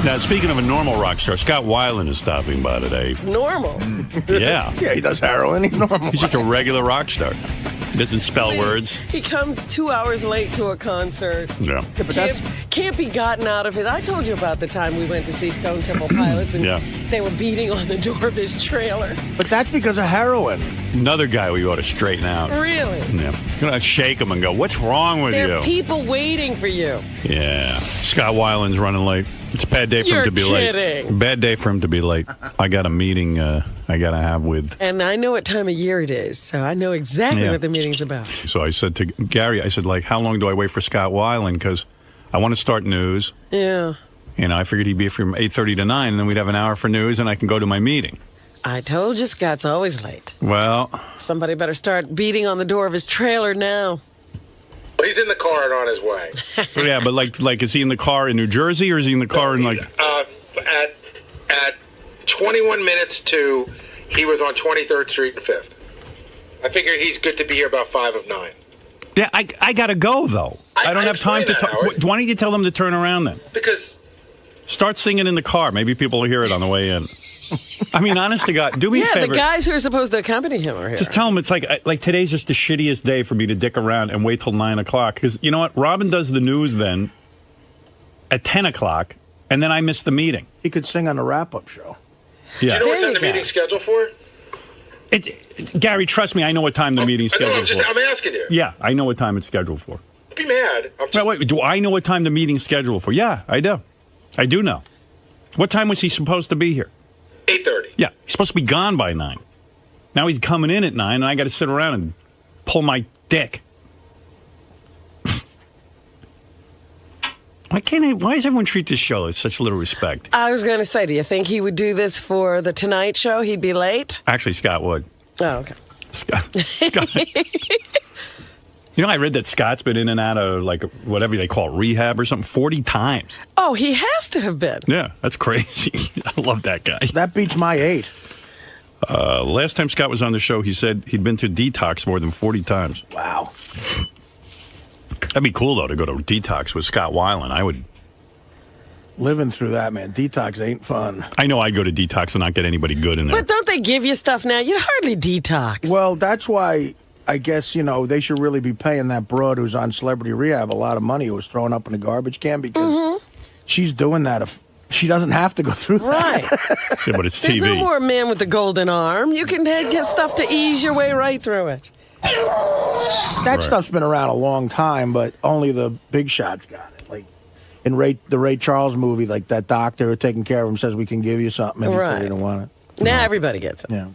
Now, speaking of a normal rock star, Scott Weiland is stopping by today. Normal. Yeah. Yeah, he does heroin. He's normal. He's just a regular rock star. He doesn't spell words. He comes 2 hours late to a concert. Yeah. Yeah, but Can't be gotten out of his. I told you about the time we went to see Stone Temple Pilots and Yeah. they were beating on the door of his trailer. but that's because of heroin. Another guy we ought to straighten out. Really? Yeah. You're going to shake him and go, what's wrong with There you? are people waiting for you. Yeah. Scott Weiland's running late. It's a bad day for him to be kidding. late. Bad day for him to be late. I got a meeting I got to have with... And I know what time of year it is, so I know exactly what the meeting's about. So I said to Gary, I said, like, how long do I wait for Scott Weiland? Because I want to start news. Yeah. You know, I figured he'd be from 8:30 to 9, and then we'd have an hour for news, and I can go to my meeting. I told you Scott's always late. Well... Somebody better start beating on the door of his trailer now. He's in the car and on his way. Yeah, but like, is he in the car in New Jersey, or is he in the car in, like... At 21 minutes to, he was on 23rd Street and 5th. I figure he's good to be here about 5 of 9. Yeah, I got to go, though. I don't have time to explained that, talk. Howard. Why don't you tell them to turn around, then? Because Start singing in the car. Maybe people will hear it on the way in. I mean, honest to God, do me a Yeah, favor. the guys who are supposed to accompany him are here. Just tell them it's like today's just the shittiest day for me to dick around and wait till 9 o'clock. Because you know what? Robin does the news then at 10 o'clock, and then I miss the meeting. He could sing on the wrap-up show. Yeah. do you know what There time you the go. meeting's scheduled for? Gary, trust me, I know what time the meeting's No, scheduled for. I'm asking you. Yeah, I know what time it's scheduled for. Don't be mad. I'm just, Wait, do I know what time the meeting's scheduled for? Yeah, I do. I do know. What time was he supposed to be here? 8:30. Yeah, he's supposed to be gone by 9. Now he's coming in at 9, and I got to sit around and pull my dick. Why does everyone treat this show with such little respect? I was going to say, do you think he would do this for the Tonight Show? He'd be late? Actually, Scott would. Oh, okay. Scott. You know, I read that Scott's been in and out of, like, whatever they call it, rehab or something, 40 times. Oh, he has to have been. Yeah, that's crazy. I love that guy. That beats my 8. Last time Scott was on the show, he said he'd been to detox more than 40 times. Wow. That'd be cool, though, to go to detox with Scott Weiland. I would. Living through that, man. Detox ain't fun. I know I'd go to detox and not get anybody good in there. But don't they give you stuff now? You'd hardly detox. Well, that's why I guess, you know, they should really be paying that broad who's on Celebrity Rehab a lot of money who was thrown up in the garbage can because she's doing that if she doesn't have to go through that. Right. Yeah, but it's There's no TV. more man with the golden arm. You can get stuff to ease your way right through it. That stuff's been around a long time, but only the big shots got it. Like in the Ray Charles movie, like that doctor taking care of him says we can give you something, and he said he didn't want it. Now everybody gets it. Yeah,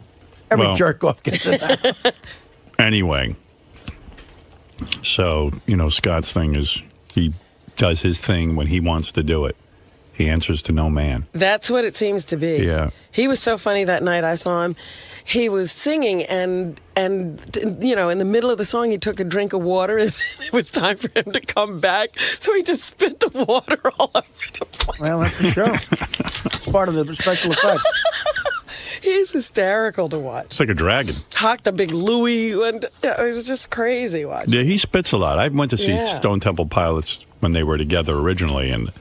every Well- jerk off gets it. Anyway, so, you know, Scott's thing is he does his thing when he wants to do it. He answers to no man. That's what it seems to be. Yeah. He was so funny that night I saw him. He was singing and you know, in the middle of the song he took a drink of water and it was time for him to come back. So he just spit the water all over the place. Well, that's the show. It's part of the special effects. He's hysterical to watch. It's like a dragon. Hocked a big Louis and it was just crazy watching. Yeah, he spits a lot. I went to see Yeah. Stone Temple Pilots when they were together originally, and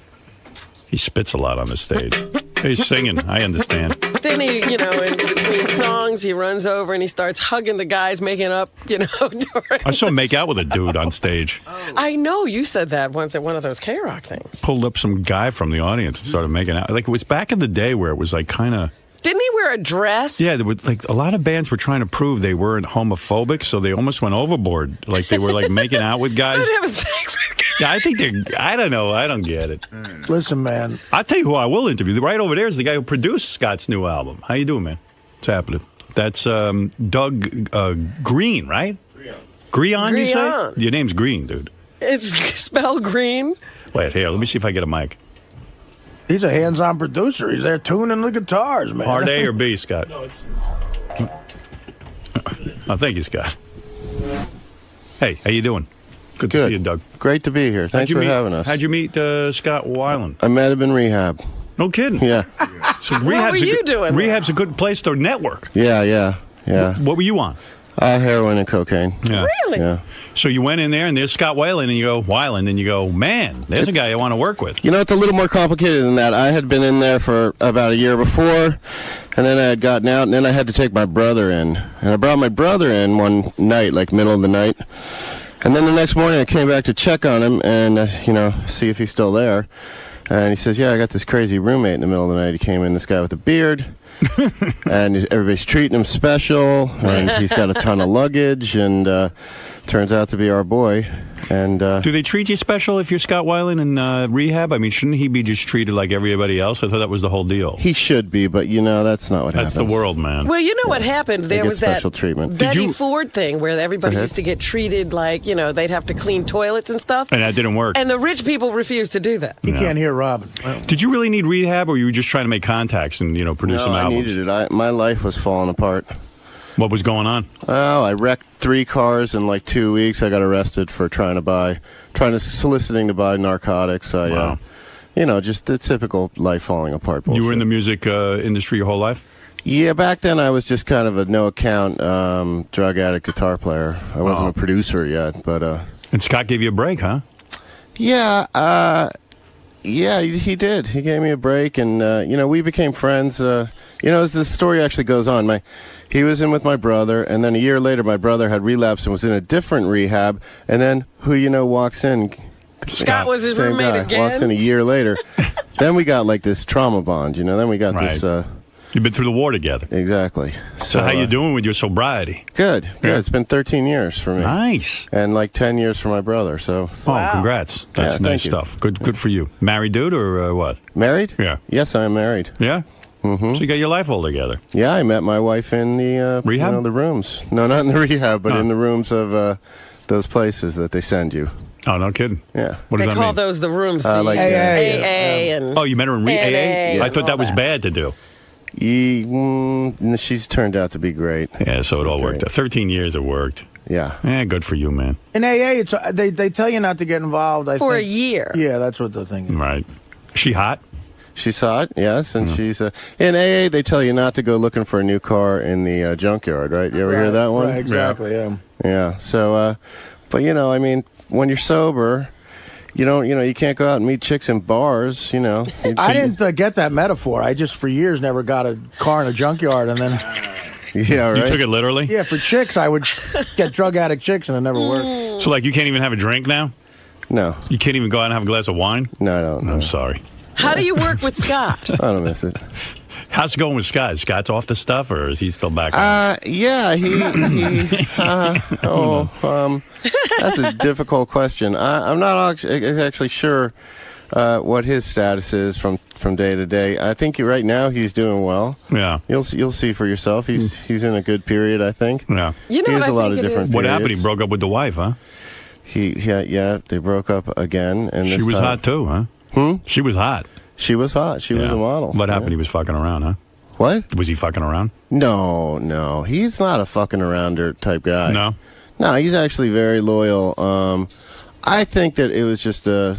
he spits a lot on the stage. He's singing. I understand. Then he, you know, in between songs, he runs over and he starts hugging the guys making up, you know. During... I saw him make out with a dude on stage. I know you said that once at one of those K-Rock things. Pulled up some guy from the audience and started making out. Like, it was back in the day where it was like kind of... Didn't he wear a dress? Yeah, there were, like, a lot of bands were trying to prove they weren't homophobic, so they almost went overboard. Like, they were, like, making out with guys. Started having sex with guys. Yeah, I think they're... I don't know. I don't get it. Listen, man. I'll tell you who I will interview. Right over there is the guy who produced Scott's new album. How you doing, man? What's happening? That's Doug Green, right? Greon, you say? Greon. Your name's Green, dude. It's spelled green. Wait, here, let me see if I get a mic. He's a hands-on producer. He's there tuning the guitars, man. Hard A or B, Scott? No, it's... Oh, thank you, Scott. Hey, how you doing? Good to see you, Doug. Great to be here. Thanks for having us. How'd you meet Scott Weiland? I met him in rehab. No kidding. Yeah. So What were you doing there? Rehab's a good place to network. Yeah. What were you on? Heroin and cocaine. Yeah. Really? Yeah. So you went in there, and there's Scott Weiland, and you go, man, there's a guy I want to work with. You know, it's a little more complicated than that. I had been in there for about a year before, and then I had gotten out, and then I had to take my brother in. And I brought my brother in one night, like middle of the night. And then the next morning I came back to check on him and, see if he's still there. And he says, yeah, I got this crazy roommate in the middle of the night. He came in, this guy with a beard. And everybody's treating him special, and he's got a ton of luggage, and turns out to be our boy. And do they treat you special if you're Scott Weiland in rehab? I mean, shouldn't he be just treated like everybody else? I thought that was the whole deal. He should be, but that's not what happens. That's the world, man. Well, you know what happened? There was that special treatment. Betty Ford thing where everybody used to get treated like, they'd have to clean toilets and stuff. And that didn't work. And the rich people refused to do that. You can't hear Robin. Well, did you really need rehab, or you were just trying to make contacts and, produce some albums? I needed it. My life was falling apart. What was going on? Oh, I wrecked 3 cars in like 2 weeks. I got arrested for soliciting to buy narcotics. Wow. Just the typical life falling apart bullshit. You were in the music industry your whole life? Yeah, back then I was just kind of a no-account drug addict guitar player. I wasn't a producer yet, but... And Scott gave you a break, huh? Yeah, he did. He gave me a break, and, we became friends. As the story actually goes on, he was in with my brother, and then a year later my brother had relapsed and was in a different rehab, and then who walks in? Scott was his same roommate guy, again? walks in a year later. Then we got like this trauma bond, then we got Right. this... You've been through the war together. Exactly. So how you doing with your sobriety? Good. It's been 13 years for me. Nice. And like 10 years for my brother, so... Oh, congrats. That's nice thank you. stuff. Good for you. Married dude or what? Married? Yeah. Yes, I am married. Yeah? Mm-hmm. So you got your life all together. Yeah, I met my wife in the... Rehab? the rooms. No, not in the rehab, but in the rooms of those places that they send you. Oh, no kidding. Yeah. What does They that call mean? those the rooms. The like AA and... Oh, you met her in AA? AA I thought that was all that. bad to do. She's turned out to be great. Yeah, so it all worked Great. out. 13 years it worked. Yeah. Yeah, good for you, man. in AA, they tell you not to get involved. I For think. a year. Yeah, that's what the thing is. Right. She hot? She's hot, yes, and she's... in AA, they tell you not to go looking for a new car in the junkyard, right? You ever hear that one? Right, exactly, yeah. Yeah, so... but, when you're sober... you can't go out and meet chicks in bars, I didn't get that metaphor. I just, for years, never got a car in a junkyard, and then... Yeah, right. You took it literally? Yeah, for chicks, I would get drug addict chicks, and it never worked. So, you can't even have a drink now? No. You can't even go out and have a glass of wine? No, I don't. No. I'm sorry. How do you work with Scott? I don't miss it. How's it going with Scott? Is Scott's off the stuff, or is he still back on? Yeah, that's a difficult question. I'm not actually sure what his status is from day to day. I think right now he's doing well. Yeah. You'll see for yourself. He's in a good period, I think. Yeah. You know He what has I a lot think of it different is? What happened? He periods. broke up with the wife, huh? They broke up again, and She this was time, hot, too, huh? She was hot. She was hot. She was Yeah. a model. What happened? Yeah. He was fucking around, huh? What? Was he fucking around? No. He's not a fucking arounder type guy. No, he's actually very loyal. I think that it was just there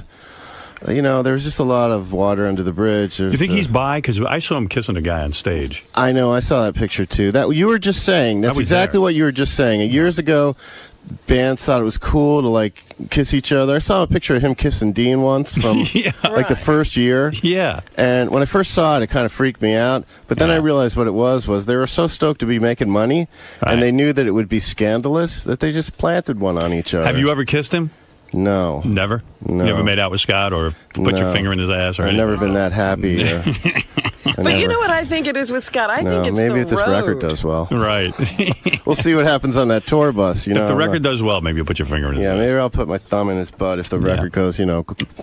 was just a lot of water under the bridge. You think he's bi? Because I saw him kissing a guy on stage. I know. I saw that picture too. That you were just saying. That's exactly what you were just saying. Years ago, bands thought it was cool to kiss each other. I saw a picture of him kissing Dean once from the first year. Yeah. And when I first saw it, it kind of freaked me out. But then I realized what it was they were so stoked to be making money, and they knew that it would be scandalous that they just planted one on each other. Have you ever kissed him? No. Never? No. You ever made out with Scott or put your finger in his ass or I've anything? never been that happy. But you know what I think it is with Scott? I think it's maybe the if this road. record does well. Right. We'll see what happens on that tour bus. If the record does well, maybe you'll put your finger in his ass. maybe I'll put my thumb in his butt if the record goes,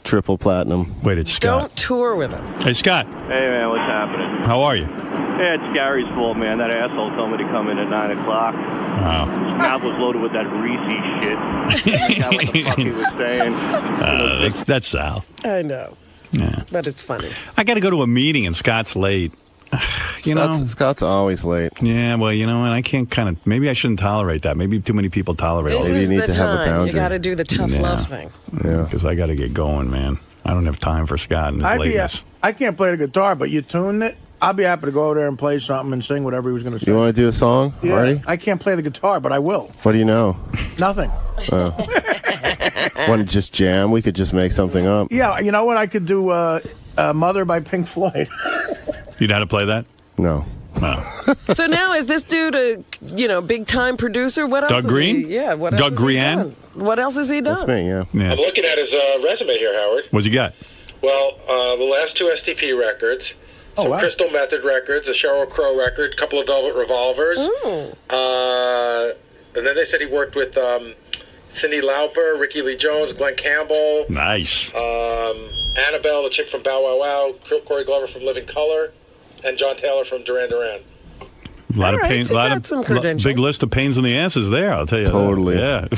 triple platinum. Wait, it's Scott. Don't tour with him. Hey, Scott. Hey, man, what's happening? How are you? Yeah, it's Gary's fault, man. That asshole told me to come in at 9 o'clock. Oh. His mouth was loaded with that Reese shit. I forgot what the fuck he was saying. That's Sal. I know. Yeah. But it's funny. I got to go to a meeting and Scott's late. Scott's always late. Yeah, well, and I can't maybe I shouldn't tolerate that. Maybe too many people tolerate all This that. Maybe is you need the to have a time. You boundary. got to do the tough love thing. Yeah. Because I got to get going, man. I don't have time for Scott and his lateness. I can't play the guitar, but you tune it. I'll be happy to go over there and play something and sing whatever he was going to sing. You want to do a song, Marty? I can't play the guitar, but I will. What do you know? Nothing. Want to just jam? We could just make something up. Yeah, you know what? I could do Mother by Pink Floyd. You know how to play that? No. No. So now is this dude a big time producer? What else? Doug Green? What else? Doug Grian? What else has he done? That's me, yeah. I'm looking at his resume here, Howard. What's he got? Well, the last 2 STP records, some Crystal Method records, a Sheryl Crow record, a couple of Velvet Revolvers. And then they said he worked with Cyndi Lauper, Ricky Lee Jones, Glenn Campbell. Nice. Annabelle, the chick from Bow Wow Wow, Corey Glover from Living Color, and John Taylor from Duran Duran. A lot of pains, big list of pains in the asses there, I'll tell you. Totally. Yeah.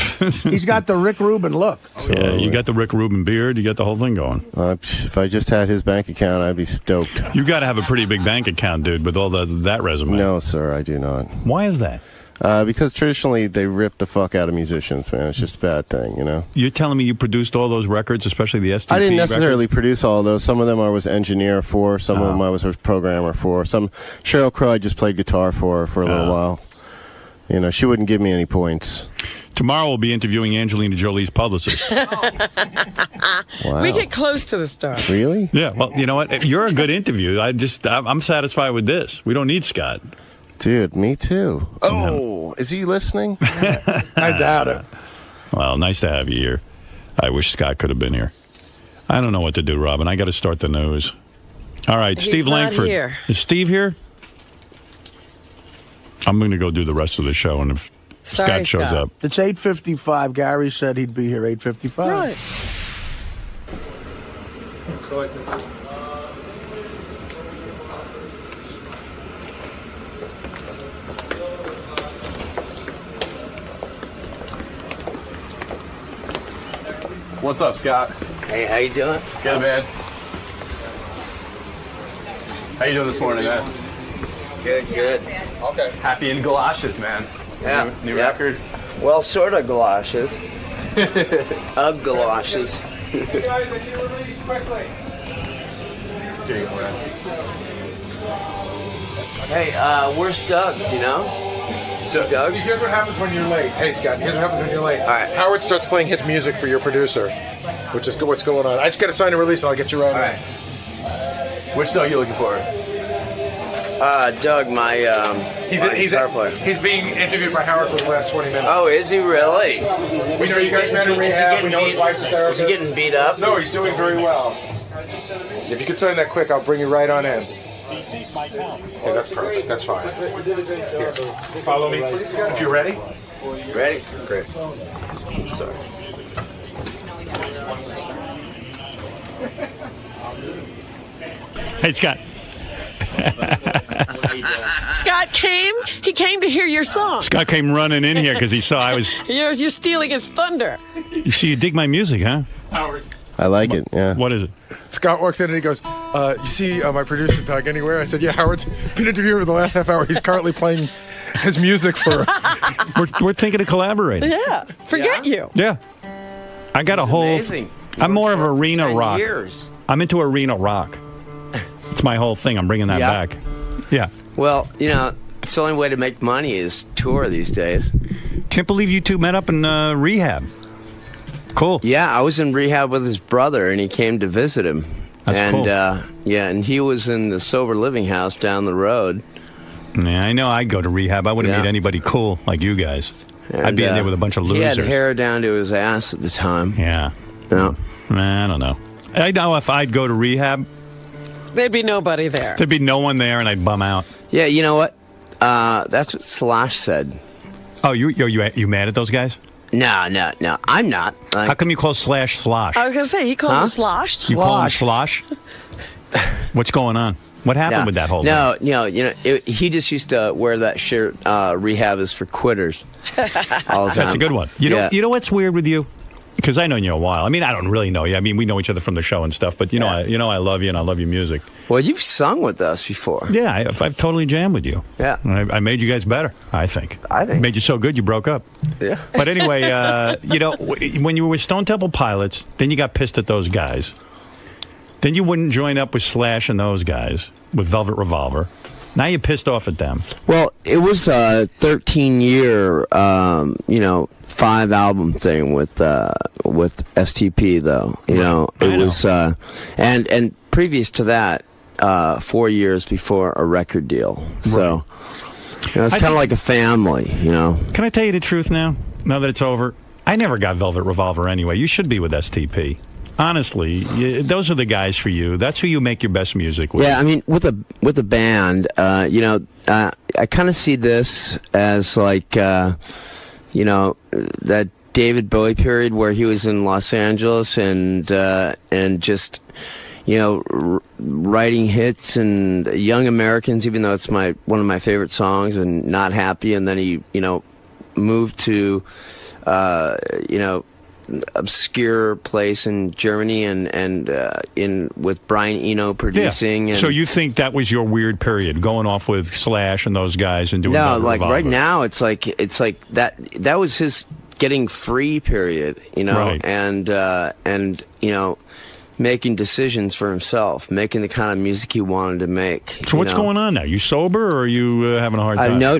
He's got the Rick Rubin look. Yeah, you got the Rick Rubin beard. You got the whole thing going. If I just had his bank account, I'd be stoked. You got to have a pretty big bank account, dude, with all that resume. No, sir, I do not. Why is that? Because traditionally they rip the fuck out of musicians, man. It's just a bad thing, you know? You're telling me you produced all those records, especially the STP I didn't necessarily records? produce all those. Some of them I was engineer for. Some of them I was a programmer for. Some Sheryl Crow I just played guitar for a little while. You know, she wouldn't give me any points. Tomorrow we'll be interviewing Angelina Jolie's publicist. Wow. We get close to the stars. Really? Yeah, well, you know what? You're a good interview. I'm satisfied with this. We don't need Scott. Dude, me too. Oh, is he listening? I doubt it. Well, nice to have you here. I wish Scott could have been here. I don't know what to do, Robin. I got to start the news. All right, He's Steve not Langford. here. Is Steve here? I'm going to go do the rest of the show, and if Sorry, Scott shows Scott. up. It's 8:55. Gary said he'd be here 8:55. Right. What's up, Scott? Hey, how you doing? Good, man. How you doing this morning, man? Good. Okay. Happy in Galoshes, man. Yeah. New record. Well, sort of galoshes. Galoshes. Here you go, man. Hey, where's Doug? Do you know? Doug? See, here's what happens when you're late. Hey, Scott, here's what happens when you're late. All right. Howard starts playing his music for your producer, which is what's going on. I just got to sign a release and I'll get you right All on. right. Which dog you looking for? Doug, my guitar player. He's being interviewed by Howard for the last 20 minutes. Oh, is he really? We know you guys met in rehab. We know his wife's a therapist. Is he getting beat up? No, he's doing very well. If you could sign that quick, I'll bring you right on in. Okay, that's perfect. That's fine. Here, follow me. If you're ready. Ready? Great. Sorry. Hey, Scott. Scott came. He came to hear your song. Scott came running in here because he saw I was... You're stealing his thunder. You see, you dig my music, huh? Howard. I like it, yeah. What is it? Scott walks in and he goes, you see my producer, Doug, anywhere? I said, yeah, Howard's been interviewed for the last half hour. He's currently playing his music for... We're thinking of collaborating. Yeah. Forget you. Yeah. I got a whole... Amazing. I'm more of arena 10 rock. years. I'm into arena rock. It's my whole thing. I'm bringing that Yeah. back. Yeah. Well, you know, it's the only way to make money is tour these days. Can't believe you two met up in rehab. Cool. Yeah, I was in rehab with his brother, and he came to visit him. That's cool. And he was in the sober living house down the road. Yeah, I know. I'd go to rehab. I wouldn't Yeah. meet anybody cool like you guys. I'd And, be in there with a bunch of losers. He had hair down to his ass at the time. Yeah. Yeah. I don't know. I know if I'd go to rehab, There'd be nobody there. there'd be no one there, and I'd bum out. Yeah, you know what? That's what Slash said. Oh, you mad at those guys? No, I'm not. How come you call Slash Slosh? I was going to say, he called him sloshed. You call him Slosh? What's going on? What happened with that whole thing? He just used to wear that shirt, rehab is for quitters. All the time. That's a good one. You know what's weird with you? Because I know you a while. I mean, I don't really know you. I mean, we know each other from the show and stuff. But I love you and I love your music. Well, you've sung with us before. Yeah, I've totally jammed with you. Yeah. I made you guys better, I think. Made you so good you broke up. Yeah. But anyway, when you were with Stone Temple Pilots, then you got pissed at those guys. Then you wouldn't join up with Slash and those guys with Velvet Revolver. Now you're pissed off at them. Well, it was a 13-year, 5-album thing with STP, though. You know, it was, and previous to that, 4 years before a record deal. So, it's kind of like a family, you know. Can I tell you the truth now? Now that it's over, I never got Velvet Revolver anyway. You should be with STP. Honestly, those are the guys for you. That's who you make your best music with. Yeah, I mean, with a band, I kind of see this as like, that David Bowie period where he was in Los Angeles and just, writing hits and Young Americans, even though it's one of my favorite songs, and Not Happy, and then he, moved to, obscure place in Germany and with Brian Eno producing. Yeah. And so you think that was your weird period, going off with Slash and those guys and doing no, like Revolver. Right now it's like that was his getting free period, Right. and making decisions for himself, making the kind of music he wanted to make. So what's going on now? You sober or are you having a hard time? No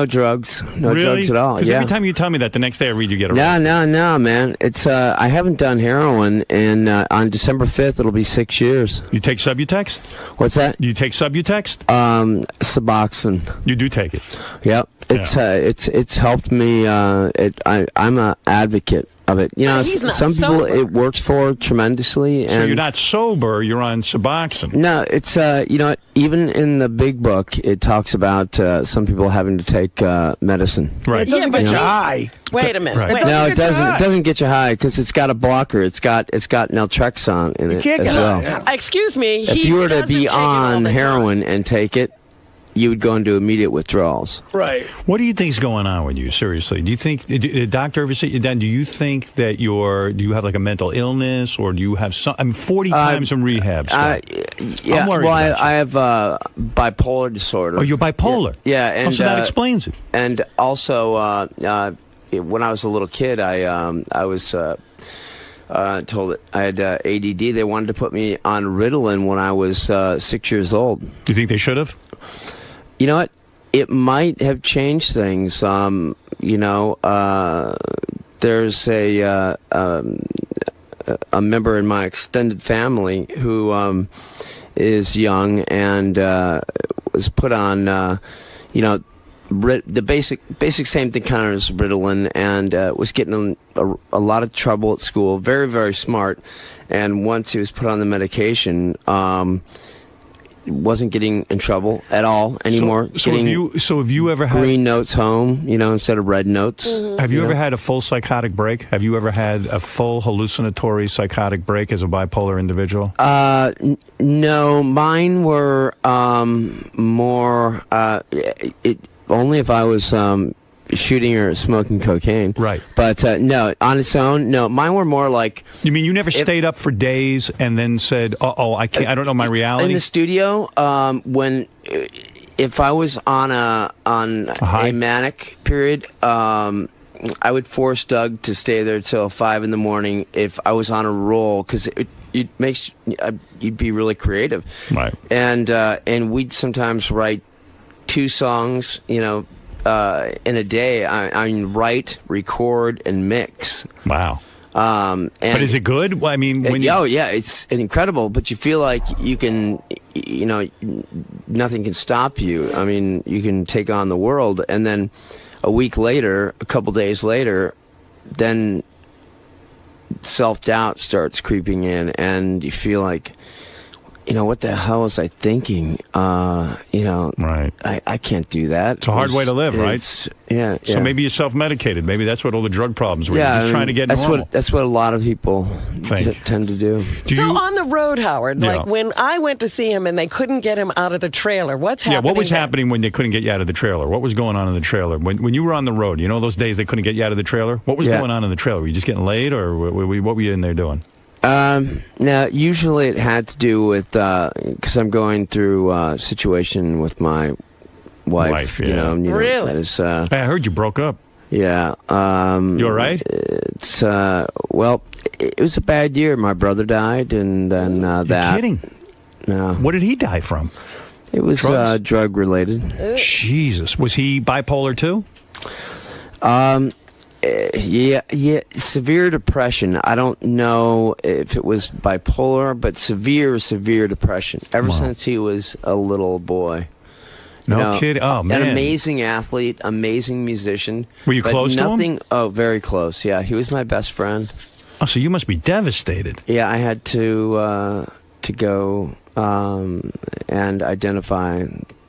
drugs. No really? drugs at all. Because yeah. every time you tell me that, the next day I read you get arrested. No, man. It's I haven't done heroin, and on December 5th it'll be 6 years. You take Subutex? What's that? You take Subutex? Suboxone. You do take it? Yep. It's helped me. I'm an advocate of it. Some people it works for tremendously. So you're not sober, you're on Suboxone. No, it's, even in the big book, it talks about some people having to take medicine. Right. It doesn't get you high. Wait a minute. Right. No, it doesn't. It doesn't get you high because it's got a blocker. It's got naltrexone in it can't as get well. high. Excuse me. If you were to be on heroin and take it, you would go into immediate withdrawals. Right. What do you think's going on with you? Seriously, do you think did the doctor ever sit you down? Do you think that do you have like a mental illness, or do you have some? I'm 40 times in rehab. Yeah. I'm worried. Well, I have bipolar disorder. Oh, you're bipolar. Yeah, and so that explains it. And also, when I was a little kid, I was told that I had ADD. They wanted to put me on Ritalin when I was 6 years old. Do you think they should have? You know what? It might have changed things. There's a member in my extended family who is young and was put on, the basic same thing kind of as Ritalin, and was getting a lot of trouble at school. Very, very smart. And once he was put on the medication, wasn't getting in trouble at all anymore. So have you ever had green notes home, instead of red notes? Mm-hmm. Have you ever had a full psychotic break? Have you ever had a full hallucinatory psychotic break as a bipolar individual? No, mine were more only if I was shooting or smoking cocaine. Right. But no, on its own, no. Mine were more like... You mean you never stayed up for days and then said, I can't, I don't know my reality? In the studio, if I was on a manic period, I would force Doug to stay there till 5 a.m. if I was on a roll, because it makes you'd be really creative. Right. And we'd sometimes write 2 songs, in a day. I mean, write, record, and mix. Wow. But is it good? Well, I mean, yeah, it's incredible. But you feel like you can, nothing can stop you. I mean, you can take on the world, and then a couple days later, then self-doubt starts creeping in, and you feel like, what the hell was I thinking? Right. I can't do that. It's a hard way to live, right? Yeah. So maybe you're self-medicated. Maybe that's what all the drug problems were. You're just trying to get normal. That's what a lot of people tend to do. On the road, Howard, like when I went to see him and they couldn't get him out of the trailer, what's happening? Yeah, what was happening when they couldn't get you out of the trailer? What was going on in the trailer? When you were on the road, those days they couldn't get you out of the trailer? What was going on in the trailer? Were you just getting laid, or what were you in there doing? Now, usually it had to do with, because I'm going through a situation with my wife. Really? That is, I heard you broke up. Yeah. You all right? It's, well, it was a bad year. My brother died, and then You're that. kidding? No. What did he die from? It was drug related. Jesus. Was he bipolar too? Yeah, severe depression. I don't know if it was bipolar, but severe depression. Ever since he was a little boy. No kidding. Oh, man. An amazing athlete, amazing musician. Were you close to him? Oh, very close. Yeah, he was my best friend. Oh, so you must be devastated. Yeah, I had to go and identify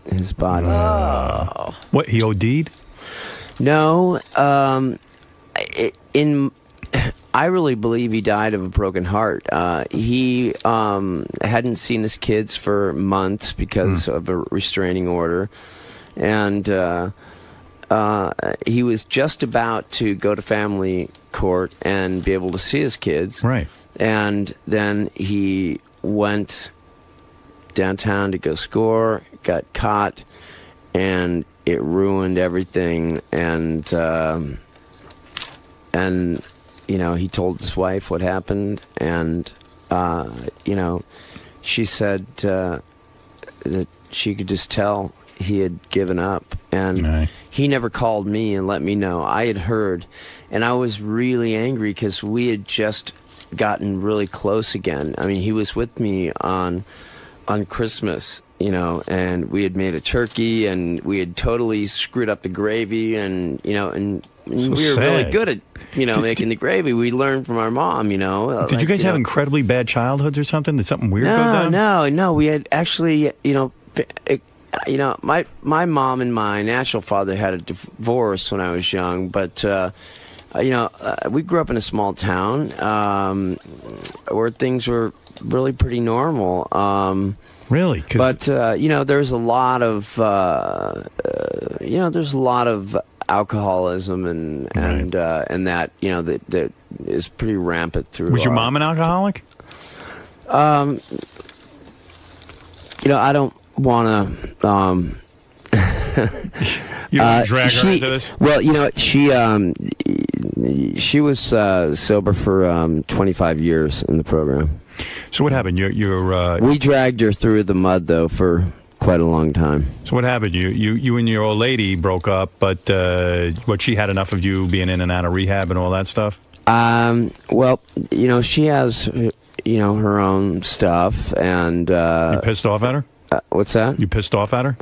his body. Oh. What, he OD'd? No. I really believe he died of a broken heart. He hadn't seen his kids for months because of a restraining order, and he was just about to go to family court and be able to see his kids. Right. And then he went downtown to go score, got caught, and it ruined everything. And you know, he told his wife what happened, and you know, she said that she could just tell he had given up, and he never called me and let me know. I had heard, and I was really angry because we had just gotten really close again. I mean, he was with me on Christmas, you know, and we had made a turkey, and we had totally screwed up the gravy, and you know, and we were really good at, you know, making the gravy. We learned from our mom, you know. Did you guys have incredibly bad childhoods or something? Did something weird go down? No. We had actually, you know, my mom and my natural father had a divorce when I was young, but you know, we grew up in a small town where things were really pretty normal. Really? But you know, there's a lot of alcoholism and that, you know, that is pretty rampant through. Was your mom an alcoholic? You know, I don't want to. You want to drag her into this? Well, you know, she was sober for 25 years in the program. So what happened? We dragged her through the mud, though, for quite a long time. So what happened? You and your old lady broke up, but what, she had enough of you being in and out of rehab and all that stuff? Well, you know, she has, you know, her own stuff, and you pissed off at her? What's that? You pissed off at her?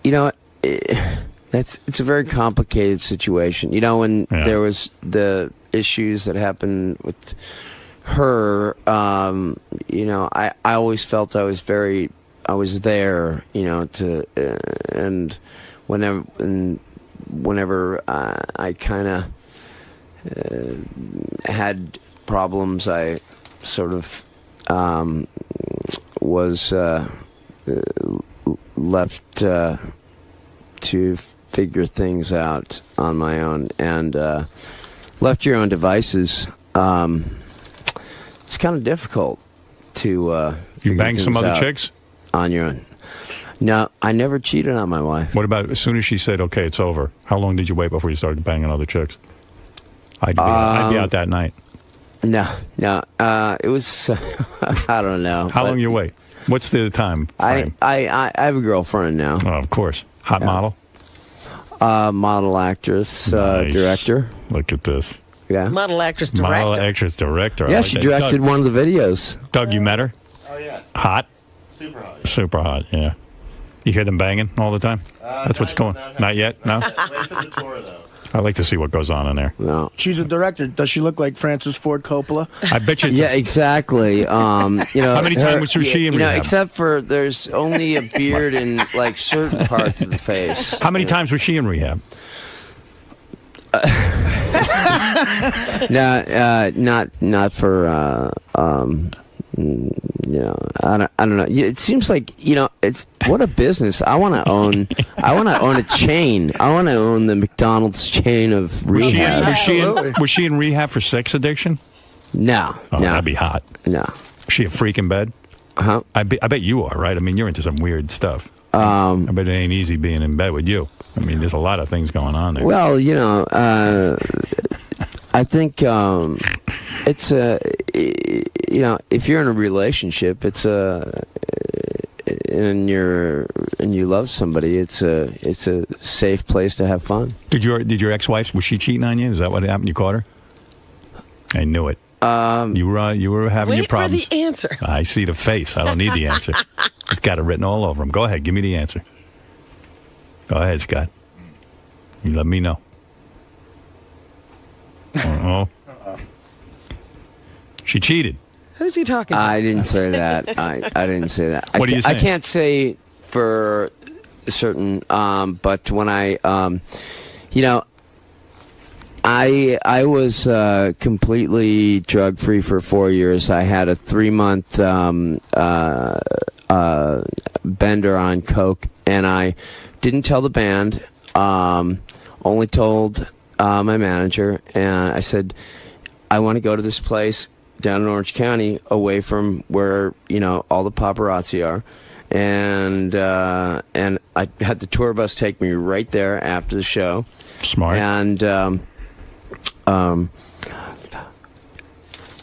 You know, it's a very complicated situation. You know, when there was the issues that happened with her, you know, I always felt I was there, you know, and whenever I kind of had problems, I sort of was left to figure things out on my own, and left your own devices. It's kind of difficult to you bang some other chicks on your own. No, I never cheated on my wife. What about as soon as she said, "Okay, it's over"? How long did you wait before you started banging other chicks? I'd be out that night. No. It was I don't know. How long you wait? What's the time frame? I have a girlfriend now. Oh, of course. Hot model? Model, actress, director. Look at this. Yeah. Model, actress, director. Model, actress, director. Yeah, she directed one of the videos. Doug, you met her? Oh, yeah. Hot? Super hot. Super hot, yeah. You hear them banging all the time? That's what's going on. Not yet? No? Wait till the tour, though. I'd like to see what goes on in there. No. She's a director. Does she look like Francis Ford Coppola? I bet you. Yeah, exactly. You know, how many times was she in rehab? Know, except for there's only a beard in like certain parts of the face. How many times was she in rehab? No, not for. You know, I don't know. It seems like, you know, it's what a business. I want to own a chain. I want to own the McDonald's chain of rehab. Was she in rehab for sex addiction? No. Oh, no. That'd be hot. No. Was she a freak in bed? Huh? I bet you are, right? I mean, you're into some weird stuff. I bet it ain't easy being in bed with you. I mean, there's a lot of things going on there. Well, you know, I think it's if you're in a relationship, and you love somebody, it's a safe place to have fun. Did your ex-wife, was she cheating on you? Is that what happened? You caught her? I knew it. You were having your problems. Wait for the answer. I see the face. I don't need the answer. It's got it written all over him. Go ahead. Give me the answer. Go ahead, Scott. You let me know. Uh-oh. She cheated. Who's he talking to? I didn't say that. I didn't say that. What are you saying? I can't say for certain, but when I was completely drug-free for 4 years. I had a 3-month bender on coke, and I didn't tell the band, only told my manager, and I said, I want to go to this place down in Orange County, away from where all the paparazzi are, and I had the tour bus take me right there after the show. Smart. And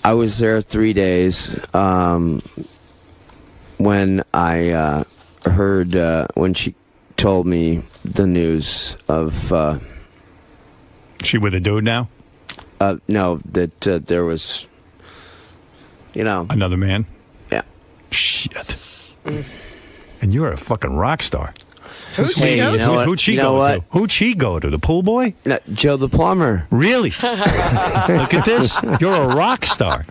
I was there 3 days when I heard when she told me the news of. She with a dude now? No, that there was. Another man? Yeah. Shit. And you're a fucking rock star. Who'd she go to? Who'd she go to? Who'd she go to? The pool boy? No, Joe the plumber. Really? Look at this. You're a rock star.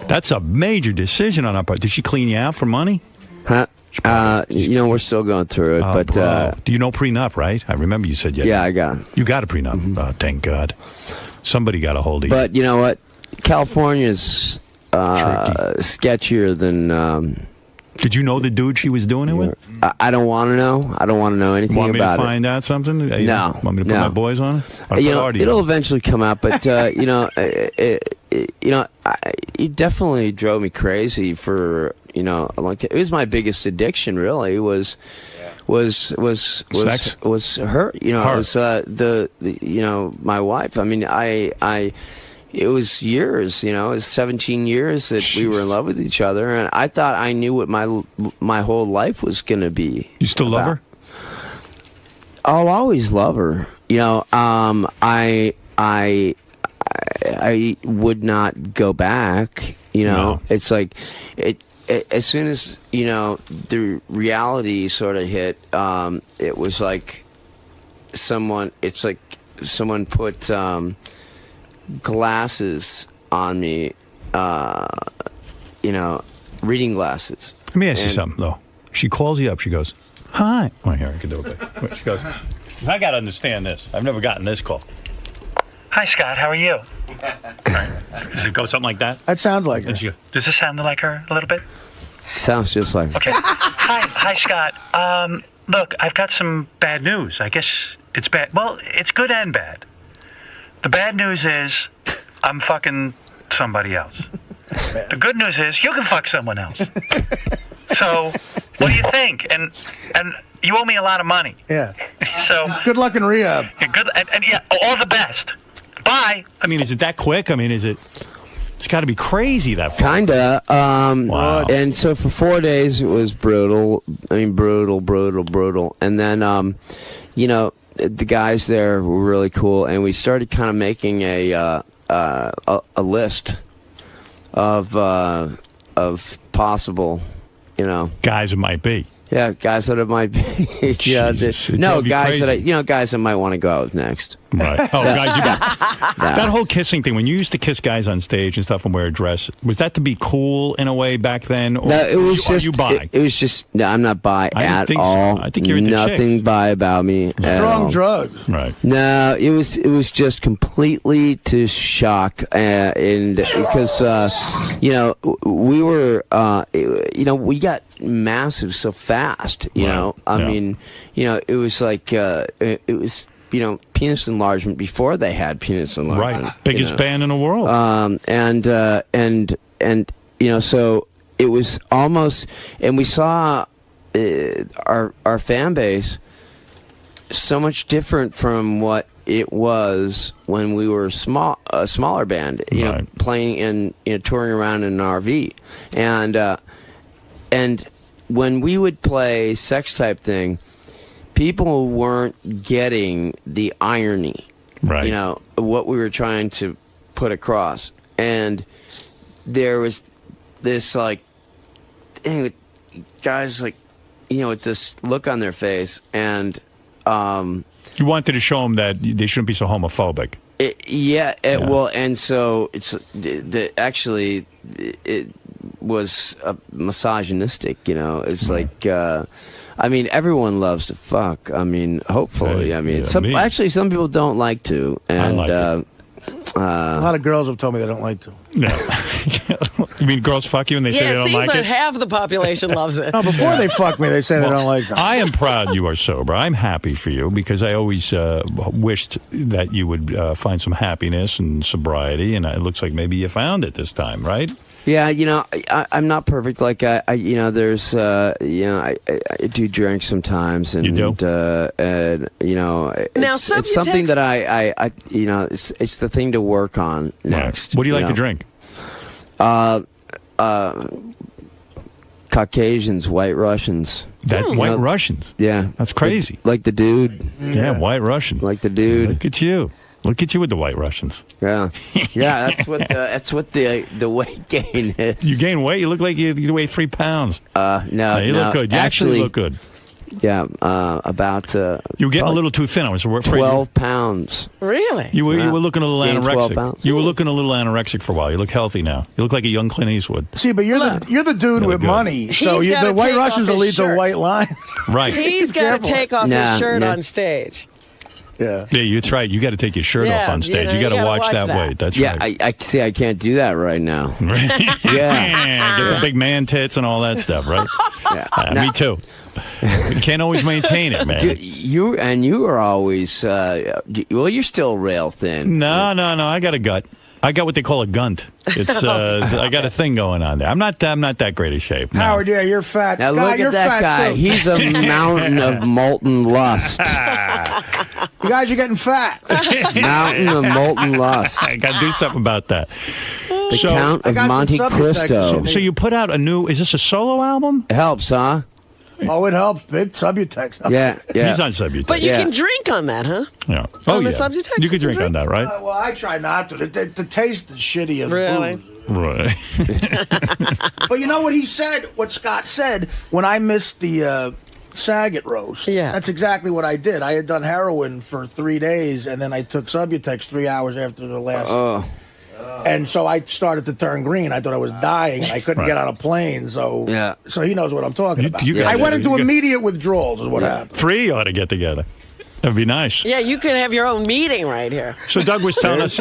That's a major decision on our part. Did she clean you out for money? Huh? We're still going through it, but do you know prenup, right? I remember you said yeah, I got it. You got a prenup. Mm-hmm. Thank God. Somebody got a hold of you. But you know what? California's sketchier than. Did you know the dude she was doing it with? I don't want to know. I don't want to know anything about it. Want me to find out something? No. Want me to put my boys on it? It'll eventually come out, but it definitely drove me crazy for a long time. It was my biggest addiction. Really, was sex? Was her. It was the my wife. I mean, it was years, it was 17 years that we were in love with each other, and I thought I knew what my whole life was going to be. You still love her? I'll always love her. I would not go back. No. It's like as soon as the reality sort of hit, it was like someone put glasses on me, reading glasses. Let me ask you something, though. She calls you up. She goes, hi. Oh, here, I can do it. Wait, she goes, I got to understand this. I've never gotten this call. Hi, Scott. How are you? Right. Does it go something like that? That sounds like her. Does this sound like her a little bit? Sounds just like her. Okay. Hi, Scott. Look, I've got some bad news. I guess it's bad. Well, it's good and bad. The bad news is I'm fucking somebody else. The good news is you can fuck someone else. So, what do you think? And you owe me a lot of money. Yeah. So good luck in rehab. Good and yeah, all the best. Bye. I mean, is it that quick? I mean, it's got to be crazy that far. Kinda. Wow. And so for 4 days it was brutal. I mean, brutal. And then, the guys there were really cool, and we started kind of making a list of possible, guys it might be. Yeah, guys that it might be. Jesus, guys that guys that might want to go out with next. Right. Oh, guys, you got that whole kissing thing. When you used to kiss guys on stage and stuff and wear a dress, was that to be cool in a way back then? Or no, it was just. You bi? It was just. No, I'm not bi at all. So. I think you're into nothing chicks. bi about me. Strong drugs. Right. No, it was just completely to shock, and because we were we got massive so fast. I mean, it was like it was. Penis enlargement before they had penis enlargement. Right, biggest band in the world. So it was almost, and we saw our fan base so much different from what it was when we were a smaller band, you know, playing in, you know, touring around in an RV, and when we would play Sex Type Thing, people weren't getting the irony, right? You know, what we were trying to put across, and there was this like, anyway, guys like, you know, with this look on their face, and you wanted to show them that they shouldn't be so homophobic. Well, and so it's actually it was misogynistic. You know, it's like, I mean, everyone loves to fuck. I mean, hopefully, I mean, some people don't like to, and a lot of girls have told me they don't like to. No. You mean girls fuck you and they say they don't like it? it seems like half the population loves it. No, before they fuck me, they say they don't like them. I am proud you are sober. I'm happy for you because I always wished that you would find some happiness and sobriety, and it looks like maybe you found it this time, right? Yeah, you know, I'm not perfect. Like I you know, there's, you know, I do drink sometimes, and you do? And you know, it's something that I you know, it's the thing to work on next. What do you like to drink? Caucasians, White Russians. White Russians? Yeah, that's crazy. Like the dude. Yeah, White Russian. Like the dude. Look at you. Look at you with the White Russians. Yeah, yeah. That's what the weight gain is. You gain weight. You look like you weigh 3 pounds. No, you look good. You actually look good. Yeah, about. You were getting a little too thin. I was afraid. 12 pounds. Really? You were looking a little Gained 12 anorexic. pounds. You were looking a little anorexic for a while. You look healthy now. You look like a young Clint Eastwood. See, but you're the dude with money, so the White Russians will lead to white lines. Right. He's got to take off his shirt on stage. Yeah. Yeah, that's right. You got to take your shirt off on stage. You got to watch that weight. That's right. Yeah, I see. I can't do that right now. Yeah. Get the big man tits and all that stuff, right? Me too. You can't always maintain it, man. You are always you're still rail thin. No. I got a gut. I got what they call a gunt. It's I got a thing going on there. I'm not that great a shape. No. Howard, yeah, you're fat. Now Guy, look you're at that fat guy. too. He's a mountain of molten lust. You guys are getting fat. Mountain of molten lust. I got to do something about that. The Count of Monte Cristo. So you put out a new? Is this a solo album? It helps, huh? Oh, it helps. Big Subutex. Yeah. He's on Subutex. But you can drink on that, huh? Yeah. On the Subutex? You could drink on that, right? Well, I try not to. The taste is shitty as booze. Right. But you know what he said? What Scott said when I missed the Saget roast? Yeah. That's exactly what I did. I had done heroin for 3 days, and then I took Subutex 3 hours after the last. And so I started to turn green. I thought I was dying. I couldn't get on a plane. So he knows what I'm talking about. I went into immediate withdrawals is what happened. 3 ought to get together. That'd be nice. Yeah, you can have your own meeting right here. So Doug was telling us,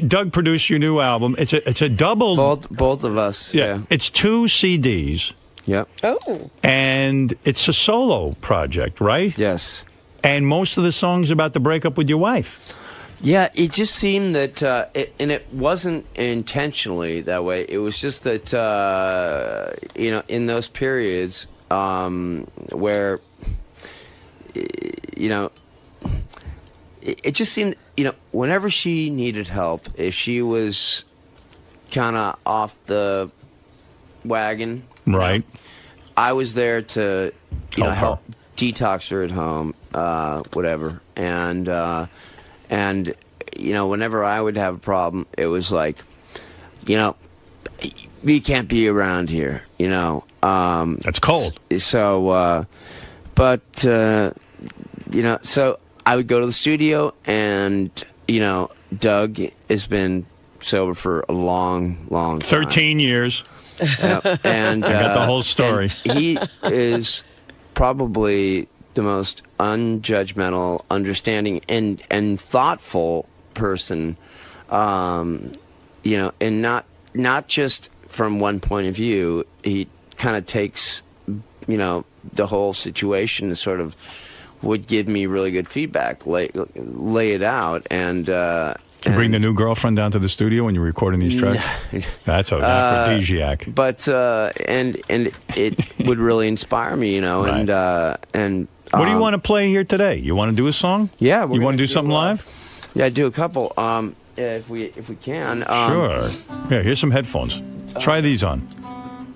Doug produced your new album. It's a double. Both of us. Yeah. It's 2 CDs. Yep. Oh. And it's a solo project, right? Yes. And most of the songs about the breakup with your wife. Yeah, it just seemed that, and it wasn't intentionally that way. It was just that, you know, in those periods where, you know, it just seemed, you know, whenever she needed help, if she was kind of off the wagon, right, I was there to, you know, help detox her at home, whatever, and, you know, whenever I would have a problem, it was like, you know, we can't be around here, you know. That's cold. So, but, you know, so I would go to the studio and, you know, Doug has been sober for a long, long time. 13 years. And I got the whole story. He is probably the most unjudgmental, understanding, and thoughtful person, you know, and not just from one point of view. He kind of takes, you know, the whole situation and sort of would give me really good feedback, lay it out, and bring the new girlfriend down to the studio when you're recording these tracks. That's an aphrodisiac. But and it would really inspire me, you know, right. and what do you want to play here today? You want to do a song? Yeah, you want to do something live? Yeah, do a couple. If we can. Sure. Yeah, here's some headphones. Try these on.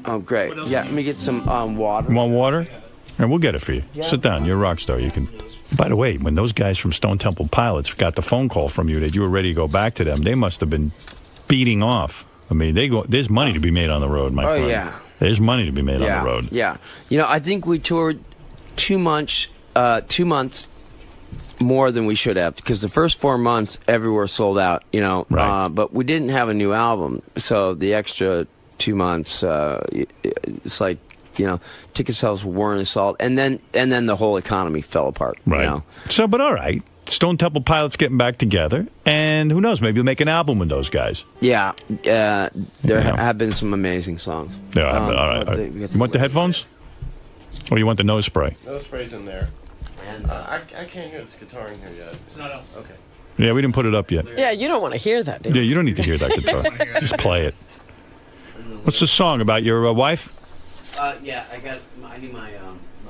Oh, great. Yeah, let me get some water. You want water? And we'll get it for you. Yeah. Sit down. You're a rock star. You can. By the way, when those guys from Stone Temple Pilots got the phone call from you that you were ready to go back to them, they must have been beating off. I mean, there's money to be made on the road, my friend. Oh, yeah. There's money to be made on the road. Yeah. You know, I think we toured 2 months more than we should have, because the first 4 months everywhere sold out, you know. Right. But we didn't have a new album, so the extra 2 months, it's like, you know, ticket sales weren't sold, and then the whole economy fell apart. Right. You know? So, but all right. Stone Temple Pilots getting back together, and who knows? Maybe you'll make an album with those guys. Yeah. There have been some amazing songs. Yeah. All right. You want the headphones, or you want the nose spray? Nose spray's in there. And I can't hear this guitar in here yet. It's not out. Okay. Yeah, we didn't put it up yet. Yeah, you don't want to hear that, do you? Yeah, you don't need to hear that guitar. Just play it. What's the song about your wife? Yeah, I need my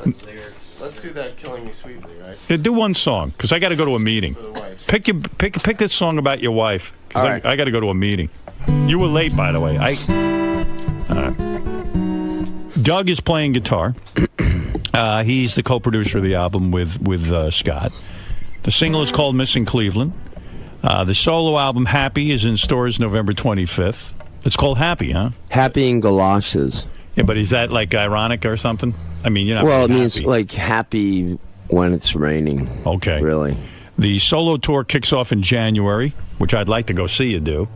lyrics. Let's do that "Killing Me Sweetly," right? Yeah, do one song, because I got to go to a meeting. For the wife. Pick this song about your wife, because All right. I got to go to a meeting. You were late, by the way. Doug is playing guitar. He's the co-producer of the album with Scott. The single is called "Missing Cleveland." The solo album "Happy" is in stores November 25th. It's called "Happy," huh? Happy in Galoshes. Yeah, but is that like ironic or something? I mean, you're not. Well, it really means happy. like happy when it's raining. Okay. Really. The solo tour kicks off in January, which I'd like to go see you do.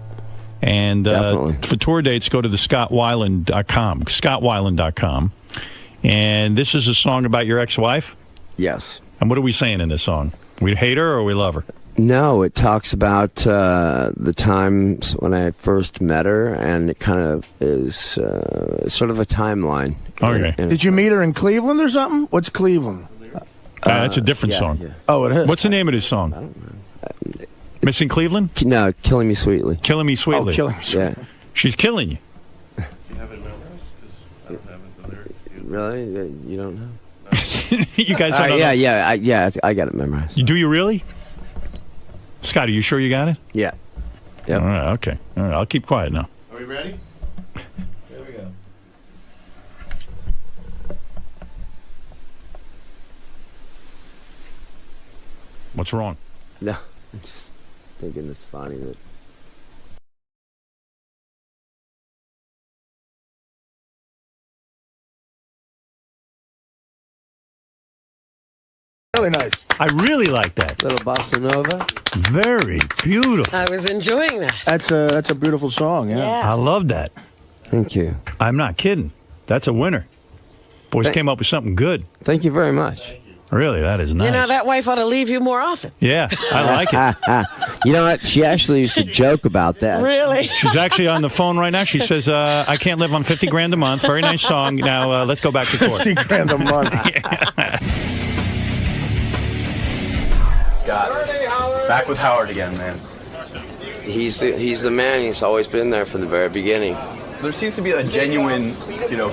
And Definitely. for tour dates, go to the scottweiland.com, scottweiland.com. And this is a song about your ex-wife? Yes. And what are we saying in this song? We hate her or we love her? No, it talks about the times when I first met her, and it kind of is sort of a timeline. Okay. Did you meet her in Cleveland or something? What's Cleveland? That's a different song. Yeah. Oh, it is. What's the name of this song? I don't know. Missing Cleveland? No, Killing Me Sweetly. Killing Me Sweetly. Oh, Killing Me Sweetly. Yeah. She's killing you. Do you have it memorized? Because I don't have it there. Really? You don't know? You guys don't know? I got it memorized. Do you really? Scott, are you sure you got it? Yeah. Yep. All right, okay. All right, I'll keep quiet now. Are we ready? Here we go. What's wrong? No, I'm just thinking it's funny that. Really nice. I really like that. Little bossa nova. Very beautiful. I was enjoying that. That's a beautiful song. Yeah. I love that. Thank you. I'm not kidding. That's a winner. Boys came up with something good. Thank you very much. Really, that is nice. You know, that wife ought to leave you more often. Yeah, I like it. You know what? She actually used to joke about that. Really? She's actually on the phone right now. She says, I can't live on $50,000 a month. Very nice song. Now, let's go back to tour. $50,000 a month. Scott, back with Howard again, man. He's the man. He's always been there from the very beginning. There seems to be a genuine,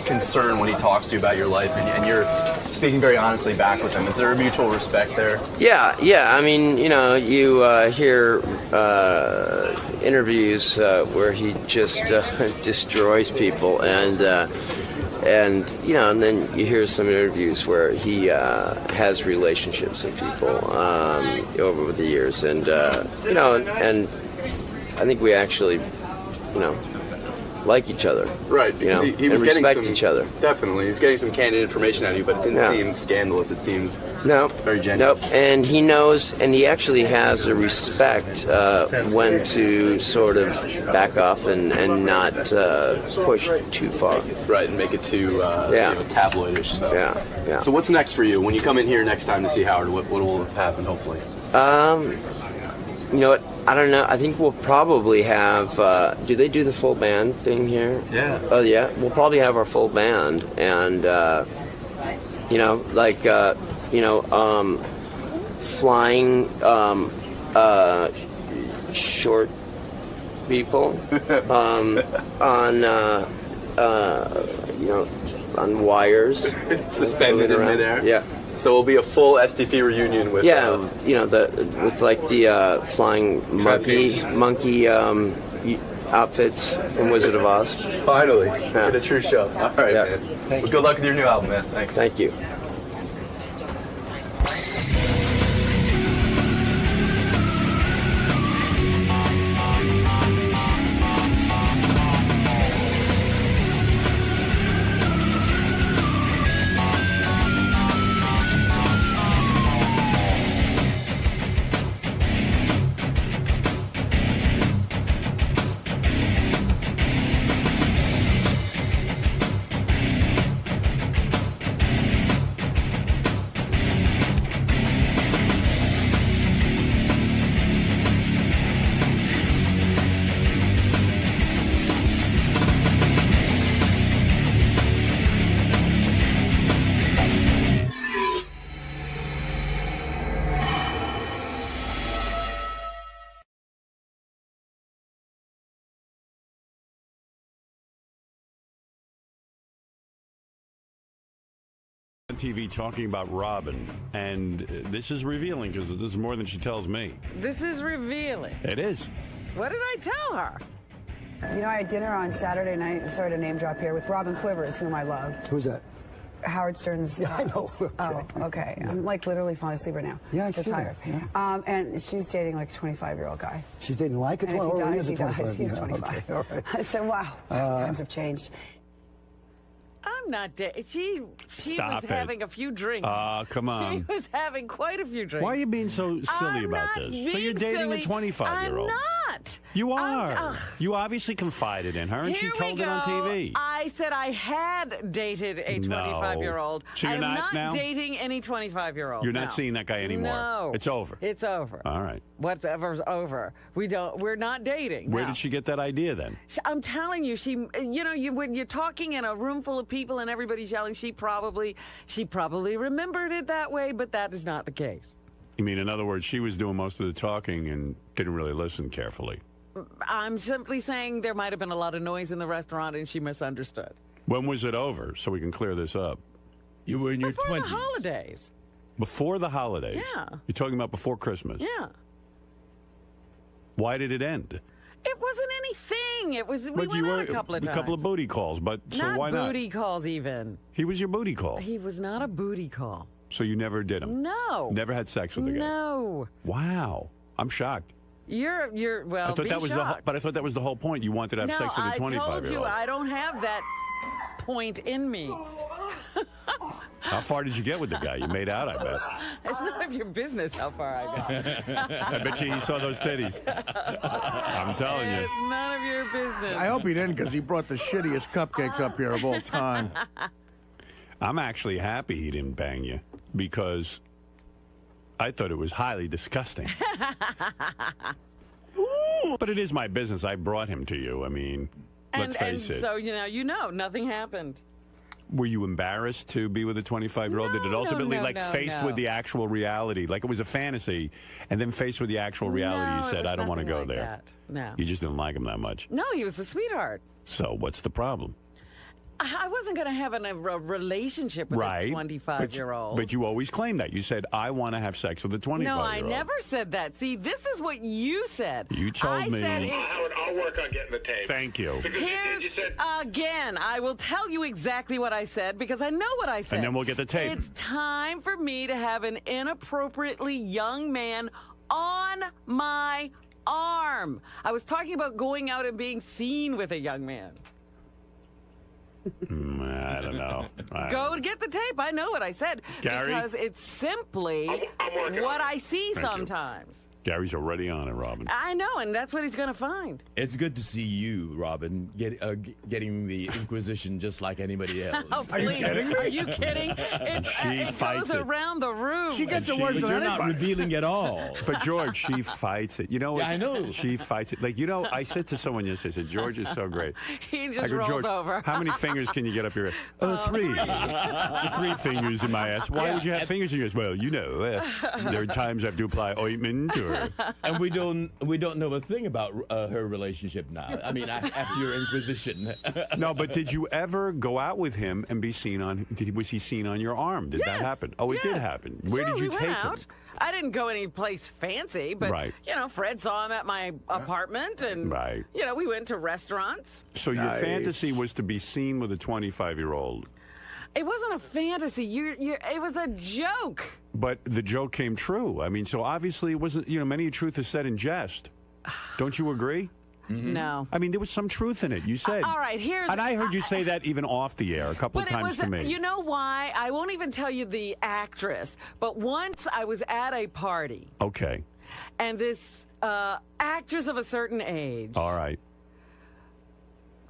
concern when he talks to you about your life, and you're speaking very honestly back with him. Is there a mutual respect there? Yeah. I mean, you hear interviews where he just destroys people, and then you hear some interviews where he has relationships with people over the years, and and I think we actually, like each other. Right, because he was and getting respect each other. Definitely. He was getting some candid information out of you, but it didn't seem scandalous. It seemed very genuine. Nope. And he knows, and he actually has a respect when to sort of back off and not push too far. Right, and make it too tabloidish. So. Yeah. So what's next for you? When you come in here next time to see Howard, what will happen, hopefully? You know what? I don't know. I think we'll probably have. Do they do the full band thing here? Yeah. Oh yeah. We'll probably have our full band, and flying short people on wires suspended in midair. Yeah. So it'll be a full STP reunion with. Yeah, with like the flying monkey outfits from Wizard of Oz. Finally, get a true show. All right, man. Well, good luck with your new album, man. Thanks. Thank you. TV talking about Robin, and this is revealing because this is more than she tells me. This is revealing. It is. What did I tell her? I had dinner on Saturday night, sorry to name drop here, with Robin Quivers, whom I love. Who's that? Howard Stern's. Yeah, I know. Okay. Oh, okay. Yeah. I'm like literally falling asleep right now. Yeah, I so see tired. that. Yeah. And she's dating like a 25-year-old guy. She's dating like a 25-year-old? And if He he dies, he's 25. Okay, all right. I said, wow, times have changed. I'm not dating. She Stop was it. having a few drinks. Come on. She was having quite a few drinks. Why are you being so silly about this? So you're dating a 25-year-old. I'm not. You are. You obviously confided in her, and she told it on TV. I said I had dated a 25-year-old. So you're I am not now? dating any 25-year-old. You're not seeing that guy anymore. No, it's over. It's over. All right. Whatever's over. We're not dating. Where now. did she get that idea then? I'm telling you, when you're talking in a room full of people and everybody's yelling, she probably remembered it that way, but that is not the case. You mean, in other words, she was doing most of the talking and didn't really listen carefully. I'm simply saying there might have been a lot of noise in the restaurant and she misunderstood. When was it over, so we can clear this up? You were in your 20s. Before the holidays. Before the holidays? Yeah. You're talking about before Christmas? Yeah. Why did it end? It wasn't anything. We went out a couple of times. A couple of booty calls, but so why not? Not booty calls even. He was your booty call. He was not a booty call. So you never did him? No. Never had sex with the guy? No. Wow. I'm shocked. You're well. I thought that was shocked. but I thought that was the whole point. You wanted to have sex with a 25-year-old. I told you I don't have that point in me. How far did you get with the guy? You made out, I bet. It's none of your business how far I got. I bet you saw those titties. I'm telling you. It's none of your business. I hope he didn't, because he brought the shittiest cupcakes up here of all time. I'm actually happy he didn't bang you, because I thought it was highly disgusting. But it is my business. I brought him to you. I mean, let's face it. So, nothing happened. Were you embarrassed to be with a 25-year-old? Did it ultimately, faced with the actual reality, like it was a fantasy, and then faced with the actual reality, you said, I don't want to go there. That. No. You just didn't like him that much. No, he was a sweetheart. So what's the problem? I wasn't going to have a relationship with a 25-year-old. But you always claimed that. You said, I want to have sex with a 25-year-old. No, I never said that. See, this is what you said. You told me. I'll work on getting the tape. Thank you. Here's, you said... again, I will tell you exactly what I said because I know what I said. And then we'll get the tape. It's time for me to have an inappropriately young man on my arm. I was talking about going out and being seen with a young man. I don't know. Go get the tape. I know what I said. Gary? Because it's simply what I see sometimes. Gary's already on it, Robin. I know, and that's what he's going to find. It's good to see you, Robin, getting the Inquisition just like anybody else. Oh, please. Are you kidding? It goes around the room. She gets it worse than But you're anybody. not revealing at all. But George, she fights it. You know, Yeah, I know. She fights it. Like, I said to someone yesterday, I said, George is so great. He just I go, rolls George, over. how many fingers can you get up your ass? 3. 3 fingers in my ass. Why would you have fingers in your ass? Well, there are times I have to apply ointment or her, and we don't know a thing about her relationship now. I mean, after your inquisition. No, but did you ever go out with him and be seen on? Was he seen on your arm? Did that happen? Oh, it did happen. Where did you take him? I didn't go any place fancy, but Fred saw him at my apartment, and we went to restaurants. So your fantasy was to be seen with a 25-year-old. It wasn't a fantasy. It was a joke. But the joke came true. I mean, so obviously it wasn't. Many a truth is said in jest. Don't you agree? Mm-hmm. No. I mean, there was some truth in it. You said. All right, and I heard you say that even off the air a couple of times to me. You know why? I won't even tell you the actress. But once I was at a party. Okay. And this actress of a certain age. All right.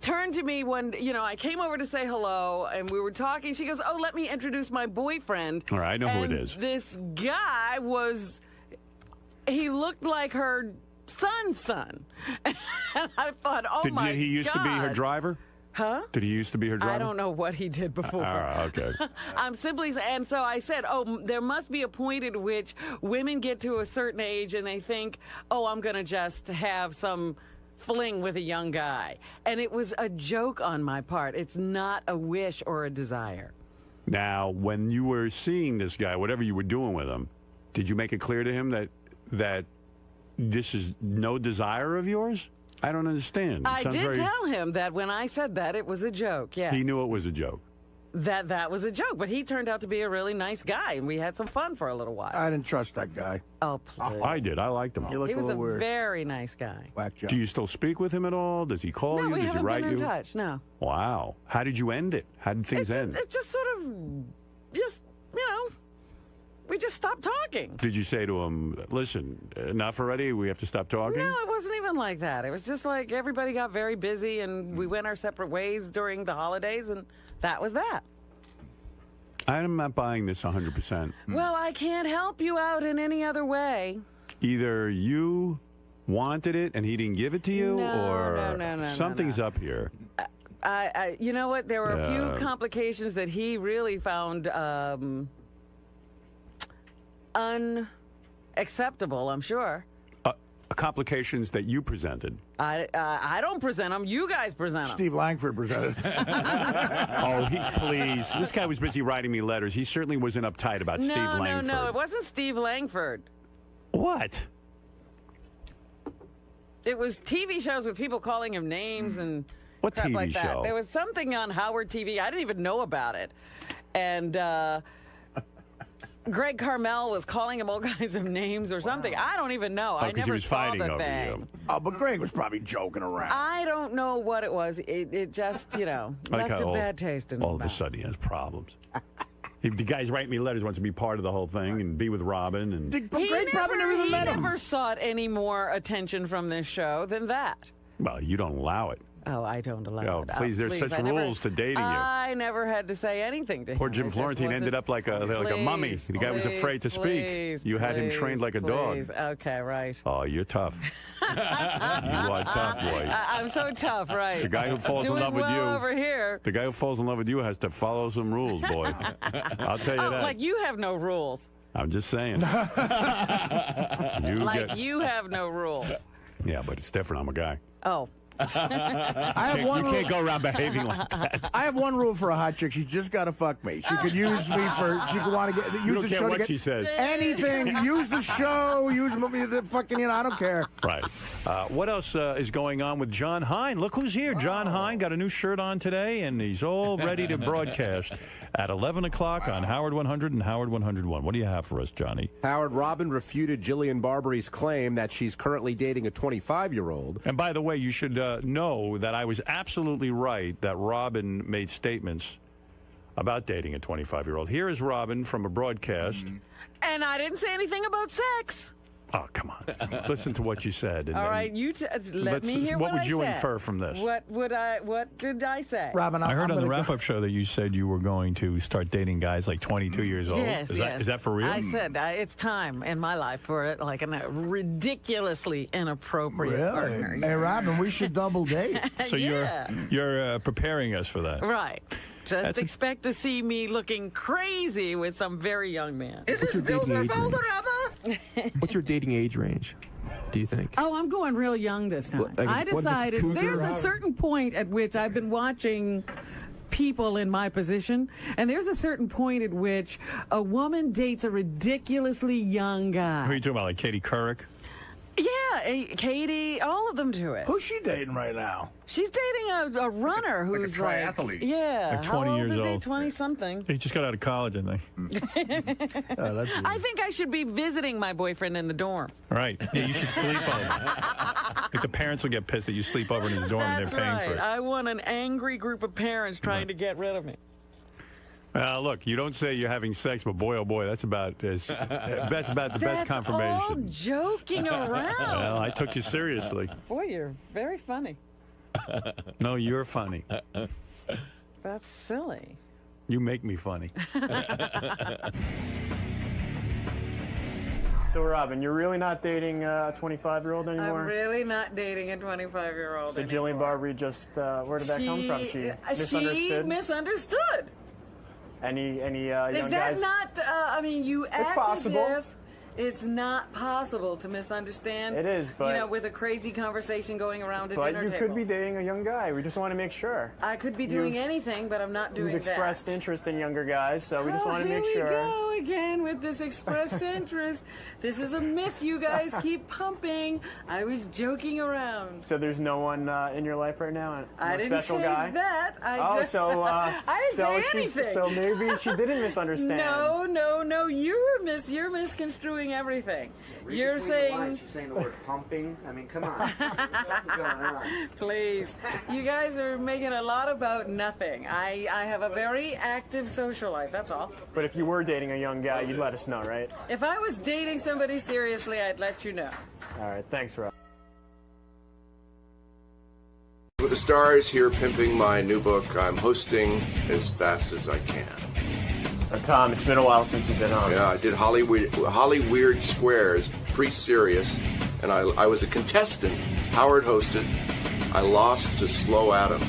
Turned to me when, I came over to say hello, and we were talking. She goes, "Oh, let me introduce my boyfriend." All right, I know who it is. This guy he looked like her son's son. And I thought, my God. Did he used to be her driver? Huh? Did he used to be her driver? I don't know what he did before. Okay. I'm simply, and so I said, there must be a point at which women get to a certain age and they think, I'm going to just have some fling with a young guy. And it was a joke on my part. It's not a wish or a desire. Now, when you were seeing this guy, whatever you were doing with him, did you make it clear to him that this is no desire of yours? I don't understand. I did tell him that when I said that, it was a joke, yes. He knew it was a joke. That was a joke, but he turned out to be a really nice guy, and we had some fun for a little while. I didn't trust that guy. Oh, please. I did. I liked him. He was a weird. very nice guy. Whack job. Do you still speak with him at all? Does he call you? No, we Does haven't he write been in you? touch, no. Wow. How did you end it? How did things end? It just sort of, we just stopped talking. Did you say to him, "Listen, enough already, we have to stop talking"? No, it wasn't even like that. It was just like everybody got very busy and we went our separate ways during the holidays, and that was that. I'm not buying this 100%. Well, I can't help you out in any other way. Either you wanted it and he didn't give it to you, or something's up here. You know what? There were a few complications that he really found unacceptable, I'm sure. Complications that you presented. I don't present them. You guys present them. Steve Langford presented. Please. This guy was busy writing me letters. He certainly wasn't uptight about Steve Langford. No, it wasn't Steve Langford. What? It was TV shows with people calling him names and what crap TV like that. show? There was something on Howard TV. I didn't even know about it. And Greg Carmel was calling him all kinds of names or something. I don't even know. I never he was saw fighting the over thing. you. Oh, but Greg was probably joking around. I don't know what it was. It just, left a bad taste in my mouth. All of a sudden he has problems. The guy's writing me letters, wants to be part of the whole thing and be with Robin. And Greg probably never even met him. He never sought any more attention from this show than that. Well, you don't allow it. Oh, I don't allow it. Please, there's such rules to dating you. I never had to say anything to him. Poor Jim Florentine ended up like a mummy. The guy was afraid to speak. You had him trained like a dog. Okay, right. Oh, you're tough. You are tough, boy. I'm so tough, right. The guy who falls in love with you over here. The guy who falls in love with you has to follow some rules, boy. I'll tell you that. Like you have no rules. I'm just saying. You have no rules. Yeah, but it's different. I'm a guy. Oh. I have one you can't go around behaving like that. I have one rule for a hot chick. She's just got to fuck me. She could use me for. She could want to get. Use you don't the care show what to get she says. Anything. Use the show. Use the fucking. I don't care. Right. What else is going on with John Hine? Look who's here. John Hine got a new shirt on today, and he's all ready to broadcast at 11 o'clock on Howard 100 and Howard 101. What do you have for us, Johnny? Howard, Robin refuted Jillian Barbery's claim that she's currently dating a 25-year-old. And by the way, you should know that I was absolutely right that Robin made statements about dating a 25-year-old. Here is Robin from a broadcast. And I didn't say anything about sex. Oh, come on. Listen to what you said. And all right, you let me hear what I said. What would you infer from this? What did I say? Robin, I heard on the wrap-up show that you said you were going to start dating guys like 22 years old. Yes, Is that for real? I said it's time in my life for it, like a ridiculously inappropriate partner. Hey, Robin, we should double date. So you're preparing us for that. Right. Just expect to see me looking crazy with some very young man. Is this Velvet Revolver? What's your dating age range, do you think? Oh, I'm going real young this time. Like, I decided there's a certain point at which I've been watching people in my position, and there's a certain point at which a woman dates a ridiculously young guy. Who are you talking about, like Katie Couric? Yeah, Katie, all of them do it. Who's she dating right now? She's dating a runner who's like a triathlete. Yeah. Like 20 How years old is he? old. 20-something. He just got out of college, I think. I think I should be visiting my boyfriend in the dorm. Right. Yeah, you should sleep over. Like the parents will get pissed that you sleep over in his dorm and That's they're paying right. for it. I want an angry group of parents trying to get rid of me. Look, you don't say you're having sex, but boy, oh boy, that's about the best confirmation. All joking around. Well, I took you seriously. Boy, you're very funny. No, you're funny. That's silly. You make me funny. So, Robin, you're really not dating a 25-year-old anymore? I'm really not dating a 25-year-old So, Jillian Barberie just, where did that come from? She misunderstood? She misunderstood. Any young Is that guys? not, you act possible. as if it's not possible to misunderstand. It is, but... You know, with a crazy conversation going around a But dinner you table. could be dating a young guy. We just want to make sure. I could be doing anything, but I'm not doing You've that. expressed interest in younger guys, so we just want to make sure. Here we go again with this expressed interest. This is a myth you guys keep pumping. I was joking around. So there's no one in your life right now? I didn't special say guy? that. I didn't say anything. So maybe she didn't misunderstand. No. You're misconstruing everything. You're saying... She's saying the word pumping. I mean, come on. What's going on? Please. You guys are making a lot about nothing. I have a very active social life, that's all. But if you were dating a young guy, you'd let us know, right? If I was dating somebody seriously, I'd let you know. All right, thanks, Rob. With the stars here pimping my new book, I'm hosting as fast as I can. Tom, it's been a while since you've been on. Yeah, I did Holly Weird Squares, pre-serious, and I was a contestant. Howard hosted. I lost to Slow Adam.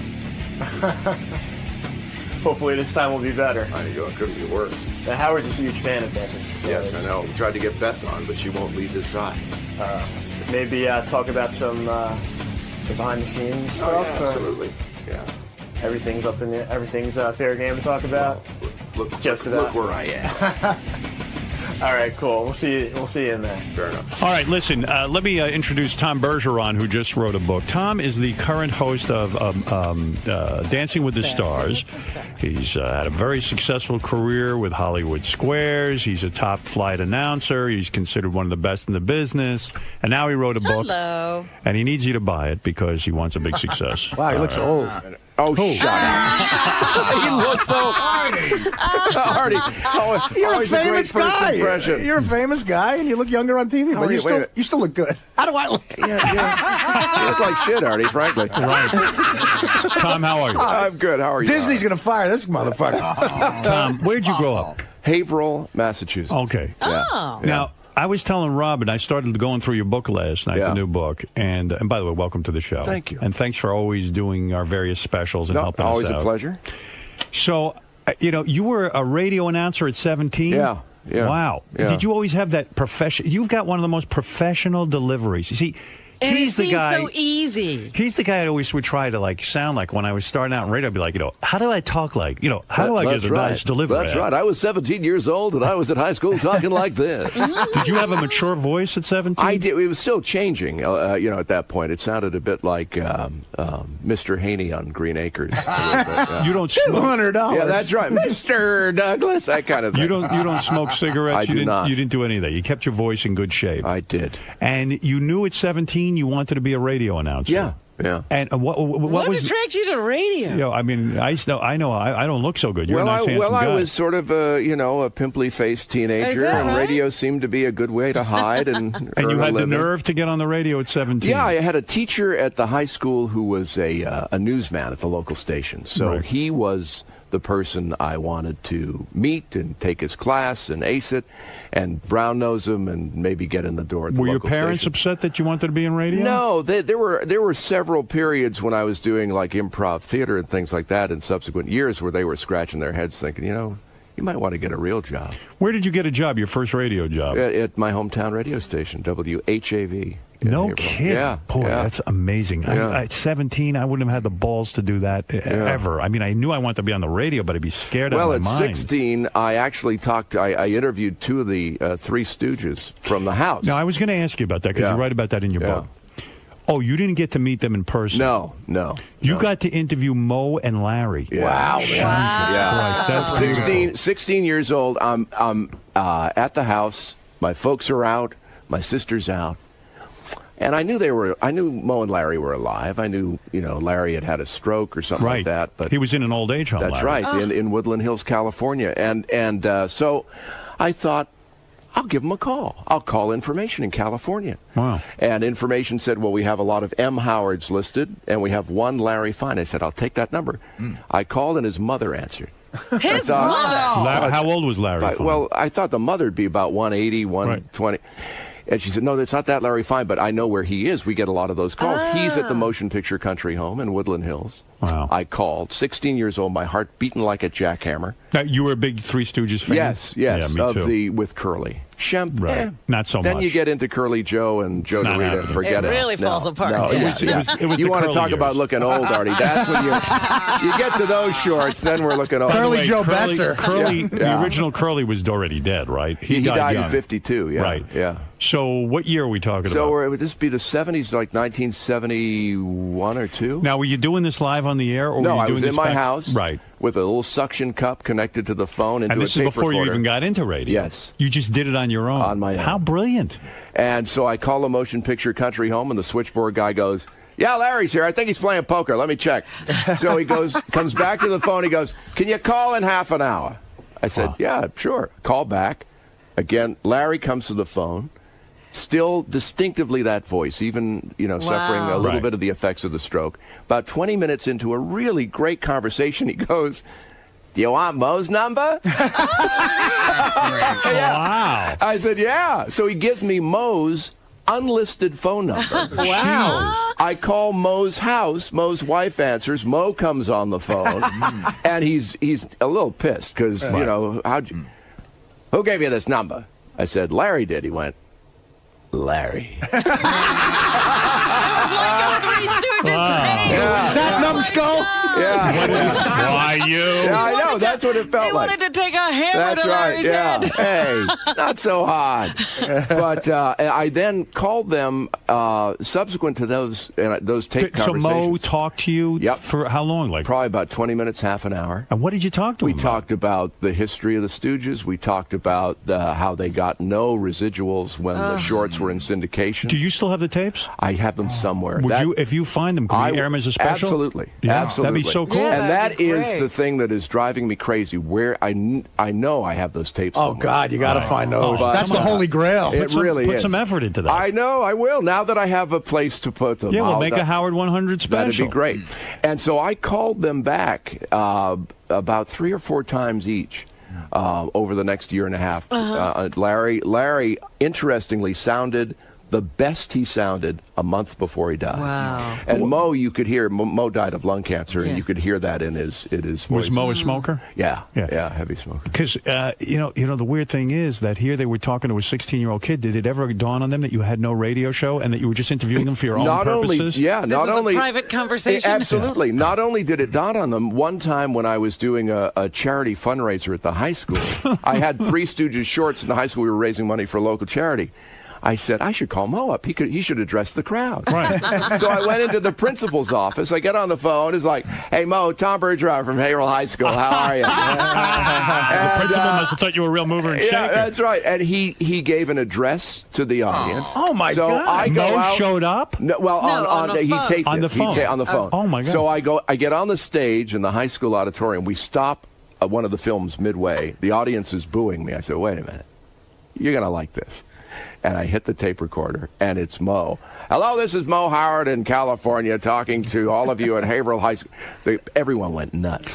Hopefully this time will be better. I know, it couldn't be worse. Now, Howard's a huge fan of Beth. So yes, I know. We tried to get Beth on, but she won't leave his side. Maybe talk about some behind-the-scenes stuff. Yeah, absolutely. Yeah. Everything's fair game to talk about. Look where I am. All right, cool. We'll see you in there. Fair enough. All right, listen, let me introduce Tom Bergeron, who just wrote a book. Tom is the current host of Dancing with the Stars. He's had a very successful career with Hollywood Squares. He's a top flight announcer. He's considered one of the best in the business. And now he wrote a book. Hello. And he needs you to buy it because he wants a big success. Wow, he looks old. Oh, shut up. He looks old. Artie. You're a famous guy. You're a famous guy, and you look younger on TV, but you still look good. How do I look? Yeah. You look like shit, Artie, frankly. Right. Tom, how are you? I'm good. How are you? Disney's going to fire this motherfucker. Tom, where'd you grow up? Haverhill, Massachusetts. Okay. Yeah. Oh. Yeah. Now, I was telling Robin, I started going through your book last night, the new book, and by the way, welcome to the show. Thank you. And thanks for always doing our various specials and helping us out. Always a pleasure. So, you were a radio announcer at 17? Yeah. Wow. Yeah. Did you always have that profession? You've got one of the most professional deliveries. You see, And he's it the seems guy. so easy. He's the guy I always would try to sound like when I was starting out in radio. I'd be like, how do I talk like? How do I get a nice delivery? That's right. I was 17 years old and I was at high school talking like this. Did you have a mature voice at 17? I did. It was still changing. At that point, it sounded a bit like Mr. Haney on Green Acres. You don't smoke. $200. Yeah, that's right, Mr. Douglas. That kind of thing. You don't smoke cigarettes. I do not. You didn't do any of that. You kept your voice in good shape. I did. And you knew at 17 you wanted to be a radio announcer. Yeah. And what was attracted you to radio? I know I don't look so good. You're a nice, handsome guy. I was sort of a pimply-faced teenager, and right? radio seemed to be a good way to hide and and you earn a had the living. nerve to get on the radio at 17. Yeah, I had a teacher at the high school who was a newsman at the local station. So he was the person I wanted to meet and take his class and ace it and brown nose him and maybe get in the door at the Were your local parents station. upset that you wanted to be in radio? No, there were several periods when I was doing like improv theater and things like that in subsequent years where they were scratching their heads thinking, you might want to get a real job. Where did you get a job, your first radio job? At my hometown radio station, WHAV. No kidding. Yeah. Boy, that's amazing. Yeah. At 17, I wouldn't have had the balls to do that ever. I mean, I knew I wanted to be on the radio, but I'd be scared out of my mind. Well, at 16, I actually I interviewed two of the Three Stooges from the house. Now, I was going to ask you about that because you write about that in your book. Oh, you didn't get to meet them in person? No. You got to interview Mo and Larry. Yeah. Wow. Jesus Christ, that's 16 years old. I'm at the house. My folks are out. My sister's out. And I knew Mo and Larry were alive. I knew, Larry had a stroke or something like that. But he was in an old age home. That's right, in Woodland Hills, California. And so I thought, I'll give him a call. I'll call information in California. Wow. And information said, well, we have a lot of M. Howards listed, and we have one Larry Fine. I said, I'll take that number. I called, and his mother answered. His mother? How old was Larry Fine? Well, I thought the mother would be about 180, 120. And she said, no, it's not that Larry Fine, but I know where he is. We get a lot of those calls. He's at the Motion Picture Country Home in Woodland Hills. Wow. I called, 16 years old, my heart beating like a jackhammer. You were a big Three Stooges fan? Yes, Yeah, me too. With Curly. Right. Not so then much. you get into Curly Joe and Joe DeRita. Forget it. It really falls apart. No, it was you want to Curly talk years. about looking old, Artie. That's when you get to those shorts, then we're looking old. Curly Joe Besser. The original Curly was already dead, right? He died young. in 52, yeah. Right. Yeah. So what year are we talking about? So would this be the 70s, like 1971 or 2? Now, were you doing this live on the air? Or No, were you I doing was this in my back- house Right. with a little suction cup connected to the phone into And this a is tape before you recorder. even got into radio? Yes. You just did it on your own? On my own. How brilliant. And so I call the Motion Picture Country Home, and the switchboard guy goes, yeah, Larry's here. I think he's playing poker. Let me check. So he comes back to the phone. He goes, can you call in half an hour? I said, yeah, sure. Call back. Again, Larry comes to the phone. Still distinctly that voice, even, suffering a little bit of the effects of the stroke. About 20 minutes into a really great conversation, he goes, do you want Mo's number? Wow. I said, yeah. So he gives me Mo's unlisted phone number. Wow. I call Mo's house. Mo's wife answers. Mo comes on the phone, and he's a little pissed because, who gave you this number? I said, Larry did. He went, Larry. That numbskull? Yeah. Why you? Yeah, I know. That's what it felt He like. wanted to take a hammer That's to right. Larry's Yeah. head. Hey, not so hard. But I then called them subsequent to those tape So conversations. Mo talked to you for how long? Probably about 20 minutes, half an hour. And what did you talk to him We talked about the history of the Stooges. We talked about how they got no residuals when the shorts were in syndication. Do you still have the tapes? I have them somewhere. If you find them, can you air them as a special? Absolutely. Yeah, Absolutely. that'd be so cool. Yeah, And that'd that be is great. the thing that is driving me crazy, where I know I have those tapes Oh, somewhere. God, you got to find those. But- That's the holy grail. It really Put is. some effort into that. I know, I will. Now that I have a place to put them. Yeah, we'll I'll- make a Howard 100 special. That'd be great. And so I called them back about 3 or 4 times each over the next year and a half. Larry, interestingly, sounded the best he sounded a month before he died. Wow. And Mo, you could hear, Mo died of lung cancer, and you could hear that in his voice. Was Mo a smoker? Yeah, heavy smoker. Because the weird thing is that here they were talking to a 16-year-old kid. Did it ever dawn on them that you had no radio show and that you were just interviewing them for your own purposes? This is a private conversation. Absolutely. Not only did it dawn on them, one time when I was doing a charity fundraiser at the high school, I had Three Stooges shorts in the high school. We were raising money for a local charity. I said, I should call Mo up. He should address the crowd. Right. So I went into the principal's office. I get on the phone. It's like, hey, Mo, Tom Bergeron from Haverhill High School. How are you? The principal must have thought you were a real mover and shaker. Yeah, that's right. And he gave an address to the audience. Oh, my so God. I go Mo out. showed up? No, well, on the he phone. taped On it. the phone. On the phone. Oh, my God. So I get on the stage in the high school auditorium. We stop one of the films midway. The audience is booing me. I said, wait a minute. You're going to like this. and I hit the tape recorder, and it's Mo. Hello, this is Mo Howard in California talking to all of you at Haverhill High School. Everyone went nuts.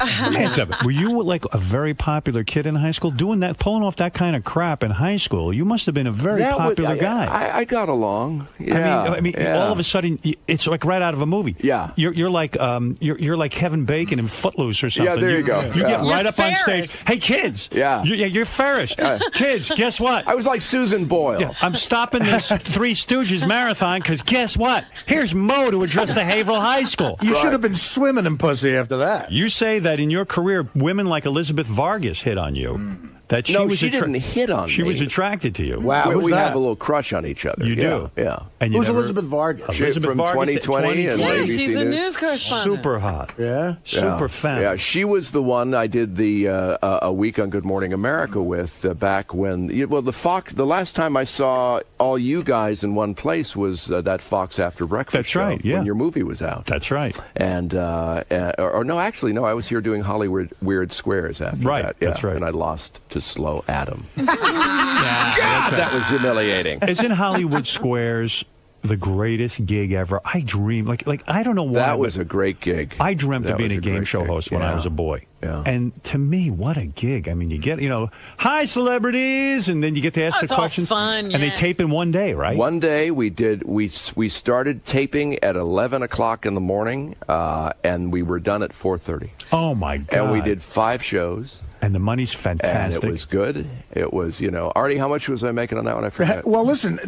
Were you like a very popular kid in high school? Doing that, pulling off that kind of crap in high school, you must have been a very popular guy. I got along. Yeah. I mean, all of a sudden, it's like right out of a movie. Yeah. You're like Kevin Bacon in Footloose or something. Yeah, there you go. You get right up on stage. Hey, kids. Yeah. You're Ferris. Kids, guess what? I was like Susan Boyle. Yeah, I'm stopping this Three Stooges marathon because guess what? Here's Mo to address the Haverhill High School. You should have been swimming in pussy after that. You say that in your career, women like Elizabeth Vargas hit on you. That she didn't hit on me. She was attracted to you. Wow, we have a little crush on each other. You do? Yeah. And who's Elizabeth Vargas? From 2020 and ABC she's a News. news correspondent. Super hot. Yeah? Super fan. Yeah, she was the one I did the a week on Good Morning America with back when, the last time I saw all you guys in one place was that Fox After Breakfast show. Right, yeah. When your movie was out. That's right. And, I was here doing Hollywood Weird Squares after that. Yeah, that's right. And I lost to Slow Adam. That was humiliating. Isn't Hollywood Squares the greatest gig ever? I dream like I don't know why. That was a great gig. I dreamt of being a game show host when I was a boy. Yeah. And to me, what a gig. I mean, you get, hi celebrities, and then you get to ask the questions. All fun, and they tape in one day, right? One day we started taping at 11 o'clock in the morning, and we were done at 4:30. Oh my God. And we did 5 shows. And the money's fantastic. And it was good. It was, Artie, how much was I making on that one? I forget. Well, listen,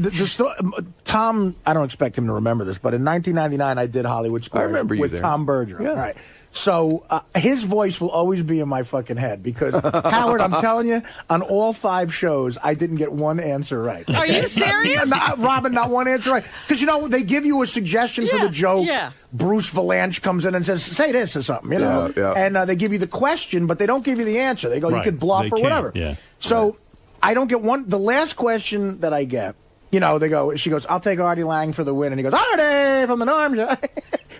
Tom, I don't expect him to remember this, but in 1999, I did Hollywood Squares with Tom Bergeron. Yeah. All right. So his voice will always be in my fucking head because, Howard, I'm telling you, on all 5 shows, I didn't get one answer right. Are you serious? Robin, not one answer right. Because, they give you a suggestion for the joke. Yeah. Bruce Valanche comes in and says, say this or something, Yeah. And they give you the question, but they don't give you the answer. They go, you could bluff or whatever. Yeah. So I don't get one. The last question that I get, she goes, I'll take Artie Lang for the win. And he goes, Artie from the Norm.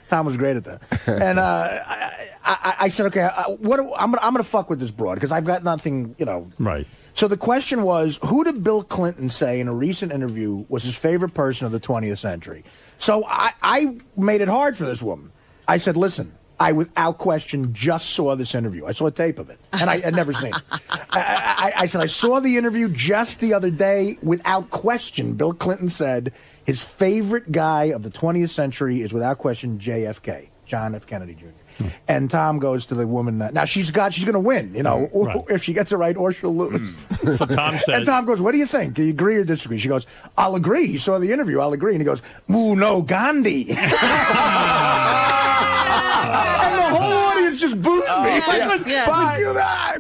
Tom was great at that. And I said, okay, I'm going to fuck with this broad because I've got nothing, Right. So the question was, who did Bill Clinton say in a recent interview was his favorite person of the 20th century? So I made it hard for this woman. I said, listen, I, without question, just saw this interview. I saw a tape of it, and I had never seen it. I said, I saw the interview just the other day. Without question, Bill Clinton said his favorite guy of the 20th century is, without question, JFK, John F. Kennedy Jr. And Tom goes to the woman. Now she's going to win, if she gets it right, or she'll lose. So Tom says, and Tom goes, "What do you think? Do you agree or disagree?" She goes, "I'll agree." He saw the interview. I'll agree. And he goes, "Moo no Gandhi." And the whole audience just boos me.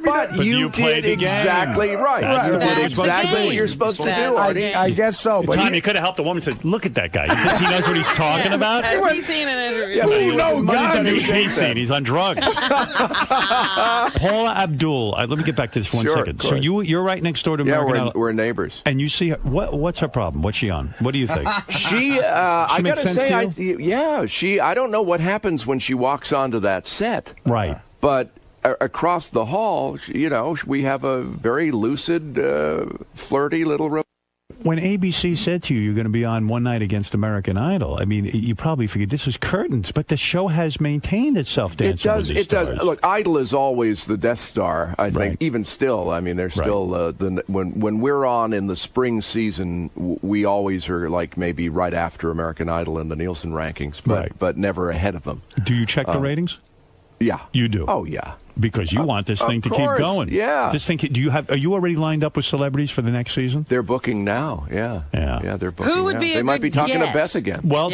But you did exactly right. You did exactly what you're supposed to do, Artie. I guess so. But Tom, you could have helped the woman. Said, "Look at that guy. You think he knows what he's talking about?" Has he seen an interview? Moo no Gandhi. He's on drugs. Paula Abdul. Let me get back to this one second. So you're right next door to American. We're neighbors. And you see her. What's her problem? What's she on? What do you think? I makes gotta sense say, I don't know what happens when she walks onto that set. Right. But across the hall, we have a very lucid, flirty little. When ABC said to you, you're going to be on one night against American Idol, I mean, you probably figured this is curtains, but the show has maintained itself dancing with these stars. It does. Look, Idol is always the Death Star, I think, even still. I mean, there's still, when we're on in the spring season, we always are like maybe right after American Idol in the Nielsen rankings, but never ahead of them. Do you check the ratings? Yeah. You do? Oh, yeah. Because you want this thing to keep going. Yeah. This thing. Are you already lined up with celebrities for the next season? They're booking now. Yeah. Yeah, they're booking. Who would now. be? They might be talking to Beth again. Well,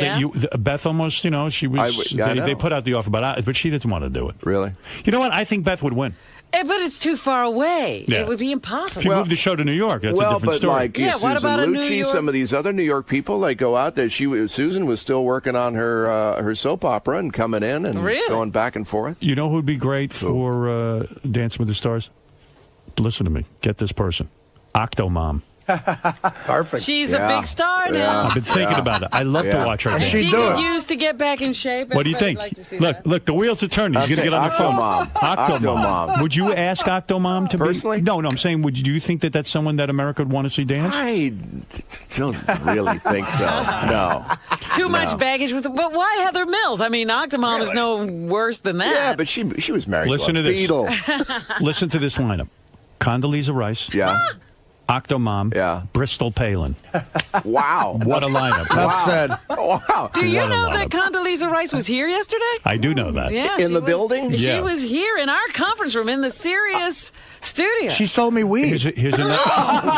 Beth almost. She was. They put out the offer, but she doesn't want to do it. Really? You know what? I think Beth would win. But it's too far away. Yeah. It would be impossible. She moved the show to New York. That's a different story. What about Susan New Lucci, York? some of these other New York people, they go out there. Susan was still working on her soap opera and coming in and going back and forth. You know who'd be great for Dancing with the Stars? Listen to me. Get this person. Octomom. Perfect. She's a big star now. I've been thinking about it. I love to watch her dance. She could use to get back in shape. What do you think? Look, the wheels are turning. She's going to get on the phone. Octomom. Would you ask Octomom to Personally? be? No, I'm saying, do you think that that's someone that America would want to see dance? I don't really think so. No. Too much baggage with. But why Heather Mills? I mean, Octomom is no worse than that. Yeah, but she was married Listen to a to this. Beatle. Listen to this lineup: Condoleezza Rice. Yeah. Octomom. Yeah. Bristol Palin. Wow. What a lineup. Enough said. Wow. Do you What a know lineup. that Condoleezza Rice was here yesterday? I do know that. Yeah, In the building? She Yeah. was here in our conference room in the Sirius studio. She sold me weed. Here's another.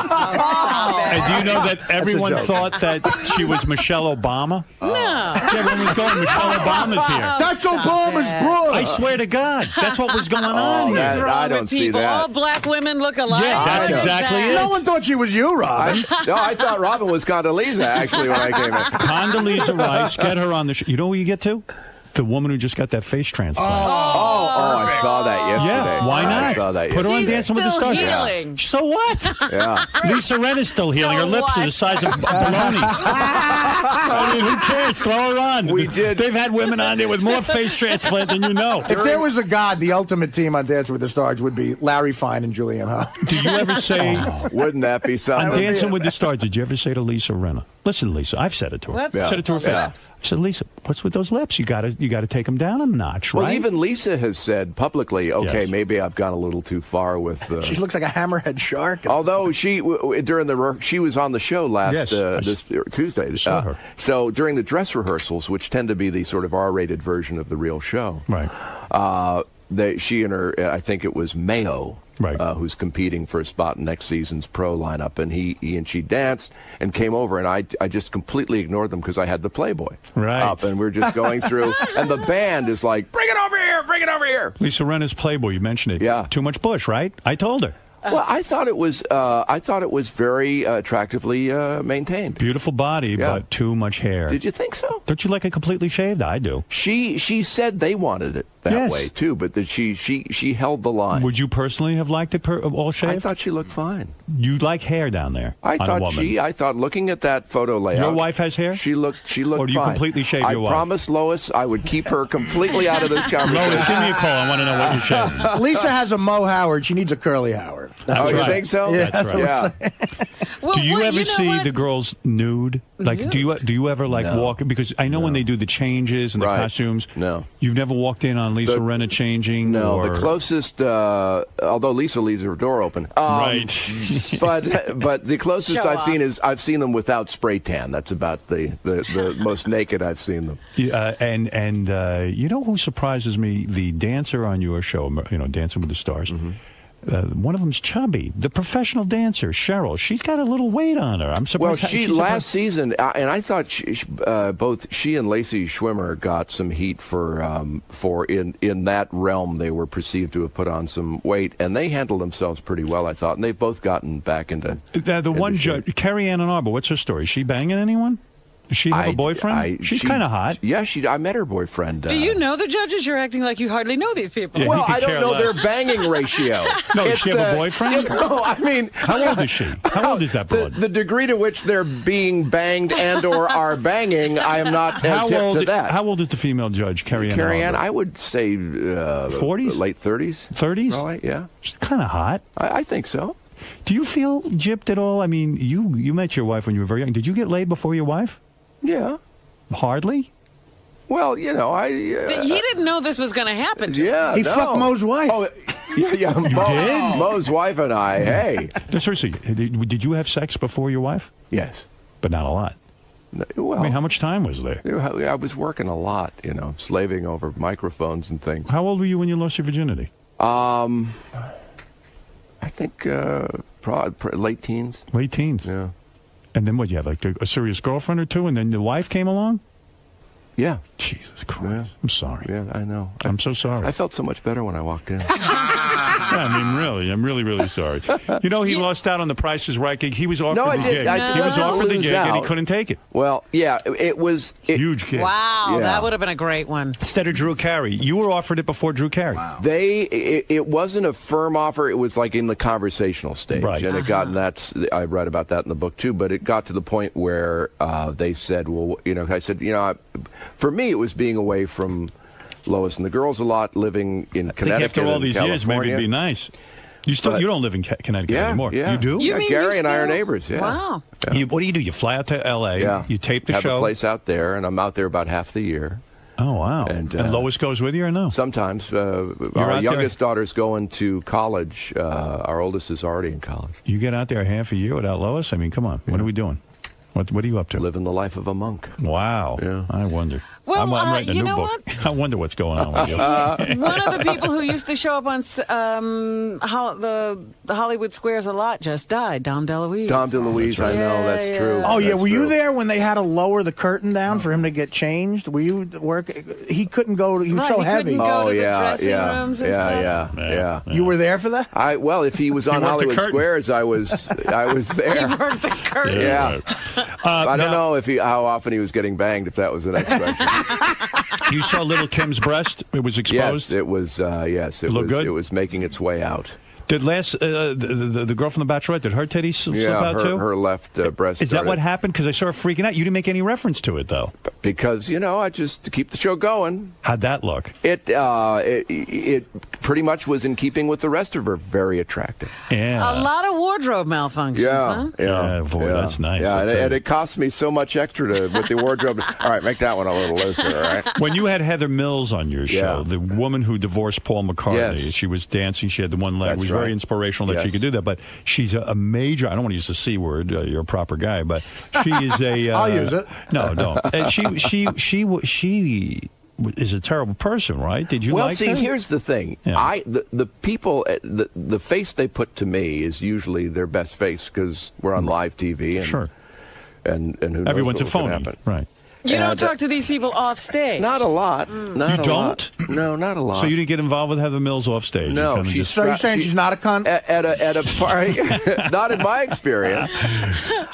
And do you know that everyone joke. thought that she was Michelle Obama? No. Everyone was going, Michelle Obama's here. That's Obama's brother. I swear to God, that's what was going on here. that- I don't with see people. that. All black women look alike. Yeah, that's What is exactly that? it. No one thought she was you, Robin. I thought Robin was Condoleezza, actually, when I came in. Condoleezza Rice, get her on the show. You know who you get to? The woman who just got that face transplant. I saw that yesterday. Yeah, why not? I saw that Put her on She's Dancing with the still Stars. healing. So what? Yeah. Lisa Rinna's still healing. Her So lips are what? the size of baloney. I mean, who cares? Throw her on. We did. They've had women on there with more face transplant than you know. If there was a god, the ultimate team on Dancing with the Stars would be Larry Fine and Julianne Hough. Do you ever say Wouldn't that be on something? Dancing with the Stars? Did you ever say to Lisa Rinna? Listen, Lisa, I've said it to her. What? I've said it to her face. Yeah. I said, Lisa, what's with those lips? You got to take them down a notch, right? Well, even Lisa has said publicly, okay, Yes. maybe I've gone a little too far with. She looks like a hammerhead shark. Although she she was on the show last Yes, this Tuesday. saw her. So during the dress rehearsals, which tend to be the sort of R-rated version of the real show, Right. she and her, I think it was Mayo, Right. who's competing for a spot in next season's pro lineup, and he and she danced and came over, and I just completely ignored them because I had the Playboy Right. up, and we're just going through, and the band is like, bring it over here, bring it over here. Lisa Rinna's Playboy, you mentioned it. Yeah. Too much bush, right? I told her. Well, I thought it was very attractively maintained. Beautiful body, Yeah. but too much hair. Did you think so? Don't you like it completely shaved? I do. She said they wanted it that Yes. way too, but that she held the line. Would you personally have liked it all shaved? I thought she looked fine. You like hair down there I on a thought woman. I thought looking at that photo layout. Your wife has hair? She looked Or do you fine. completely shave your wife? I promised Lois I would keep her completely out of this conversation. Lois, give me a call. I want to know what you shaved. Lisa has a Mo Howard. She needs a curly Howard. Oh, you right. think so? Yeah, That's right. Yeah. Well, Do you what- ever know see what? the girls nude? Like, do you ever like No. walk? Because I know when they do the changes and the Right. costumes. No. You've never walked in on Lisa Rinna changing. No, or... the closest, although Lisa leaves her door open. Right. but the closest Show I've off. seen is I've seen them without spray tan. That's about the most naked I've seen them. And you know who surprises me? The dancer on your show, Dancing with the Stars. Mm-hmm. One of them's chubby. The professional dancer, Cheryl. She's got a little weight on her. I'm Well, surprised. she last season, and I thought both she and Lacey Schwimmer got some heat for in that realm. They were perceived to have put on some weight, and they handled themselves pretty well, I thought. And they've both gotten back into the one judge, Carrie Ann Arbor. What's her story? Is she banging anyone? Does she have a boyfriend? She's kind of hot. Yeah, I met her boyfriend. Do you know the judges? You're acting like you hardly know these people. Yeah, Well, he could I don't care know less. their banging ratio. No, does It's she have a boyfriend? I mean, How old is she? How old is that broad? the degree to which they're being banged and or are banging, I am not as hip to that. How old is the female judge, Carrie Ann Carrie Ann, Arbor? I would say 40s? late 30s. 30s? Probably, yeah. She's kind of hot. I think so. Do you feel gypped at all? I mean, you met your wife when you were very young. Did you get laid before your wife? Yeah. Hardly? Well, He didn't know this was going to happen. to him. yeah. He no. fucked Mo's wife. Oh, yeah. did? Mo's wife and I, hey. No, seriously, did you have sex before your wife? Yes. But not a lot. Well, I mean, how much time was there? I was working a lot, slaving over microphones and things. How old were you when you lost your virginity? I think late teens. Late teens. Yeah. And then what, you have like a serious girlfriend or two, and then the wife came along? Yeah. Jesus Christ. Yeah. I'm sorry. Yeah, I know. I'm so sorry. I felt so much better when I walked in. I mean, really, I'm really, really sorry. You know, he lost out on the Price is Right gig. He was offered the gig. He was offered the gig, and he couldn't take it. Well, yeah, it was huge gig. Wow, that would have been a great one. Instead of Drew Carey, you were offered it before Drew Carey. Wow. It wasn't a firm offer. It was like in the conversational stage, right? And it got, and that's I write about that in the book too. But it got to the point where they said, well, you know, I said, you know, for me, it was being away from Lois and the girls a lot, living in Connecticut. I think after all these California. years, maybe it'd be nice. You don't live in Connecticut anymore. Yeah. You do? Yeah, Gary and I are neighbors. Yeah. Wow. Yeah. What do? You fly out to L.A. Yeah. You tape the have show. Have a place out there, and I'm out there about half the year. Oh, wow. And Lois goes with you or no? Sometimes. Our youngest daughter's going to college. Our oldest is already in college. You get out there half a year without Lois? I mean, come on. What are we doing? What are you up to? Living the life of a monk. Wow. Yeah. I wonder. Well, I'm writing a new book. What? I wonder what's going on with you. One of the people who used to show up on the Hollywood Squares a lot just died. Dom DeLuise. Dom DeLuise, I know, that's true. Oh, yeah, that's were true. you there when they had to lower the curtain down for him to get changed? Were you He couldn't go, he was so heavy. Yeah. You were there for that? Well, if he was on Hollywood Squares, I was there. He worked the curtain. Yeah. I don't know how often he was getting banged, if that was the next question. You saw little Kim's breast? It was exposed? Yes, it was. It looked good? It was making its way out. Did the girl from The Bachelorette, did her titties slip out too? her left breast. Is that what happened? Because I saw her freaking out. You didn't make any reference to it, though. Because, you know, I just to keep the show going. How'd that look? It pretty much was in keeping with the rest of her. Very attractive. Yeah. A lot of wardrobe malfunctions, huh? Yeah, boy, that's nice. Yeah, and it cost me so much extra with the wardrobe. All right, make that one a little looser, all right? When you had Heather Mills on your show, the woman who divorced Paul McCartney, she was dancing, she had the one leg. It was very inspirational that she could do that, but she's a major, I don't want to use the C word, you're a proper guy, but she is a... I'll use it. No, no. She is a terrible person, right? Did you like her? Well, see, here's the thing. Yeah. The people, the face they put to me is usually their best face because we're on live TV. And, sure. And who knows everyone's a what phony, happen. right? You don't talk to these people off stage. Not a lot. Not you a don't? Lot. No, not a lot. So you didn't get involved with Heather Mills off stage? No. So you're saying she's not a cunt? At a party, not in my experience.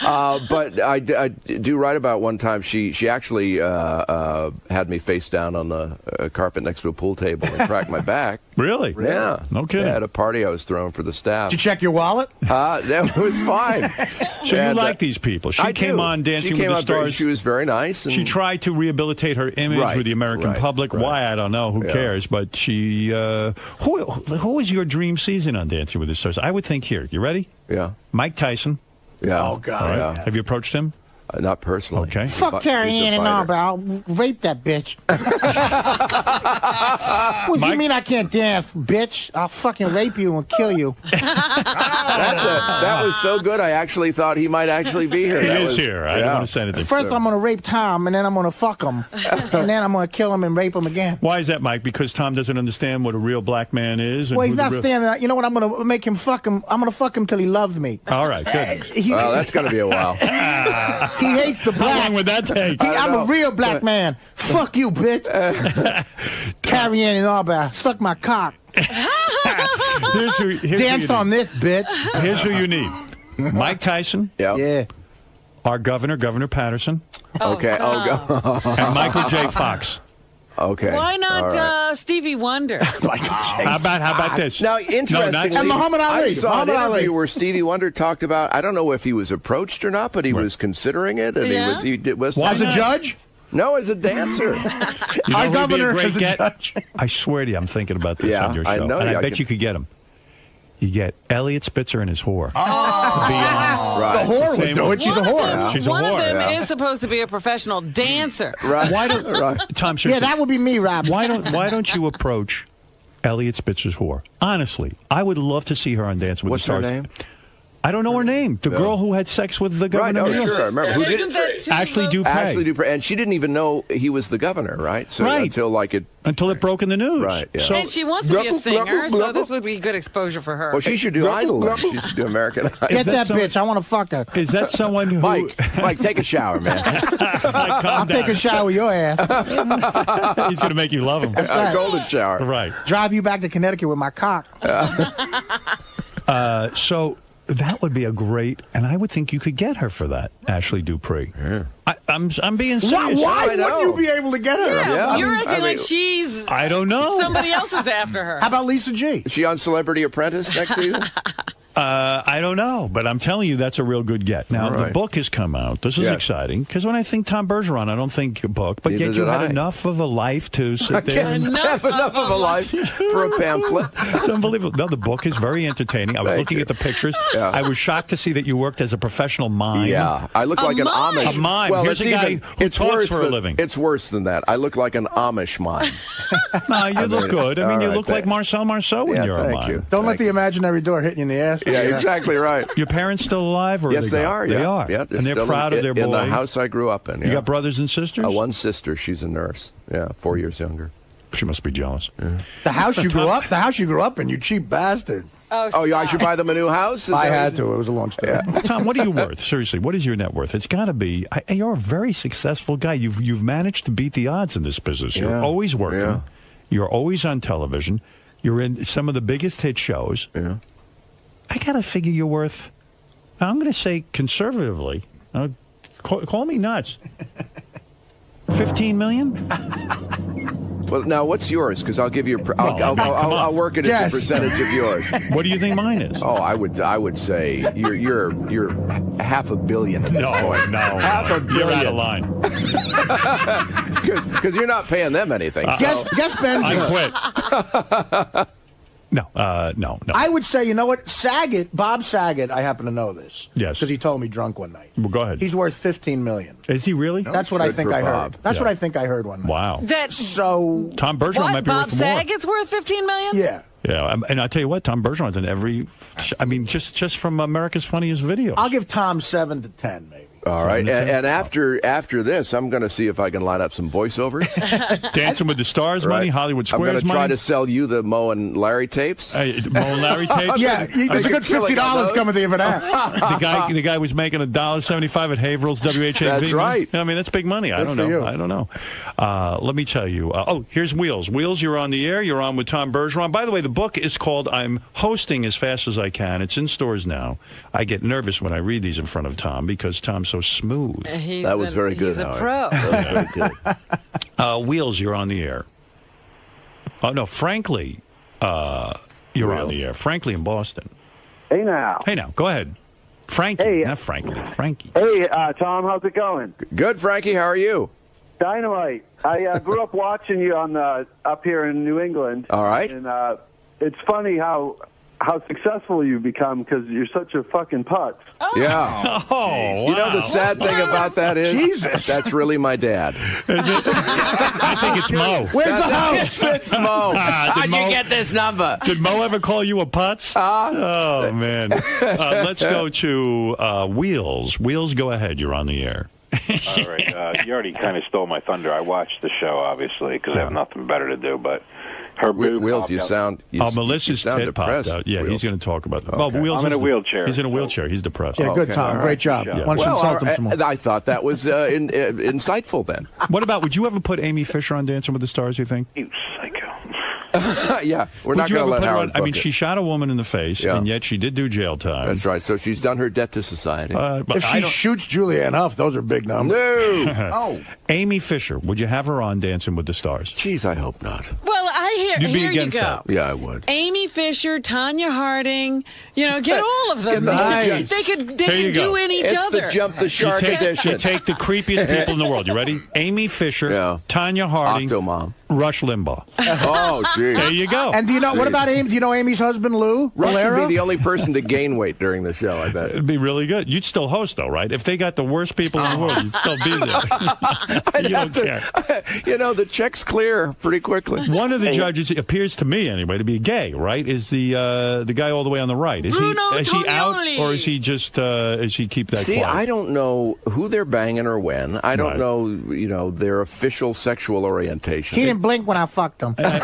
But I do write about one time she actually had me face down on the carpet next to a pool table and cracked my back. Really? Yeah. No kidding. At a party I was throwing for the staff. Did you check your wallet? That was fine. So you like these people? She came on Dancing with the Stars. She was very nice. She tried to rehabilitate her image with the American public. Why, I don't know. Who cares? But she... who was your dream season on Dancing with the Stars? I would think here. You ready? Yeah. Mike Tyson. Yeah. Oh, God. Right. Yeah. Have you approached him? Not personally. Okay. Fuck Carrie Ann and all, but I'll rape that bitch. What do you mean I can't dance, bitch? I'll fucking rape you and kill you. That was so good, I actually thought he might actually be here. He is here. I don't want to say anything. First, I'm going to rape Tom, and then I'm going to fuck him. And then I'm going to kill him and rape him again. Why is that, Mike? Because Tom doesn't understand what a real black man is? And Well, he's not standing out. You know what? I'm going to make him fuck him. I'm going to fuck him till he loves me. All right, good. Well, that's going to be a while. He hates the black. How long would that take? I'm a real black man. Fuck you, bitch. Carrie Ann and Arbor, suck my cock. Dance on this, bitch. Here's who you need. Mike Tyson. Yeah. Our Governor Patterson. Okay. And Michael J. Fox. Okay. Why not Stevie Wonder? How about this? Now, interestingly, and Muhammad Ali. I saw an interview where Stevie Wonder talked about, I don't know if he was approached or not, but he was considering it. And he was as a judge? No, as a dancer. Our governor is a judge. I swear to you, I'm thinking about this on your show. I know. And I bet you could get him. You get Elliot Spitzer and his whore. The whore would do it. She's a whore. She's a One whore. of them is supposed to be a professional dancer. Right. Why don't Tom? Yeah, that would be me, Rob. Why don't you approach Elliot Spitzer's whore? Honestly, I would love to see her on Dancing with the Stars. What's her name? I don't know her name. The girl who had sex with the governor. Right, of New York. sure, I remember. Who did it? Ashley Dupre. Ashley Dupre, and she didn't even know he was the governor, right? So until it broke in the news. Right. Yeah. And she wants to be a singer, so this would be good exposure for her. Well, she should do Idol. She should do American Idol. Get that bitch. I want to fuck her. Is that someone who... Mike, take a shower, man. I'll take a shower with your ass. He's going to make you love him. That's right. Golden shower. Right. Drive you back to Connecticut with my cock. So that would be a great, and I would think you could get her for that, Ashley Dupree. Yeah. I'm being serious. Why wouldn't you be able to get her? Yeah, you're acting like she's... I don't know. Somebody else is after her. How about Lisa G? Is she on Celebrity Apprentice next season? I don't know, but I'm telling you that's a real good get. Now, the book has come out. This is exciting, because when I think Tom Bergeron, I don't think a book, but yet you had enough of a life to sit there. Enough of a life for a pamphlet. It's unbelievable. No, the book is very entertaining. I was looking at the pictures. Yeah. I was shocked to see that you worked as a professional mime. Yeah, I look like an Amish. A mime. Well, here's a guy who talks for a living. It's worse than that. I look like an Amish mime. No, you look good. I mean, you look like Marcel Marceau when you're a mime. Don't let the imaginary door hit you in the ass. Yeah, exactly right. Your parents still alive? Or yes, they are. They are. Yeah, and they're proud of their boy. In the house I grew up in. You got brothers and sisters? One sister. She's a nurse. Yeah, 4 years younger. She must be jealous. Yeah. The house you grew up in, you cheap bastard. Oh, I should buy them a new house? I had to. It was a long story. Yeah. Tom, what are you worth? Seriously, what is your net worth? It's got to be. You're a very successful guy. You've managed to beat the odds in this business. You're always working. Yeah. You're always on television. You're in some of the biggest hit shows. Yeah. I got to figure you're worth. I'm going to say conservatively. Call me nuts. 15 million? Well, now what's yours? Because I'll give you. I'll work it as a percentage of yours. What do you think mine is? Oh, I would say you're $500 million at this point. No, $500 million. You're out of line. Because you're not paying them anything. Guess Ben's. I quit. No. I would say, you know what? Bob Saget, I happen to know this. Yes. Because he told me drunk one night. Well, go ahead. He's worth $15 million. Is he really? That's what I think I heard. That's what I think I heard one night. Wow. So Tom Bergeron might be Bob worth more. Saget's worth $15 million? Yeah. Yeah, and I tell you what, Tom Bergeron's in every. I mean, just from America's Funniest Videos. I'll give Tom 7 to 10, maybe. All right, and after this, I'm going to see if I can line up some voiceovers. Dancing with the Stars money, Hollywood Squares money. I'm going to try to sell you the Mo and Larry tapes. Mo and Larry tapes? Yeah, there's a good $50 coming to you for that. The guy was making $1.75 at Haverhill's WHAV. That's right. I mean, that's big money. I don't know. Let me tell you. Here's Wheels. Wheels, you're on the air. You're on with Tom Bergeron. By the way, the book is called I'm Hosting as Fast as I Can. It's in stores now. I get nervous when I read these in front of Tom because Tom's so smooth. That was very good. He's a pro. That was very good. Wheels, you're on the air. Oh, no, Frankly, you're on the air. Frankly in Boston. Hey, now. Go ahead. Frankie, not Frankly. Frankie. Hey, Tom, how's it going? Good, Frankie. How are you? Dynamite. I grew up watching you on up here in New England. All right. And it's funny how successful you become because you're such a fucking putz. Yeah. Oh, wow. You know the sad thing about that is Jesus. That's really my dad. Is it? I think it's Mo. Where's the house? It's Mo. How'd you get this number? Did Mo ever call you a putz? Oh, man. Let's go to Wheels. Wheels, go ahead. You're on the air. All right. You already kind of stole my thunder. I watched the show, obviously, because I have nothing better to do, but her boob Wheels, you sound Melissa's tit popped out. Yeah, Wheels. He's going to talk about that. Okay. Well, Wheels I'm in a wheelchair. He's in a wheelchair. He's depressed. Yeah, good, Tom. Great job. Yeah. Why don't you insult him some more? I thought that was insightful then. What about, would you ever put Amy Fisher on Dancing with the Stars, you think? You psycho. Yeah, we're not going to let Howard I mean, she shot a woman in the face, and yet she did do jail time. That's right. So she's done her debt to society. If she shoots Julianne Hough, those are big numbers. No. Amy Fisher, would you have her on Dancing with the Stars? Jeez, I hope not. Well, You'd be here you against go. that. Yeah, I would. Amy Fisher, Tanya Harding, get all of them. Nice. They could you go. do in each It's other. the jump the shark edition. You take the creepiest people in the world. You ready? Amy Fisher, Tanya Harding, Octomom. Rush Limbaugh. Oh, geez. There you go. And do you know, what about Amy? Do you know Amy's husband, Lou? Rush would Valera? be the only person to gain weight during the show, I bet. It'd be really good. You'd still host, though, right? If they got the worst people in the world, you'd still be there. You don't care. The check's clear pretty quickly. One of the judges appears to me anyway to be gay, right? Is the guy all the way on the right? Is he out, or is he just is he keep that See, quiet? I don't know who they're banging or when. I don't know, their official sexual orientation. He didn't blink when I fucked him. Does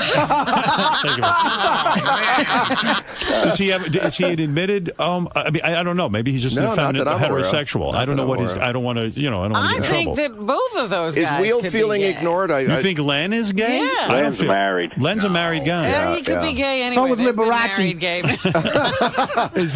he have? Is he admitted? I mean, I don't know. Maybe he's just found it heterosexual. I don't know what he's. I don't want to. I don't want to get in trouble. I think that both of those guys. Is Wheel could feeling be gay. ignored? You think Len is gay? Yeah. Len's married. Len's a married guy. Yeah, he could be gay anyway. So was They've been Liberace. married gay. Is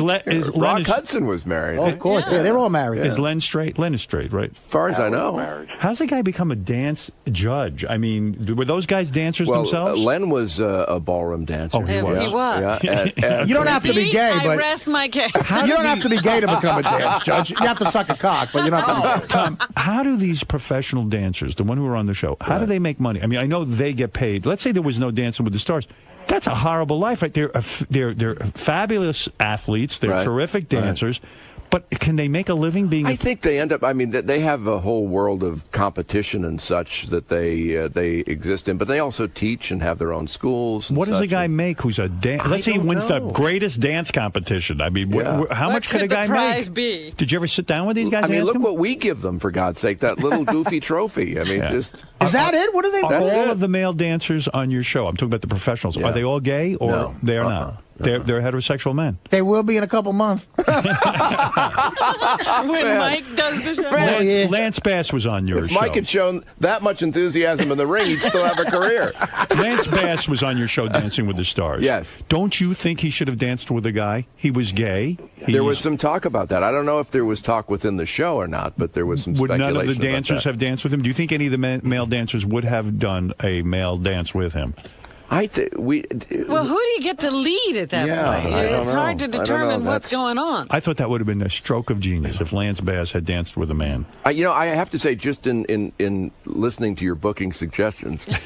Rock Len Hudson was married. Oh, of course, yeah, they're all married. Is Len straight? Len is straight, right? As far as I know. How's a guy become a dance judge? I mean, were those guys dancers themselves? Len was a ballroom dancer. Oh, he was. He was. Yeah, and You don't have to be gay, I but rest my case. you don't have to be gay to become a dance judge. You have to suck a cock, but you don't have to be gay. Tom, how do these professional dancers, the one who are on the show, how do they make money? I mean, I know they get paid. Let's say there was no Dancing with the Stars. That's a horrible life, right? They're fabulous athletes. They're terrific dancers. But can they make a living being? I think they end up. I mean, they have a whole world of competition and such that they exist in. But they also teach and have their own schools. What does a guy make who's a dance? Let's say he wins the greatest dance competition. I mean, how much could a guy make? Be? Did you ever sit down with these guys? I mean, and ask look them? what we give them, for God's sake. That little goofy trophy. I mean, just is that it? What are they? Are all of the male dancers on your show? I'm talking about the professionals. Are they all gay or they are not? They're heterosexual men. They will be in a couple months. When Mike does the show. Lance Bass was on your show. If Mike had shown that much enthusiasm in the ring, he'd still have a career. Lance Bass was on your show, Dancing with the Stars. Yes. Don't you think he should have danced with a guy? He was gay. There was some talk about that. I don't know if there was talk within the show or not, but there was some Would speculation. none of the dancers about that. have danced with him? Do you think any of the male dancers would have done a male dance with him? Well, who do you get to lead at that point? It's hard to determine what's going on. I thought that would have been a stroke of genius if Lance Bass had danced with a man. I have to say, just in listening to your booking suggestions, and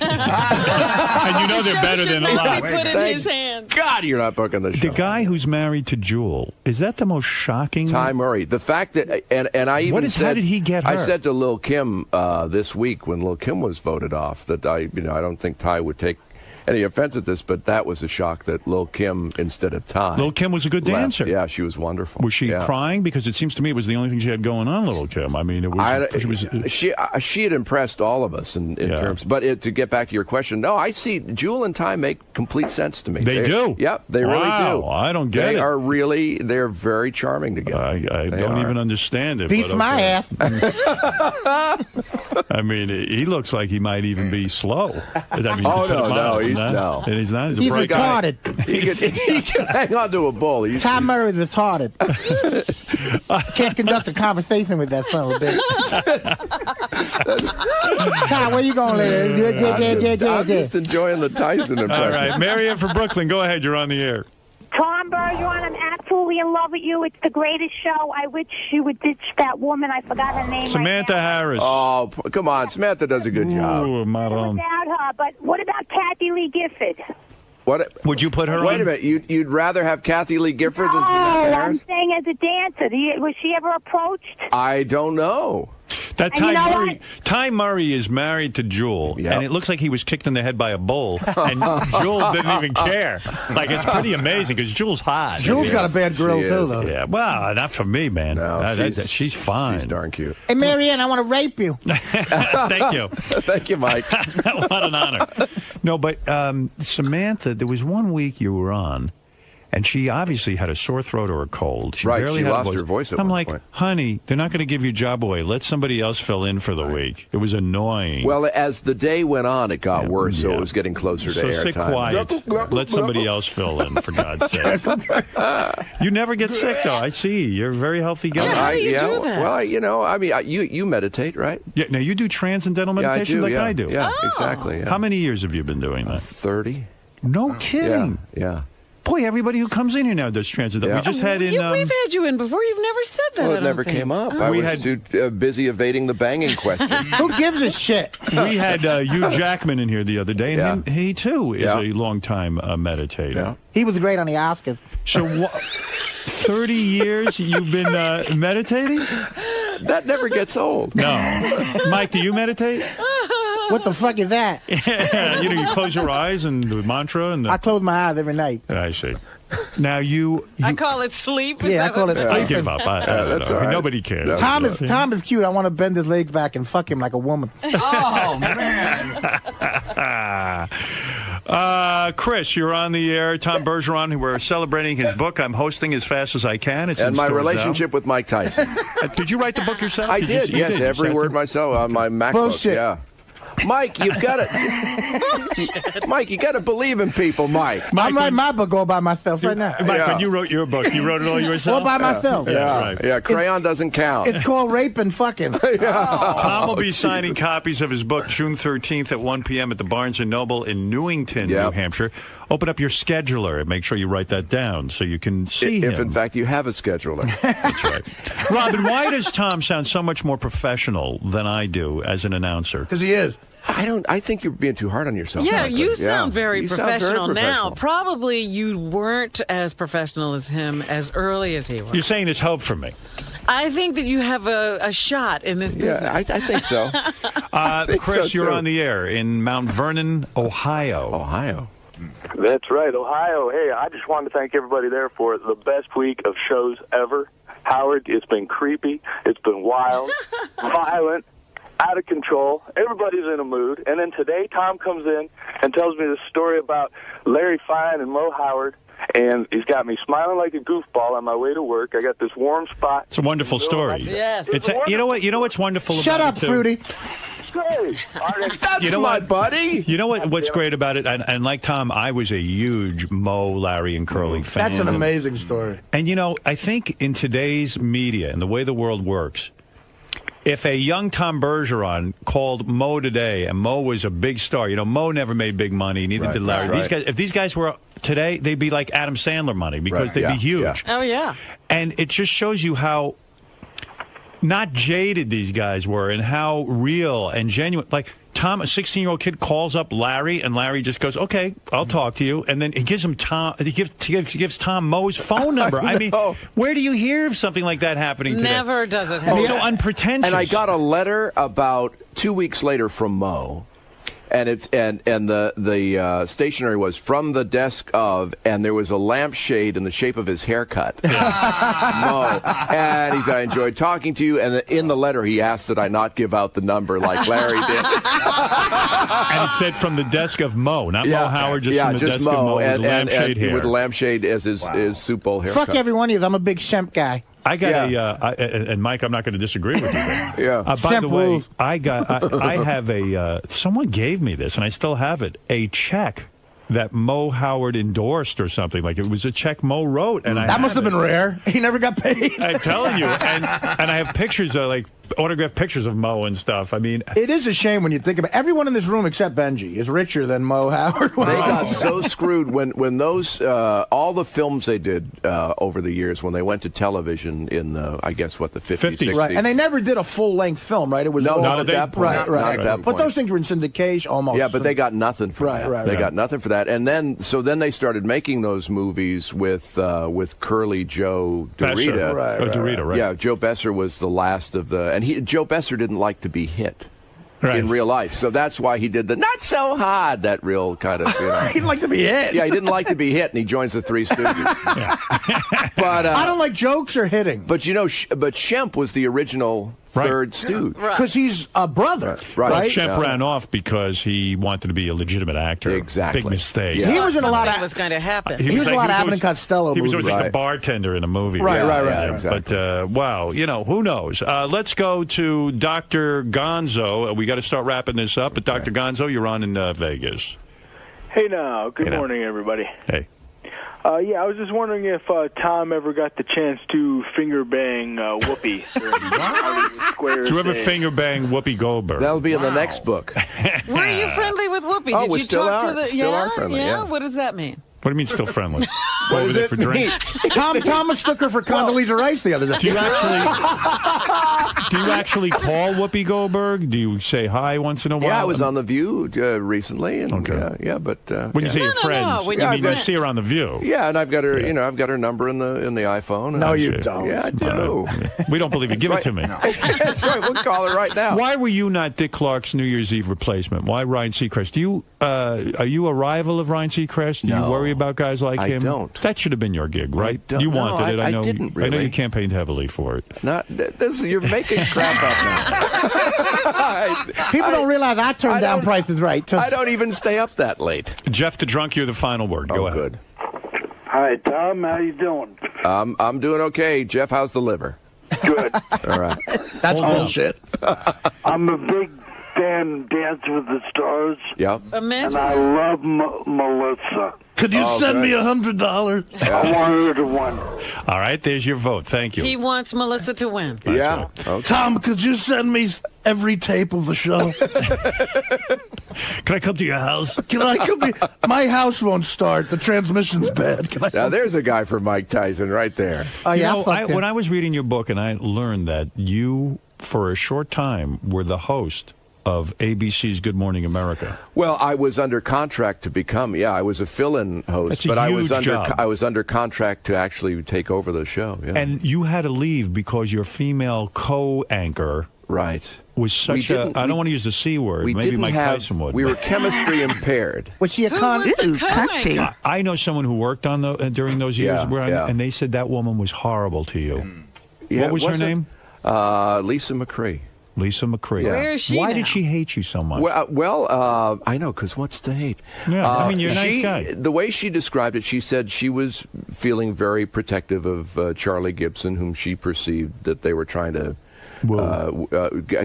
they're better than a lot. Put in his hands. God, you're not booking the show. The guy who's married to Jewel, is that the most shocking? Ty Murray. The fact that, and I even how did he get her? I said to Lil' Kim this week when Lil' Kim was voted off that I don't think Ty would take any offense at this, but that was a shock that Lil' Kim instead of Ty. Lil' Kim was a good dancer. Yeah, she was wonderful. Was she crying? Because it seems to me it was the only thing she had going on, Lil' Kim. I mean, it was. She had impressed all of us in terms. But to get back to your question, no, I see Jewel and Ty make complete sense to me. They do. Yep, they really do. I don't get it. They're very charming together. I don't even understand it. Beats my ass. I mean, he looks like he might even be slow. I mean, he's not. He's retarded. He can hang on to a bull. Tom Murray's retarded. Can't conduct a conversation with that son of a bitch. Tom, where you going later? I'm just enjoying the Tyson impression. All right, Marianne from Brooklyn, go ahead. You're on the air. Tom Bergeron, I'm absolutely in love with you. It's the greatest show. I wish you would ditch that woman. I forgot her name. Samantha Harris. Oh, come on. Samantha does a good job. Without her, but what about Kathy Lee Gifford? What would you put her on? Wait a minute. You'd rather have Kathy Lee Gifford than Samantha Harris? I'm saying as a dancer. Was she ever approached? I don't know. That Ty Murray is married to Jewel, and it looks like he was kicked in the head by a bull, and Jewel didn't even care. Like, it's pretty amazing because Jewel's hot. Jewel's got a bad grill too, though. Yeah, well, not for me, man. No, she's fine. She's darn cute. Hey, Marianne, I want to rape you. Thank you. Thank you, Mike. What an honor. No, but Samantha, there was one week you were on, and she obviously had a sore throat or a cold. She barely had lost her voice at I'm one like, point. honey, they're not going to give your job away. Let somebody else fill in for the week. It was annoying. Well, as the day went on, it got worse, so it was getting closer to airtime. So sit quiet. Let somebody else fill in, for God's sake. You never get sick, though. I see. You're a very healthy guy. How do you do that? Well, I mean, you meditate, right? Yeah. Now, you do transcendental meditation I do. Yeah, exactly. Yeah. How many years have you been doing that? 30. No kidding. Yeah. Boy, everybody who comes in here now does transcendental. Yeah. We just had in... we've had you in before. You've never said that. Well, I it don't never think. came up. I was too busy evading the banging question. Who gives a shit? We had Hugh Jackman in here the other day, and he too is a long-time meditator. Yeah. He was great on the Oscars. So 30 years you've been meditating? That never gets old. No. Mike, do you meditate? What the fuck is that? Yeah, you close your eyes and the mantra and I close my eyes every night. I see. Now I call it sleep. Yeah, I call it I sleeping. give up. I don't know. all right. Nobody cares. Tom is cute. I want to bend his legs back and fuck him like a woman. Oh, man. Chris, you're on the air. Tom Bergeron, we're celebrating his book. I'm hosting as fast as I can. It's and in my stores relationship with Mike Tyson. Did you write the book yourself? I did, yes, You every sat word there? myself on my MacBook. Bullshit. Yeah. Mike, you've got to. Mike, you got to believe in people, Mike. I'm writing my book all by myself right now. Mike, when you wrote your book, you wrote it all yourself? All by myself. Yeah, crayon doesn't count. It's called Rape and Fucking. Tom will be signing copies of his book June 13th at 1 p.m. at the Barnes & Noble in Newington, New Hampshire. Open up your scheduler and make sure you write that down so you can see him. If, in fact, you have a scheduler. That's right. Robin, why does Tom sound so much more professional than I do as an announcer? Because he is. I think you're being too hard on yourself. Yeah, Michael. you sound very You sound professional very now. professional. Probably you weren't as professional as him as early as he was. You're saying there's hope for me. I think that you have a shot in this business. Yeah, I think so. Chris, so, you're too. on the air in Mount Vernon, Ohio. Ohio. That's right, Ohio. Hey, I just wanted to thank everybody there for the best week of shows ever. Howard, it's been creepy. It's been wild, violent, out of control. Everybody's in a mood. And then today, Tom comes in and tells me this story about Larry Fine and Mo Howard. And he's got me smiling like a goofball on my way to work. I got this warm spot. It's a wonderful story. Yes. You know what? You know what's wonderful Shut about up, it, too? Fruity. Hey, That's You know my what? buddy. You know what's great about it? And like Tom, I was a huge Mo, Larry, and Curly fan. That's an amazing story. And, I think in today's media and the way the world works, if a young Tom Bergeron called Mo today, and Mo was a big star, Mo never made big money, neither did Larry. Right. These guys, if these guys were today, they'd be like Adam Sandler money because they'd be huge. Oh, yeah. And it just shows you how not jaded these guys were and how real and genuine. Like, Tom, a 16-year-old kid, calls up Larry, and Larry just goes, "Okay, I'll talk to you." And then he gives him gives Tom Mo's phone number. I mean, where do you hear of something like that happening today? Never does it happen. It's so unpretentious. And I got a letter about 2 weeks later from Mo. And the stationery was from the desk of, and there was a lampshade in the shape of his haircut. Mo. And he said, "I enjoyed talking to you." And in the letter, he asked that I not give out the number like Larry did. And it said from the desk of Mo, not Mo Howard, just from the desk of Mo with and, a lampshade hair. with a lampshade as his soup bowl haircut. Fuck every one of you. I'm a big Shemp guy. I got and Mike, I'm not going to disagree with you there. Yeah. By Shemp the way, rules. I have someone gave me this, and I still have it, a check that Mo Howard endorsed or something. Like, it was a check Mo wrote, and that must have been rare. He never got paid. I'm telling you, and I have pictures of, like, autographed pictures of Mo and stuff. I mean, it is a shame when you think about it. Everyone in this room except Benji is richer than Mo Howard. They got so screwed when those all the films they did over the years when they went to television in I guess what the 50s, 60s. Right, and they never did a full length film, right? It was all, not at that point. Right. Not at that point. But those things were in syndication almost. Yeah, but they got nothing for that. They got nothing for that. And then they started making those movies with Curly Joe Dorita. Dorita, right? Yeah, Joe Besser was the last of the Joe Besser didn't like to be hit. Right. In real life, so that's why he did the not so hard. That real kind of, he didn't like to be hit. Yeah, he didn't like to be hit, and he joins the Three Stooges. But I don't like jokes or hitting. But but Shemp was the original third stooge because he's a brother. Right. Well, Shemp ran off because he wanted to be a legitimate actor. Exactly. Big mistake. Yeah. He was in a lot of was going to happen. He was in a lot of Abbott and Costello He was movies. always like the bartender in a movie. Right. Exactly. But wow, who knows? Let's go to Dr. Gonzo. We got to start wrapping this up. But Dr. Gonzo, you're on in Vegas. Hey now, good morning, everybody. Hey. Yeah, I was just wondering if Tom ever got the chance to finger bang Whoopi. Did you ever finger bang Whoopi Goldberg? That'll be in the next book. Were you friendly with Whoopi? Oh, Did we you still talk are. to the Still are friendly, yeah. What does that mean? What do you mean still friendly? go over there for drinks. Tom mistook her for Condoleezza Rice the other day. Do you actually call Whoopi Goldberg? Do you say hi once in a while? Yeah, I was on The View recently, and but when you say your friends, when you see her on The View. Yeah, and I've got her. You know, I've got her number in the iPhone. No, you don't. Yeah, I do. We don't believe you. Give it to me. That's right. We'll call her right now. Why were you not Dick Clark's New Year's Eve replacement? Why Ryan Seacrest? Are you a rival of Ryan Seacrest? Do you worry about guys like him? I don't. That should have been your gig, right? You wanted it. I know. I didn't really. I know you campaigned heavily for it. You're making crap up now. People don't realize I turned down Price is Right. I don't even stay up that late. Jeff the Drunk, you're the final word. Go ahead. Good. Hi, Tom. How you doing? I'm doing okay. Jeff, how's the liver? Good. All right. That's bullshit. I'm a big fan of Dance with the Stars. Yep. And I love Melissa. Could you send me $100? I want her to win. All right, there's your vote. Thank you. He wants Melissa to win. Yeah. Okay. Tom, could you send me every tape of the show? Can I come to your house? Can I come? My house won't start. The transmission's bad. Can I? Now there's a guy for Mike Tyson right there. Oh yeah. When I was reading your book, and I learned that you, for a short time, were the host of ABC's Good Morning America. Well, I was under contract to become. Yeah, I was a fill-in host, That's a but I was huge job. I was under contract to actually take over the show. Yeah. And you had to leave because your female co-anchor was such a. I don't want to use the C word. Maybe Mike Tyson would. We were chemistry impaired. Was she a I know someone who worked on during those years, Yeah. and they said that woman was horrible to you. Yeah, what was her name? Lisa McCree. Lisa McCree. Yeah. Where is she Why now? did she hate you so much? Well, I know, because what's to hate? Yeah, I mean, you're a nice guy. The way she described it, she said she was feeling very protective of Charlie Gibson, whom she perceived that they were trying to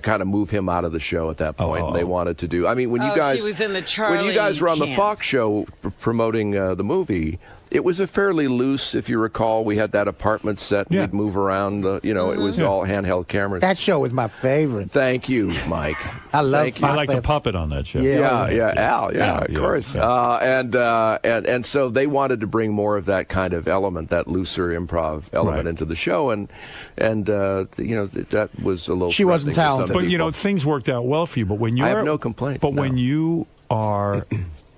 kind of move him out of the show at that point. And they wanted to do. I mean, when you guys, she was in the Charlie when you guys were on the camp. Fox show promoting the movie. It was a fairly loose, if you recall. We had that apartment set. Yeah. We'd move around. It was all handheld cameras. That show was my favorite. Thank you, Mike. I love. I like the puppet on that show. Al. Yeah, of course. Yeah. And so they wanted to bring more of that kind of element, that looser improv element into the show, and that was a little. She wasn't talented, but things worked out well for you. But when you're, I have no complaints. But when you are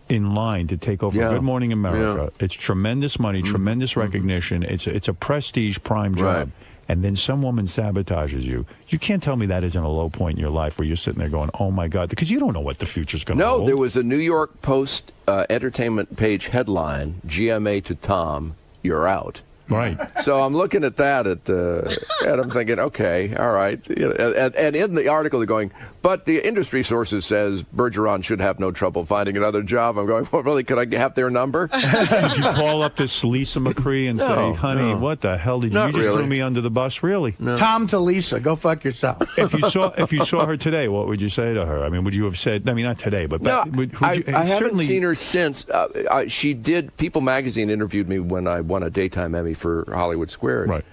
in line to take over Good Morning America, it's tremendous money, tremendous recognition. It's a prestige prime job. Right. And then some woman sabotages you. You can't tell me that isn't a low point in your life where you're sitting there going, oh, my God, because you don't know what the future's going to hold. No, there was a New York Post entertainment page headline, GMA to Tom, you're out. Right. So I'm looking at that, and I'm thinking, okay, all right. And in the article, they're going, but the industry sources says Bergeron should have no trouble finding another job. I'm going, well, really, could I have their number? Did you call up this Lisa McCree and say, honey, what the hell did you just threw me under the bus? Really? No. Tom to Lisa, go fuck yourself. If you saw her today, what would you say to her? I mean, would you have said? I mean, not today, but I haven't seen her since. She did. People Magazine interviewed me when I won a daytime Emmy for Hollywood Squares. Right.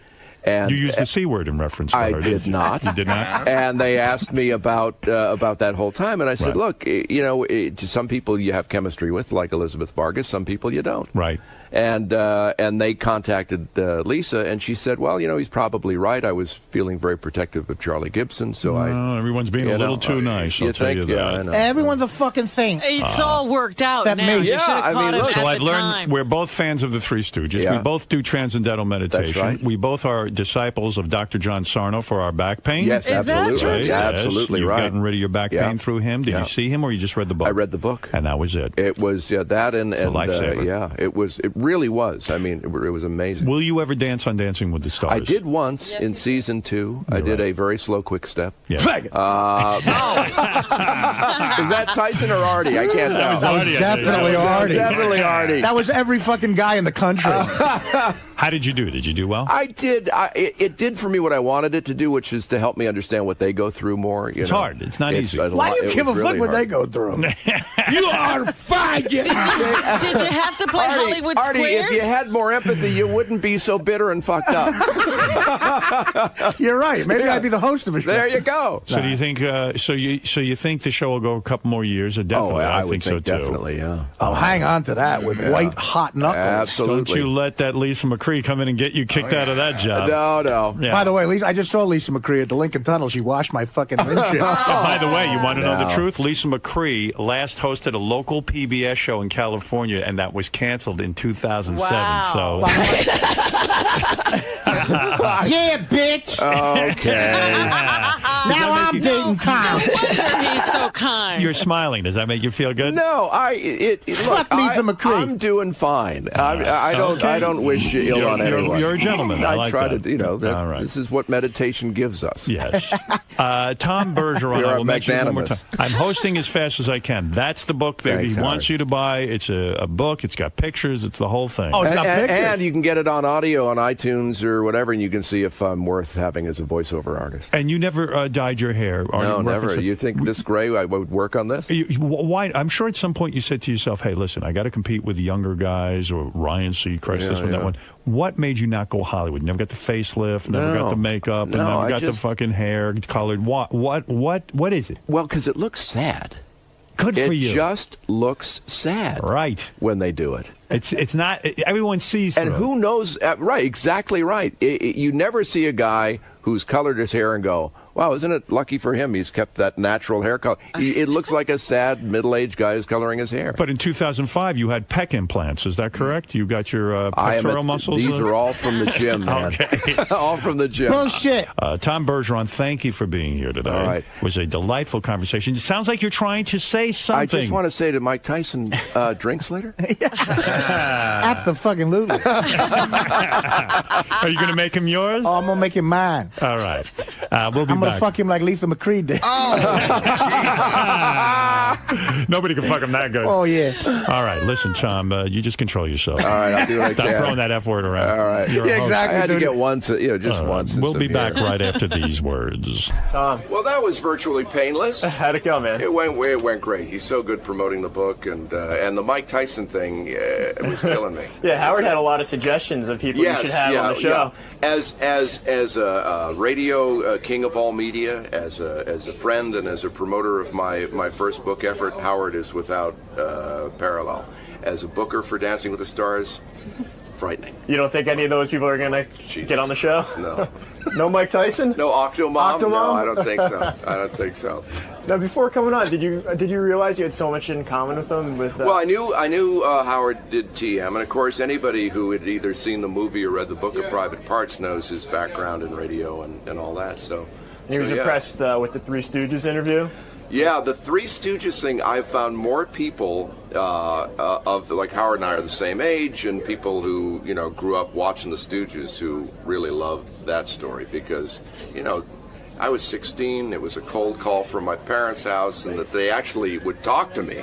And you used the C word in reference to her. I did not. You did not? And they asked me about that whole time, and I said, look, to some people you have chemistry with, like Elizabeth Vargas. Some people you don't. Right. And they contacted Lisa, and she said, well, he's probably right. I was feeling very protective of Charlie Gibson, so everyone's being a little too nice. I'll tell you that. I know. Everyone's a fucking thing. It's all worked out that now. me. You should have caught it So at I've the learned time. we're both fans of the Three Stooges. Yeah. We both do transcendental meditation. That's right. We both are disciples of Dr. John Sarno for our back pain. Yes, absolutely. Right? Yeah, absolutely You've right. gotten rid of your back pain through him. Did you see him, or you just read the book? I read the book, and that was it. It was that, and a lifesaver. it was. It really was. I mean, it was amazing. Will you ever dance on Dancing with the Stars? I did once in season 2. I did a very slow, quick step. Yeah. Is that Tyson or Artie? I can't tell. That was definitely Artie. Definitely Artie. That was every fucking guy in the country. How did you do? Did you do well? I did. It did for me what I wanted it to do, which is to help me understand what they go through more. It's hard. It's not easy. Why do you give a fuck what they go through? You are faggot. Did you have to play Hollywood Artie, Squares? if you had more empathy, you wouldn't be so bitter and fucked up. You're right. Maybe I'd be the host of a show. There you go. So do you think? So you think the show will go a couple more years? Or definitely, I think so too. Definitely, yeah. Oh, hang on to that with white hot knuckles. Absolutely. Don't you let that Lisa McCree come in and get you kicked out of that job. No. Yeah. By the way, Lisa, I just saw Lisa McCree at the Lincoln Tunnel. She washed my fucking windshield. By the way, you want to know the truth? Lisa McCree last hosted a local PBS show in California, and that was canceled in 2007. Wow. So. Yeah, bitch. Okay. Now I'm dating Tom. He's so kind. You're smiling. Does that make you feel good? No, Fuck Lisa McCree. I'm doing fine. I don't wish ill on anyone. You're a gentleman. I like try that. to, All right. This is what meditation gives us. Yes. Tom Bergeron, You're I will mention it one more time. magnanimous. I'm hosting as fast as I can. That's the book that Thanks, he wants you to buy. It's a book. It's got pictures. It's the whole thing. Oh, it's got pictures. And you can get it on audio on iTunes or whatever, and you can see if I'm worth having as a voiceover artist. And you never dyed your hair? No, never. You think this gray, I would work on this? Why? I'm sure at some point you said to yourself, hey, listen, I got to compete with younger guys or Ryan Seacrest, this one, that one. What made you not go Hollywood? You never got the facelift, never got the makeup, and never got the fucking hair colored. What is it? Well, because it looks sad. Good for you. It just looks sad. Right. When they do it. It's not, everyone sees And through who knows, right, exactly right. You never see a guy who's colored his hair and go, wow, isn't it lucky for him he's kept that natural hair color? It looks like a sad middle-aged guy is coloring his hair. But in 2005, you had pec implants. Is that correct? You got your pectoral muscles? These are all from the gym, man. Okay. All from the gym. Bullshit. Tom Bergeron, thank you for being here today. All right. It was a delightful conversation. It sounds like you're trying to say something. I just want to say to Mike Tyson, drinks later? Absolutely. Are you going to make him yours? Oh, I'm going to make him mine. All right. We'll be I'm back. going to fuck him like Lisa McCree did. Nobody can fuck him that good. Oh, yeah. All right. Listen, Tom, you just control yourself. All right, I'll do what I Stop can. throwing that F word around. All right. You're a host. I had to get once, just once. We'll be back right after these words. Tom. Well, that was virtually painless. How'd it go, man? It went great. He's so good promoting the book, and the Mike Tyson thing, it was killing me. Yeah, Howard had a lot of suggestions of people you should have on the show. Yeah. As a radio king of all media, as a friend, and as a promoter of my first book effort, Howard is without parallel. As a booker for Dancing with the Stars, frightening. You don't think any of those people are going to get on the show? No. No Mike Tyson? No Octomom? Octomom? No, I don't think so. I don't think so. Now, before coming on, did you realize you had so much in common with them? Well, I knew Howard did TM, and of course, anybody who had either seen the movie or read the book of Private Parts knows his background in radio and all that. So he was impressed with the Three Stooges interview. Yeah, the Three Stooges thing. I've found more people like Howard and I are the same age, and people who grew up watching the Stooges who really love that story because I was 16, it was a cold call from my parents' house, and that they actually would talk to me,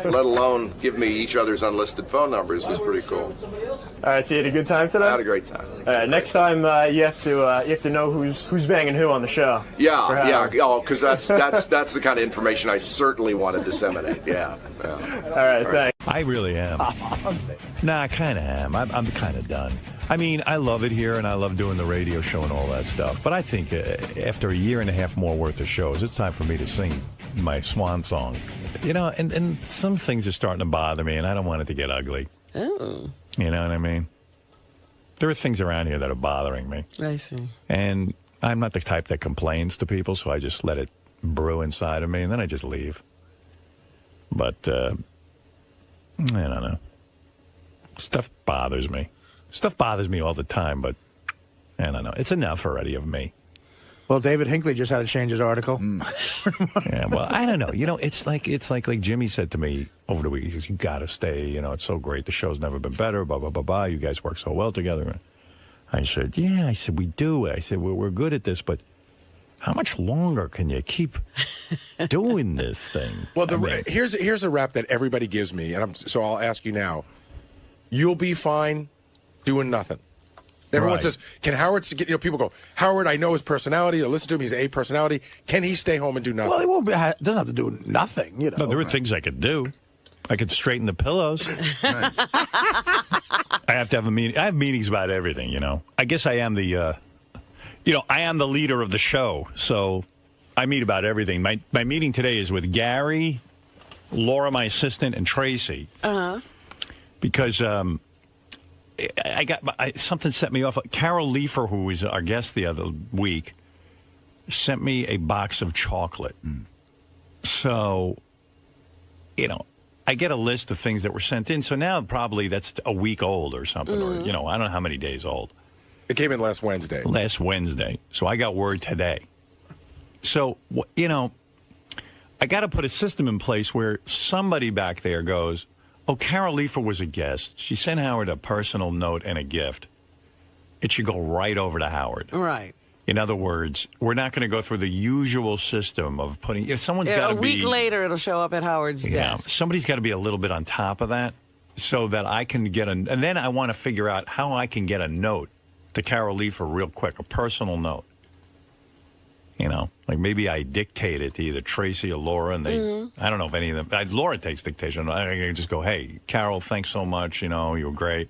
let alone give me each other's unlisted phone numbers, was pretty cool. All right, so you had a good time today? I had a great time. All right, next time you have to know who's banging who on the show. Yeah, because that's the kind of information I certainly want to disseminate. Yeah. All right, thanks. I really am. Nah, I kind of am. I'm kind of done. I mean, I love it here, and I love doing the radio show and all that stuff. But I think after a year and a half more worth of shows, it's time for me to sing my swan song. And some things are starting to bother me, and I don't want it to get ugly. Oh. You know what I mean? There are things around here that are bothering me. I see. And I'm not the type that complains to people, so I just let it brew inside of me, and then I just leave. But, I don't know. Stuff bothers me. Stuff bothers me all the time, but I don't know. It's enough already of me. Well, David Hinckley just had to change his article. Yeah, well, I don't know. It's like Jimmy said to me over the week. He goes, "You got to stay. It's so great. The show's never been better. Blah blah blah blah. You guys work so well together." I said, "Yeah." I said, "We do." I said, "We're good at this, but how much longer can you keep doing this thing?" Well, here's a rap that everybody gives me, and so I'll ask you now. You'll be fine doing nothing. Everyone says, can Howard get, people go, Howard, I know his personality. I listen to him. He's a personality. Can he stay home and do nothing? Well, he won't doesn't have to do nothing, No, there are things I could do. I could straighten the pillows. I have to have a meeting. I have meetings about everything, I guess I am the I am the leader of the show, so I meet about everything. My meeting today is with Gary, Laura, my assistant, and Tracy. Because something set me off. Carol Leifer, who was our guest the other week, sent me a box of chocolate. So, I get a list of things that were sent in. So now probably that's a week old or something, or, I don't know how many days old. It came in last Wednesday. So I got word today. So, I got to put a system in place where somebody back there goes, oh, Carol Leifer was a guest. She sent Howard a personal note and a gift. It should go right over to Howard. Right. In other words, we're not going to go through the usual system of putting... If someone's got to be... A week later, it'll show up at Howard's desk. Somebody's got to be a little bit on top of that so that I can get and then I want to figure out how I can get a note to Carol Leifer real quick, a personal note. Like maybe I dictate it to either Tracy or Laura, and they... I don't know if any of them... Laura takes dictation. I can just go, hey, Carol, thanks so much. You were great.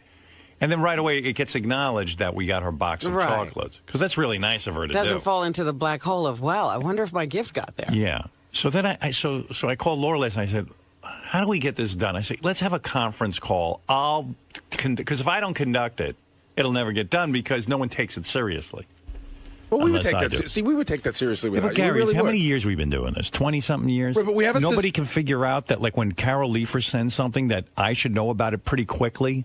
And then right away, it gets acknowledged that we got her box of chocolates. Because that's really nice of her to do. Doesn't fall into the black hole of, wow, I wonder if my gift got there. Yeah. So then I called Laura last night. I said, how do we get this done? I said, let's have a conference call. Because if I don't conduct it, it'll never get done because no one takes it seriously. Well, we would take that. See, we would take that seriously without you. Gary, how many years we've been doing this? 20-something years. Right, but we have nobody can figure out that, like, when Carol Leifer sends something, that I should know about it pretty quickly.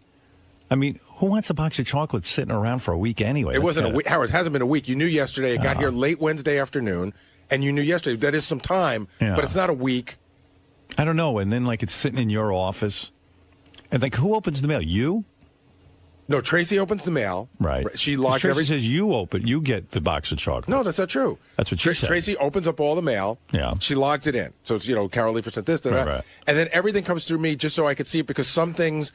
I mean, who wants a box of chocolates sitting around for a week anyway? It wasn't a week, Howard. It hasn't been a week. You knew yesterday. It got here late Wednesday afternoon, and you knew yesterday. That is some time, but it's not a week. I don't know. And then, like, it's sitting in your office, and like, who opens the mail? You? No, Tracy opens the mail. Right. She logs Tracy says you get the box of chocolates. No, that's not true. That's what she said. Tracy opens up all the mail. Yeah. She logs it in. So it's, Carol Leifer sent this, right. And then everything comes through me just so I could see it, because some things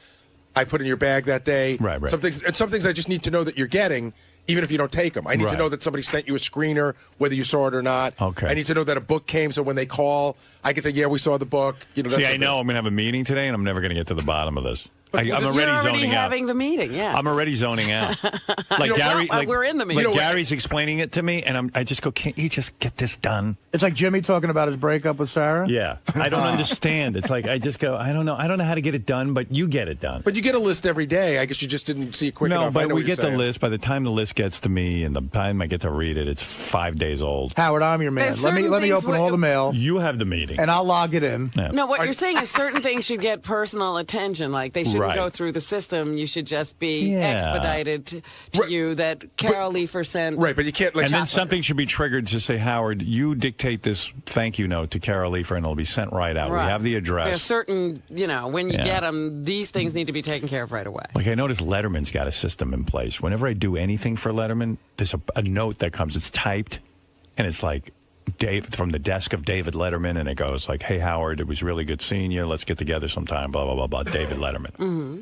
I put in your bag that day. Right. Some things I just need to know that you're getting, even if you don't take them. I need to know that somebody sent you a screener, whether you saw it or not. Okay. I need to know that a book came, so when they call, I can say, yeah, we saw the book. See, I know I'm going to have a meeting today, and I'm never going to get to the bottom of this. I'm already zoning out. Having the meeting, yeah. I'm already zoning out. Like Gary, we're in the meeting. Like Gary's explaining it to me, and I just go, can't you just get this done? It's like Jimmy talking about his breakup with Sarah. Yeah, I don't understand. It's like I just go, I don't know how to get it done, but you get it done. But you get a list every day. I guess you just didn't see it quick enough. No, but we get the list. By the time the list gets to me, and the time I get to read it, it's 5 days old. Howard, I'm your man. Let me open all the mail. You have the meeting, and I'll log it in. Yeah. No, what you're saying is certain things should get personal attention. Like they shouldn't go through the system. You should just be expedited to you that Carol Leifer sent. Right, but you can't. And then something should be triggered to say, Howard, you dictate this thank you note to Carol Leifer, and it'll be sent right out. Right. We have the address. There's certain, when you get them, these things need to be taken care of right away. Like I noticed Letterman's got a system in place. Whenever I do anything for Letterman, there's a note that comes. It's typed, and it's like from the desk of David Letterman, and it goes like, hey, Howard, it was really good seeing you. Let's get together sometime, blah, blah, blah, blah, David Letterman. Mm-hmm.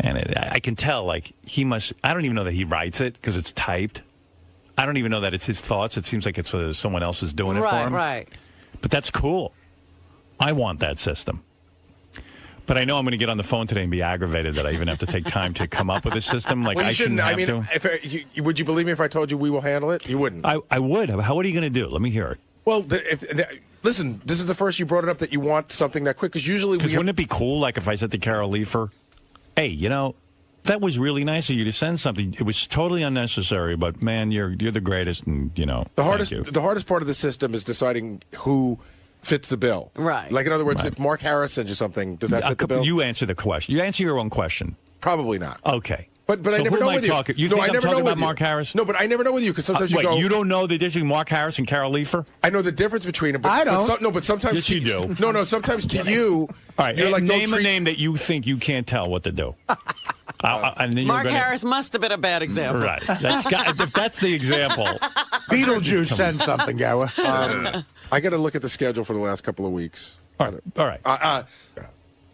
And I can tell, like, he must... I don't even know that he writes it because it's typed. I don't even know that it's his thoughts. It seems like it's someone else is doing it for him. Right. But that's cool. I want that system. But I know I'm going to get on the phone today and be aggravated that I even have to take time to come up with a system. Like, I shouldn't have to. Would you believe me if I told you we will handle it? You wouldn't. I would. What are you going to do? Let me hear it. Well, listen, this is the first you brought it up that you want something that quick. Because usually wouldn't it be cool, like, if I said to Carol Leifer, hey, that was really nice of you to send something. It was totally unnecessary, but man, you're the greatest, and the hardest part of the system is deciding who fits the bill. Right. Like in other words, if Mark Harris sends you something, does that fit the bill? You answer the question. You answer your own question. Probably not. Okay. But so I never who know am with I talking? you. You think I'm talking about Mark Harris? No, but I never know with you because sometimes you go. You don't know the difference between Mark Harris and Carol Leifer? I know the difference between them. But, I don't. But sometimes. Yes, you do. No, sometimes to you. All right, you're like, name a name that you think you can't tell what to do. And then Mark Harris must have been a bad example. Right. If that's the example. Beetlejuice send something, Gower. I got to look at the schedule for the last couple of weeks. All right.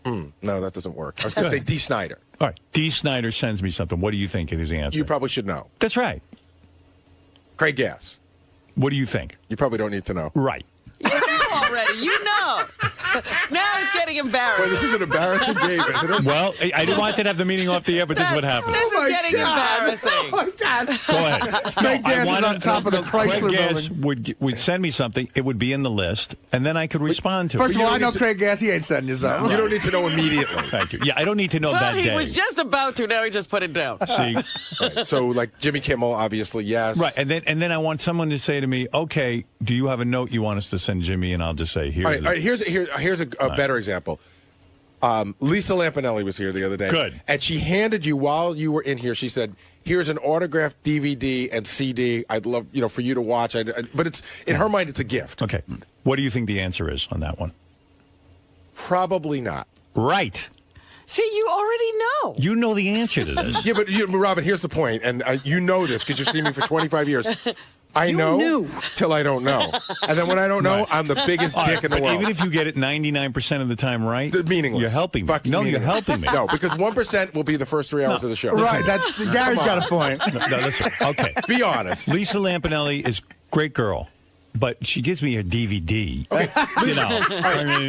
No, that doesn't work. I was going to say D. Snyder. All right. D. Snyder sends me something. What do you think is the answer? You probably should know. That's right. Craig Gass. What do you think? You probably don't need to know. Right. You know already. You know. Now it's getting embarrassing. Wait, this is an embarrassing game, isn't it? Well, I didn't want to have the meeting off the air, but this is what happened. This is getting embarrassing. Oh, my God. Go ahead. Craig Gass is on top of the Chrysler Craig Gass building. would send me something. It would be in the list, and then I could respond to it. First of all, I know Craig Gass. He ain't sending you something. You don't need to know immediately. Thank you. Yeah, I don't need to know Well, that he day. was just about to. Now he just put it down. See, Right. So like Jimmy Kimmel, obviously, yes. right, and then I want someone to say to me, "Okay, do you have a note you want us to send Jimmy?" And I'll just say, "Here's." All right, here's a better example. Lisa Lampanelli was here the other day. Good. And she handed you, while you were in here, she said, here's an autographed DVD and CD. I'd love, for you to watch. But it's in her mind, it's a gift. Okay. What do you think the answer is on that one? Probably not. Right. See, you already know. You know the answer to this. Yeah, but Robin, here's the point, and you know this because you've seen me for 25 years. I know till I don't know. And then when I don't know, Right. I'm the biggest dick in the but world. even if you get it 99% of the time right, meaningless. you're helping me. Fucking No, you're meaningless. helping me. No, because 1% will be the first 3 hours of the show. Right, Gary's got a point. No, listen. Okay. Be honest. Lisa Lampanelli is a great girl, but she gives me a DVD. Okay. I mean,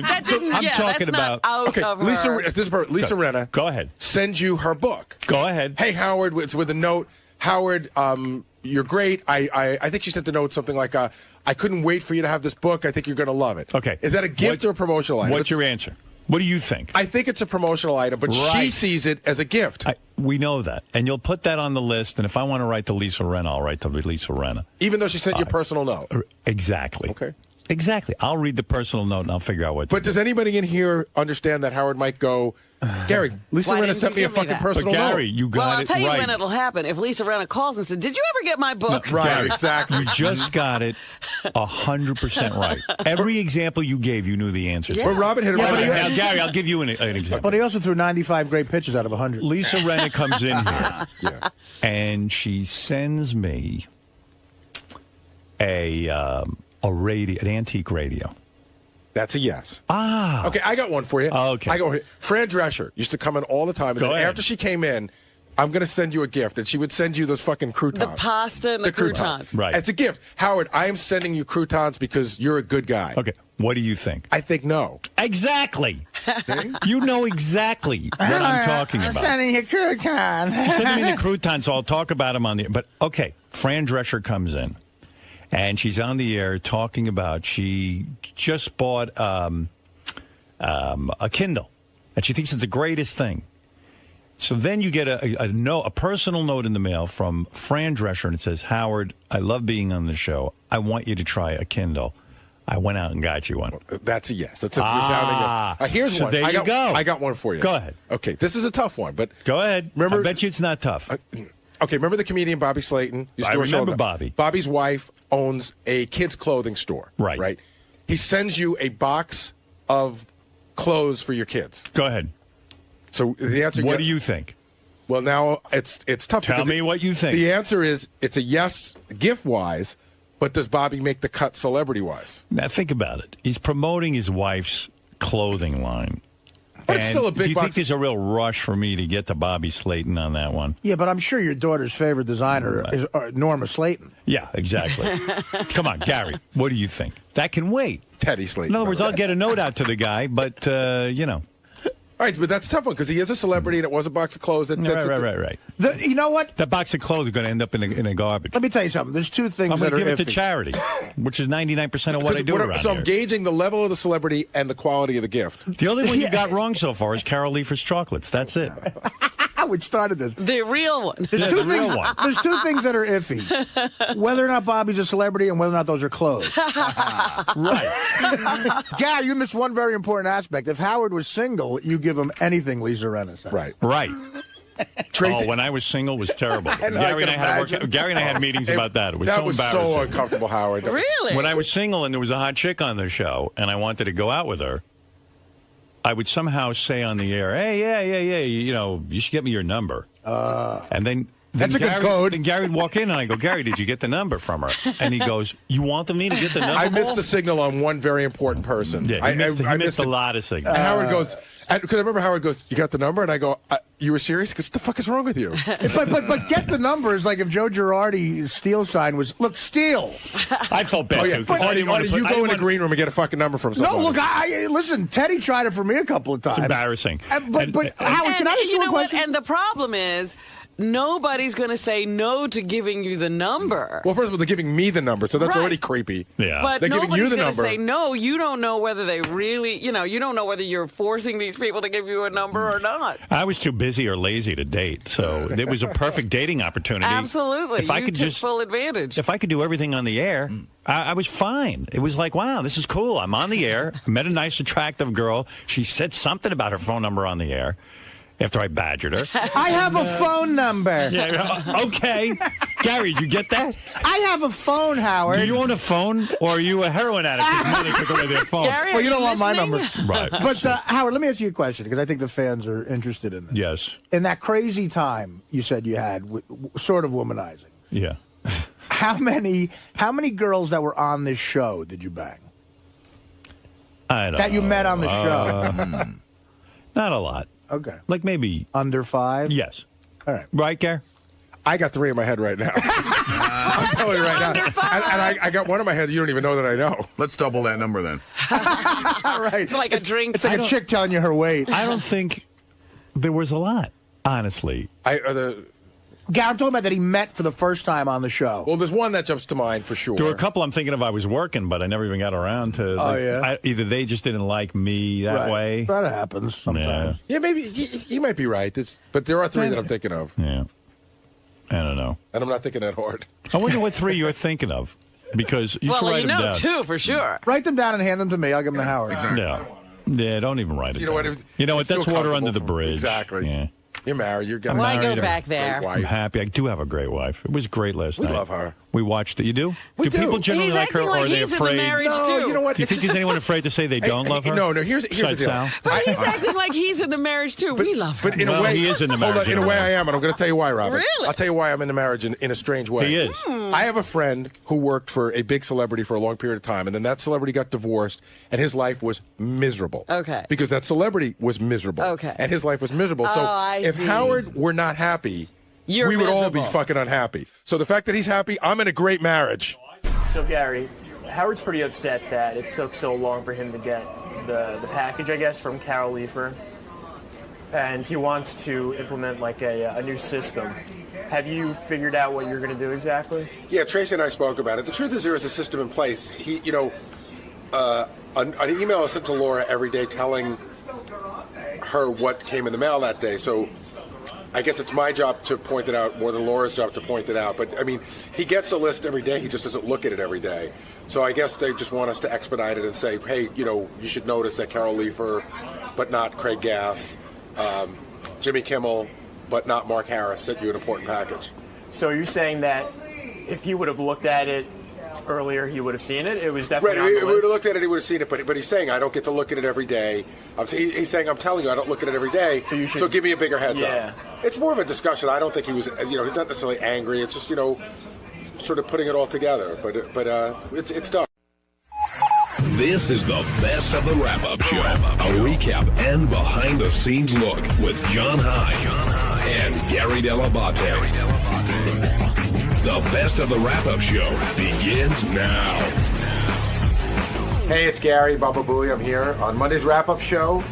That didn't, I'm yeah, talking that's about. not out Okay, of Lisa, her. if this is her, Lisa Renna. Go ahead. Sends you her book. Go ahead. Hey, Howard, it's with a note. Howard, you're great. I think she sent the note something like, I couldn't wait for you to have this book. I think you're going to love it. Okay. Is that a gift or a promotional item? What's your answer? What do you think? I think it's a promotional item, but she Right. sees it as a gift. We know that. And you'll put that on the list, and if I want to write to Lisa Renna, I'll write to Lisa Renna. Even though she sent you a personal note. Exactly. Okay. Exactly. I'll read the personal note, and I'll figure out what But to do. does anybody in here understand that Howard might go, Gary, Lisa Why Renna didn't sent you me a give me fucking that? personal But Gary, note. you got Well, I'll it tell you right. when it'll happen. If Lisa Renna calls and says, "Did you ever get my book?" Right, Gary, exactly. You just got it 100% right. Every example you gave, you knew the answer to. Yeah. But Robin hit it Yeah, right. but Now, Gary, I'll give you an example. But he also threw 95 great pitches out of 100. Lisa Renna comes in here, Yeah. and she sends me a radio, an antique radio. That's a yes. Ah. Okay, I got one for you. Okay. I go. Fran Drescher used to come in all the time. And Go then ahead. after she came in, I'm going to send you a gift. And she would send you those fucking croutons. The pasta and the croutons. Right. It's a gift. Howard, I am sending you croutons because you're a good guy. Okay. What do you think? I think no. Exactly. You know exactly what I'm talking I'm about. sending you crouton. Send me the croutons, so I'll talk about them on the. But okay, Fran Drescher comes in, and she's on the air talking about she just bought a Kindle, and she thinks it's the greatest thing. So then you get a personal note in the mail from Fran Drescher, and it says, "Howard, I love being on the show. I want you to try a Kindle. I went out and got you one." That's a yes. That's a resounding yes. Here's so one. there I you got, go. I got one for you. Go ahead. Okay, this is a tough one, but Go ahead. Remember- I bet you it's not tough. okay. Remember the comedian Bobby Slayton? Used to I do a show remember with- Bobby. Bobby's wife owns a kids' clothing store. Right. Right. He sends you a box of clothes for your kids. Go ahead. So the answer. What do you think? Well, now it's tough. Tell because me what you think. The answer is it's a yes, gift wise, but does Bobby make the cut celebrity wise? Now think about it. He's promoting his wife's clothing line. But it's And still a big do you box. think there's a real rush for me to get to Bobby Slayton on that one? Yeah, but I'm sure your daughter's favorite designer is Norma Slayton. Yeah, exactly. Come on, Gary. What do you think? That can wait. Teddy Slayton. In other words, I'll get a note out to the guy, but, you know. All right, but that's a tough one because he is a celebrity and it was a box of clothes. Right. You know what? That box of clothes is going to end up in a garbage. Let me tell you something. There's two things I'm that going are to give it iffy. to charity, which is 99% of what I do around So I'm here. gauging the level of the celebrity and the quality of the gift. The only one you got wrong so far is Carol Leifer's chocolates. That's it. Which started this. The real one. There's Yeah, two the real things. one. There's two things that are iffy: whether or not Bobby's a celebrity and whether or not those are clothes. Right. Gary, you missed one very important aspect. If Howard was single, you give him anything Lisa Renna said. Right. Right. Tracy, Oh, when I was single, it was terrible. I know, Gary I can and I had meetings about that. It was that so was embarrassing. so uncomfortable, Howard. That was- Really? When I was single and there was a hot chick on the show and I wanted to go out with her, I would somehow say on the air, "Hey, yeah, you know, you should get me your number." And then That's a good Gary, code. And Gary would walk in and I go, "Gary, did you get the number from her?" And he goes, "You want me to get the number?" I missed the signal on one very important person. Yeah, I he missed a it. lot of signals. And Howard goes, because I remember Howard goes, "You got the number?" And I go, "You were serious? Because what the fuck is wrong with you?" But get the number is like if Joe Girardi's steal sign was look steal. I felt bad too. 'cause I didn't want to you put- I go didn't in the want- green room and get a fucking number from somebody. No, look, listen. Teddy tried it for me a couple of times. It's embarrassing. But Howard, can I ask you you know a what? question? And the problem is, nobody's going to say no to giving you the number. Well, first of all, they're giving me the number, so that's Right. already creepy. Yeah. But They're giving you nobody's the going to number. say no. You don't know whether they really, you don't know whether you're forcing these people to give you a number or not. I was too busy or lazy to date, so it was a perfect dating opportunity. Absolutely. If I You could took just full advantage. If I could do everything on the air, I was fine. It was like, wow, this is cool. I'm on the air. I met a nice, attractive girl. She said something about her phone number on the air after I badgered her. I have a phone number. Yeah, okay. Gary, did you get that? I have a phone, Howard. Do you own a phone, or are you a heroin addict whose money took away their phone? Gary, Well, you are don't want my listening? number. Right. But, Howard, let me ask you a question, because I think the fans are interested in this. Yes. In that crazy time you said you had, sort of womanizing, Yeah. how many girls that were on this show did you bang? I don't That you know. met on the show? Not a lot. Okay. Like maybe Under 5? Yes. All right. Right, Gare? I got 3 in my head right now. I'm telling you right now. And I got one in my head that you don't even know that I know. Let's double that number then. All right. It's like a drink. It's like a chick telling you her weight. I don't think there was a lot, honestly. Gary, I'm talking about that he met for the first time on the show. Well, there's one that jumps to mind for sure. There were a couple I'm thinking of I was working, but I never even got around to. Oh, yeah? Either they just didn't like me that Right. way. That happens sometimes. Yeah, maybe you might be right. But there are 3 that I'm thinking of. Yeah. I don't know. And I'm not thinking that hard. I wonder what 3 you're thinking of, because you should Well, write you them know down. 2 for sure. Write them down and hand them to me. I'll give them to Howard. Yeah, don't even write it. You know down. what? You know what? It's That's so water under comfortable the for me. bridge. Exactly. Yeah. You're married. You're Why married. go back there? I'm happy. I do have a great wife. It was great last night. We love her. We watched it. You do? We do. People generally He's like her, acting or like are they he's in the afraid? marriage, No, too. you know what? Do you think there's anyone afraid to say they don't love her? No. Here's the Besides deal. Sal? But he's acting like he's in the marriage, too. We love her. But in Well, a way, he is in the hold on, marriage in a way, anyway. I am, and I'm going to tell you why, Robin. Really? I'll tell you why I'm in the marriage in a strange way. He is. I have a friend who worked for a big celebrity for a long period of time, and then that celebrity got divorced, and his life was miserable. Okay. Because that celebrity was miserable. Okay. And his life was miserable. Oh, So I if see. Howard were not happy, You're we would all be miserable. fucking unhappy. So the fact that he's happy, I'm in a great marriage. So, Gary, Howard's pretty upset that it took so long for him to get the package, I guess, from Carol Leifer. And he wants to implement, like, a new system. Have you figured out what you're going to do exactly? Yeah, Tracy and I spoke about it. The truth is there is a system in place. An email is sent to Laura every day telling her what came in the mail that day. So I guess it's my job to point it out more than Laura's job to point it out. But, I mean, he gets a list every day. He just doesn't look at it every day. So I guess they just want us to expedite it and say, hey, you should notice that Carol Leifer, but not Craig Gass, Jimmy Kimmel, but not Mark Harris, sent you an important package. So you're saying that if he would have looked at it earlier, he would have seen it? It was definitely Right, on if the he would list? have looked at it, he would have seen it. But he's saying, I don't get to look at it every day. He's saying, I'm telling you, I don't look at it every day. So give me a bigger heads Yeah. up. It's more of a discussion. I don't think he was, he's not necessarily angry. It's just, sort of putting it all together. But it's done. This is the best of the wrap-up show. A recap and behind-the-scenes look with John High and Gary Dell'Abate. The best of the wrap-up show begins now. Hey, it's Gary Baba Booey. I'm here on Monday's wrap-up show.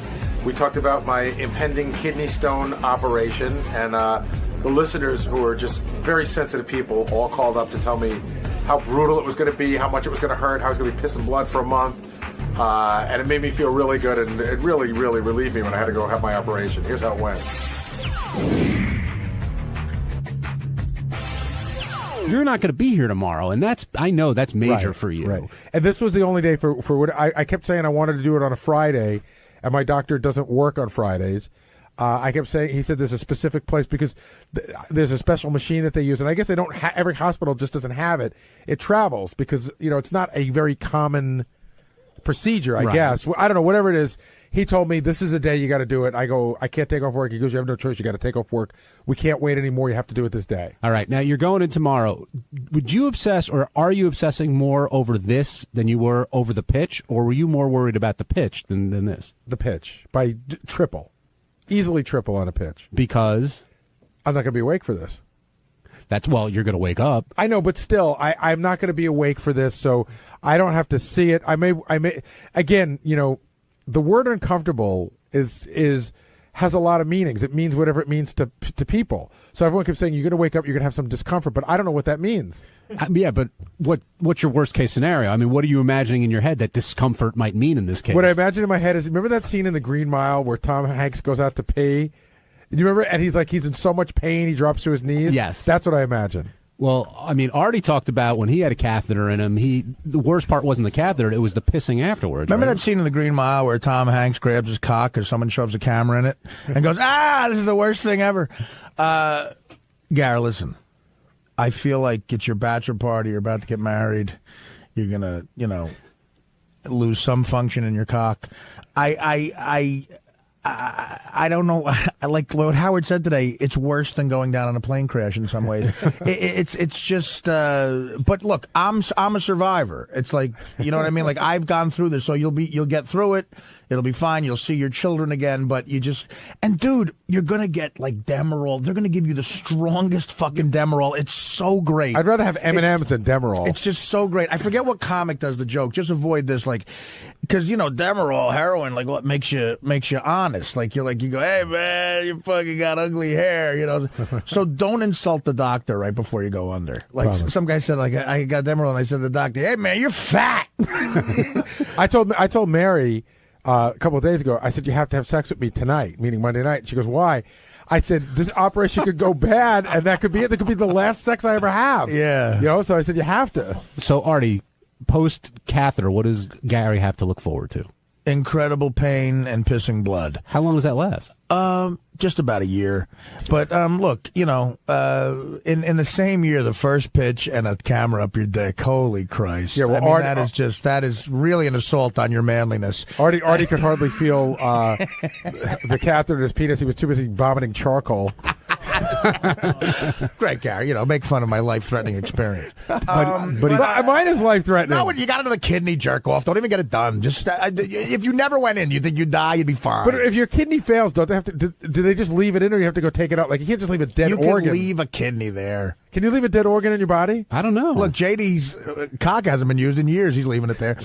We talked about my impending kidney stone operation, and the listeners, who are just very sensitive people, all called up to tell me how brutal it was going to be, how much it was going to hurt, how I was going to be pissing blood for a month. And it made me feel really good, and it really, really relieved me when I had to go have my operation. Here's how it went. You're not going to be here tomorrow, and I know that's major for you. Right. And this was the only day for what I kept saying I wanted to do it on a Friday, and my doctor doesn't work on Fridays. I kept saying, he said there's a specific place because there's a special machine that they use, and I guess they don't. Every hospital just doesn't have it. It travels because it's not a very common procedure. I guess I don't know. Whatever it is, he told me this is the day you got to do it. I go, I can't take off work. He goes, you have no choice. You got to take off work. We can't wait anymore. You have to do it this day. All right. Now you're going in tomorrow. Would you obsess, or are you obsessing more over this than you were over the pitch, or were you more worried about the pitch than this? The pitch by triple. Easily triple on a pitch. Because? I'm not going to be awake for this. You're going to wake up. I know, but still, I'm not going to be awake for this, so I don't have to see it. I may, again, the word uncomfortable is has a lot of meanings. It means whatever it means to people. So everyone keeps saying you're going to wake up, you're going to have some discomfort, but I don't know what that means. Yeah, but what's your worst case scenario? I mean, what are you imagining in your head that discomfort might mean in this case? What I imagine in my head is, remember that scene in The Green Mile where Tom Hanks goes out to pee? You remember? And he's in so much pain, he drops to his knees? Yes. That's what I imagine. Well, I mean, Artie talked about when he had a catheter in him, the worst part wasn't the catheter, it was the pissing afterwards. Remember right? that scene in The Green Mile where Tom Hanks grabs his cock because someone shoves a camera in it and goes, this is the worst thing ever. Gary, listen, I feel like it's your bachelor party, you're about to get married, you're going to, lose some function in your cock. I don't know. Like what Howard said today, it's worse than going down on a plane crash in some ways. It's just. But look, I'm a survivor. It's like, you know what I mean. Like I've gone through this, so you'll get through it. It'll be fine. You'll see your children again. But dude, you're gonna get like Demerol. They're gonna give you the strongest fucking Demerol. It's so great. I'd rather have M&Ms than Demerol. It's just so great. I forget what comic does the joke. Just avoid this, like, because Demerol, heroin, like what makes you honest. Like you go, hey man, you fucking got ugly hair, So don't insult the doctor right before you go under. Like some guy said, like I got Demerol, and I said to the doctor, hey man, you're fat. I told Mary. A couple of days ago, I said, you have to have sex with me tonight, meaning Monday night. She goes, why? I said, this operation could go bad, and that could be it. That could be the last sex I ever have. Yeah. So I said, you have to. So, Artie, post-catheter, what does Gary have to look forward to? Incredible pain and pissing blood. How long does that last? Just about a year. But look, in the same year, the first pitch and a camera up your dick. Holy Christ! Yeah, well, that is really an assault on your manliness. Artie could hardly feel the catheter in his penis. He was too busy vomiting charcoal. Great, Gary. Make fun of my life-threatening experience. But mine is life-threatening. No, you got another kidney jerk off. Don't even get it done. Just if you never went in, you think you'd die, you'd be fine. But if your kidney fails, don't they have to? Do they just leave it in, or you have to go take it out? Like you can't just leave a dead organ. You can leave a kidney there. Can you leave a dead organ in your body? I don't know. Look, JD's cock hasn't been used in years. He's leaving it there.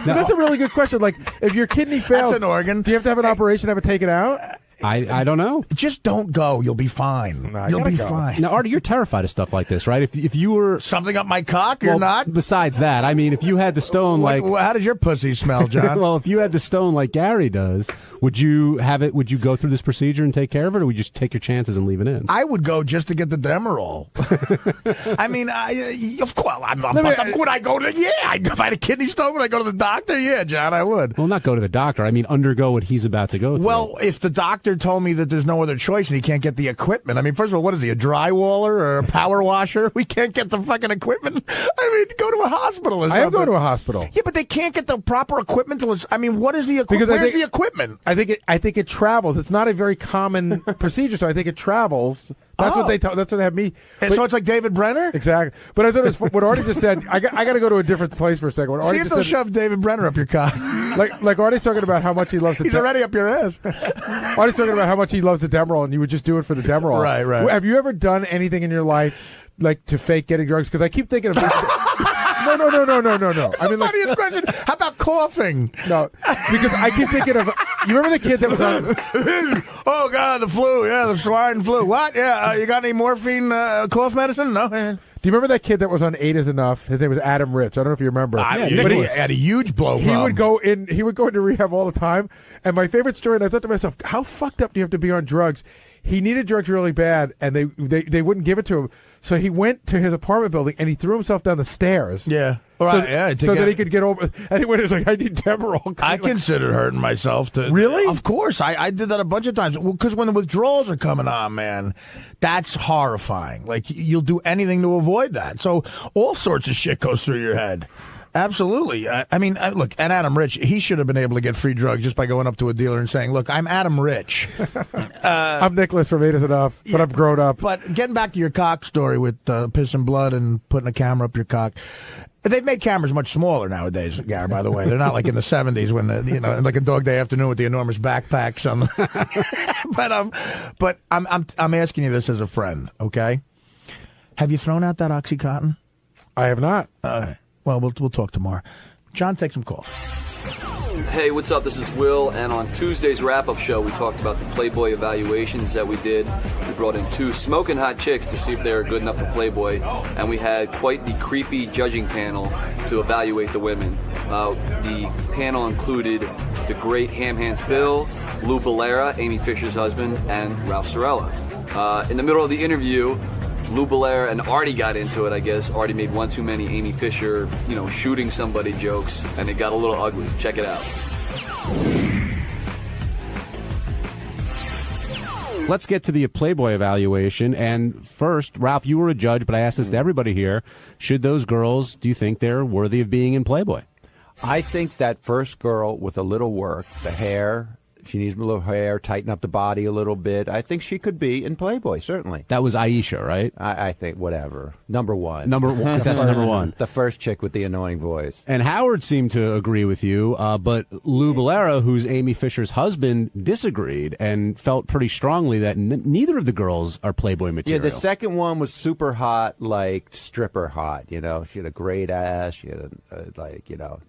That's a really good question. Like, if your kidney fails, that's an organ. Do you have to have an operation to have it taken out? I don't know. Just don't go. You'll be fine. You'll be fine. Now, Artie, you're terrified of stuff like this, right? If you were something up my cock, you're not. Besides that, I mean, if you had the stone how does your pussy smell, John? Well, if you had the stone like Gary does, would you have it? Would you go through this procedure and take care of it, or would you just take your chances and leave it in? I would go just to get the Demerol. I mean, of course, would I go to? Yeah, if I had a kidney stone, would I go to the doctor? Yeah, John, I would. Well, not go to the doctor. I mean, undergo what he's about to go through. Well, if the doctor told me that there's no other choice and he can't get the equipment. I mean, first of all, what is he, a drywaller or a power washer? We can't get the fucking equipment. I mean, go to a hospital or something. I am going to a hospital. Yeah, but they can't get the proper equipment. I mean, what is the equipment? Where's the equipment? I think it travels. It's not a very common procedure, so I think it travels. That's what that's what they have me. And so it's like David Brenner? Exactly. But I thought it was, what Artie just said, I got to go to a different place for a second. See if they'll shove David Brenner up your cock. Like Artie's talking about how much he loves the He's already up your ass. Artie's talking about how much he loves the Demerol, and you would just do it for the Demerol. Right. Have you ever done anything in your life like to fake getting drugs? Because I keep thinking of No. That's the funniest question. How about coughing? No, because I keep thinking of. You remember the kid that was on? Oh God, the flu. Yeah, the swine flu. What? Yeah, you got any morphine cough medicine? No. Do you remember that kid that was on 8 is Enough? His name was Adam Rich. I don't know if you remember. But he had a huge blow. He would go into rehab all the time. And my favorite story, and I thought to myself, how fucked up do you have to be on drugs? He needed drugs really bad, and they wouldn't give it to him. So he went to his apartment building, and he threw himself down the stairs. Yeah. So that he could get over. And he went, like, I need Demerol. I considered hurting myself. Really? Of course. I did that a bunch of times. Because when the withdrawals are coming on, man, that's horrifying. Like, you'll do anything to avoid that. So all sorts of shit goes through your head. Absolutely. I mean, look, and Adam Rich, he should have been able to get free drugs just by going up to a dealer and saying, look, I'm Adam Rich. I'm Nicholas from 8 is Enough, but I'm grown up. But getting back to your cock story with piss and blood and putting a camera up your cock, they've made cameras much smaller nowadays, Gary, by the way. They're not like in the 70s when, like a Dog Day Afternoon with the enormous backpacks on But I'm asking you this as a friend, okay? Have you thrown out that Oxycontin? I have not. Well, we'll talk tomorrow. John, take some calls. Hey, what's up? This is Will, and on Tuesday's wrap-up show, we talked about the Playboy evaluations that we did. We brought in 2 smoking hot chicks to see if they were good enough for Playboy, and we had quite the creepy judging panel to evaluate the women. The panel included the great Ham Hands Bill, Lou Bellera, Amy Fisher's husband, and Ralph Sorella. In the middle of the interview, Lou Bellera and Artie got into it, I guess. Artie made one too many Amy Fisher, shooting somebody jokes, and it got a little ugly. Check it out. Let's get to the Playboy evaluation. And first, Ralph, you were a judge, but I asked this to everybody here. Should those girls, do you think they're worthy of being in Playboy? I think that first girl with a little work, the hair, she needs a little hair, tighten up the body a little bit. I think she could be in Playboy, certainly. That was Aisha, right? I think, whatever. Number one. That's number one. The first chick with the annoying voice. And Howard seemed to agree with you, but Lou Bellera, who's Amy Fisher's husband, disagreed and felt pretty strongly that neither of the girls are Playboy material. Yeah, the second one was super hot, like stripper hot. She had a great ass. She had,